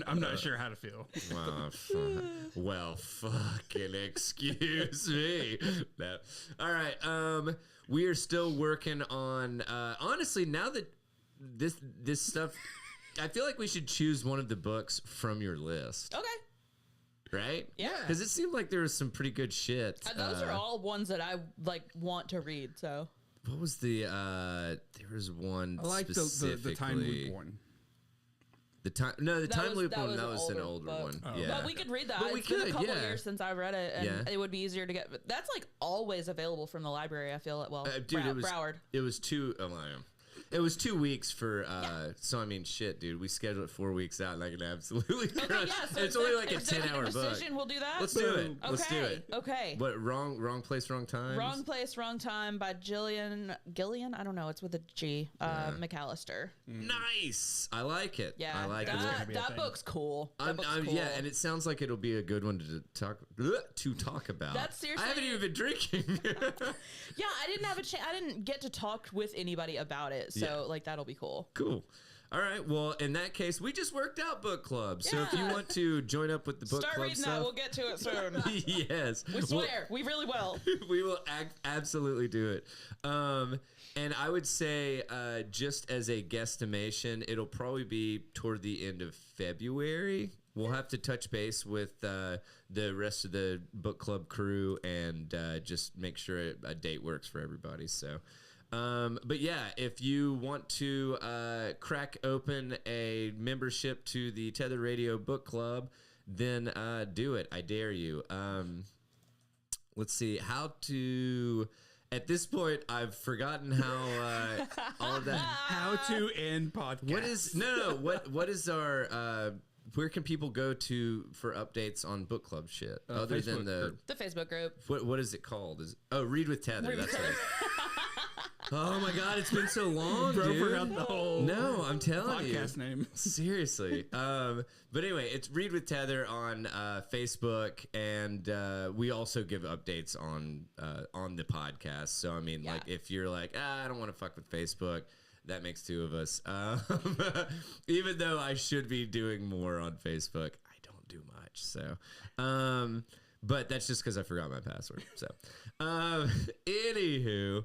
I'm not sure how to feel. Well, fucking excuse me. No. All right. We are still working on. Honestly, now that this stuff, I feel like we should choose one of the books from your list. Okay. Right? Yeah. Because it seemed like there was some pretty good shit. Those are all ones that I want to read. So what was the? There was one. I like the time loop one. The time loop one. That was an older book. one. Oh. Yeah, but we could read that. But It's been a couple years since I read it, and it would be easier to get. That's like always available from the library. I feel it. Well, dude, Broward. It was 2. It was 2 weeks for. So I mean, shit, dude. We scheduled it 4 weeks out, and I can absolutely crush. Yeah, so it's only like a 10-hour book. We'll do that. Let's do it. Okay. Let's do it. Okay. What? Wrong place, wrong time. Wrong Place, Wrong Time by Gillian. I don't know. It's with a G. McAllister. Nice. I like it. Yeah, I like it. That book's cool. That book's cool. Yeah, and it sounds like it'll be a good one to talk about. That's seriously. I haven't even been drinking. Yeah, I didn't have a chance. I didn't get to talk with anybody about it, so like that'll be cool. Cool. All right. Well, in that case, we just worked out book club. So if you want to join up with the book Start club reading stuff, that. We'll get to it soon. Yes, We swear. We really will. We will absolutely do it. And I would say, just as a guesstimation, it'll probably be toward the end of February. We'll have to touch base with the rest of the book club crew and just make sure a date works for everybody. So, but yeah, if you want to crack open a membership to the Tether Radio Book Club, then do it. I dare you. Let's see how to. At this point, I've forgotten how all of that. How to end podcast. What is What is our? Where can people go to for updates on book club shit other than the Facebook group? What is it called? Read with Tether. That's right. Oh my God, it's been so long, Bro, dude. forgot the whole No, I'm telling you. podcast name. Seriously. But anyway, it's Read with Tether on Facebook, and we also give updates on the podcast. So I mean, like, if you're like, I don't want to fuck with Facebook, that makes 2 of us. Even though I should be doing more on Facebook, I don't do much. So, but that's just because I forgot my password. So, anywho,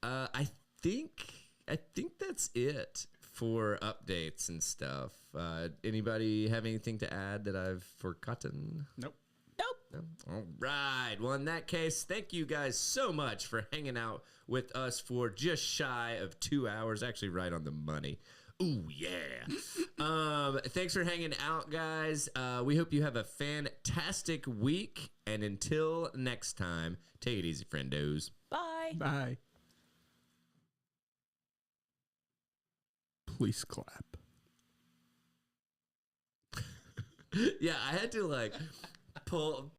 I think that's it for updates and stuff. Anybody have anything to add that I've forgotten? Nope. No? All right. Well, in that case, thank you guys so much for hanging out with us for just shy of 2 hours. Actually, right on the money. Ooh, yeah. Thanks for hanging out, guys. We hope you have a fantastic week. And until next time, take it easy, friendos. Bye. Bye. Please clap. Yeah, I had to like pull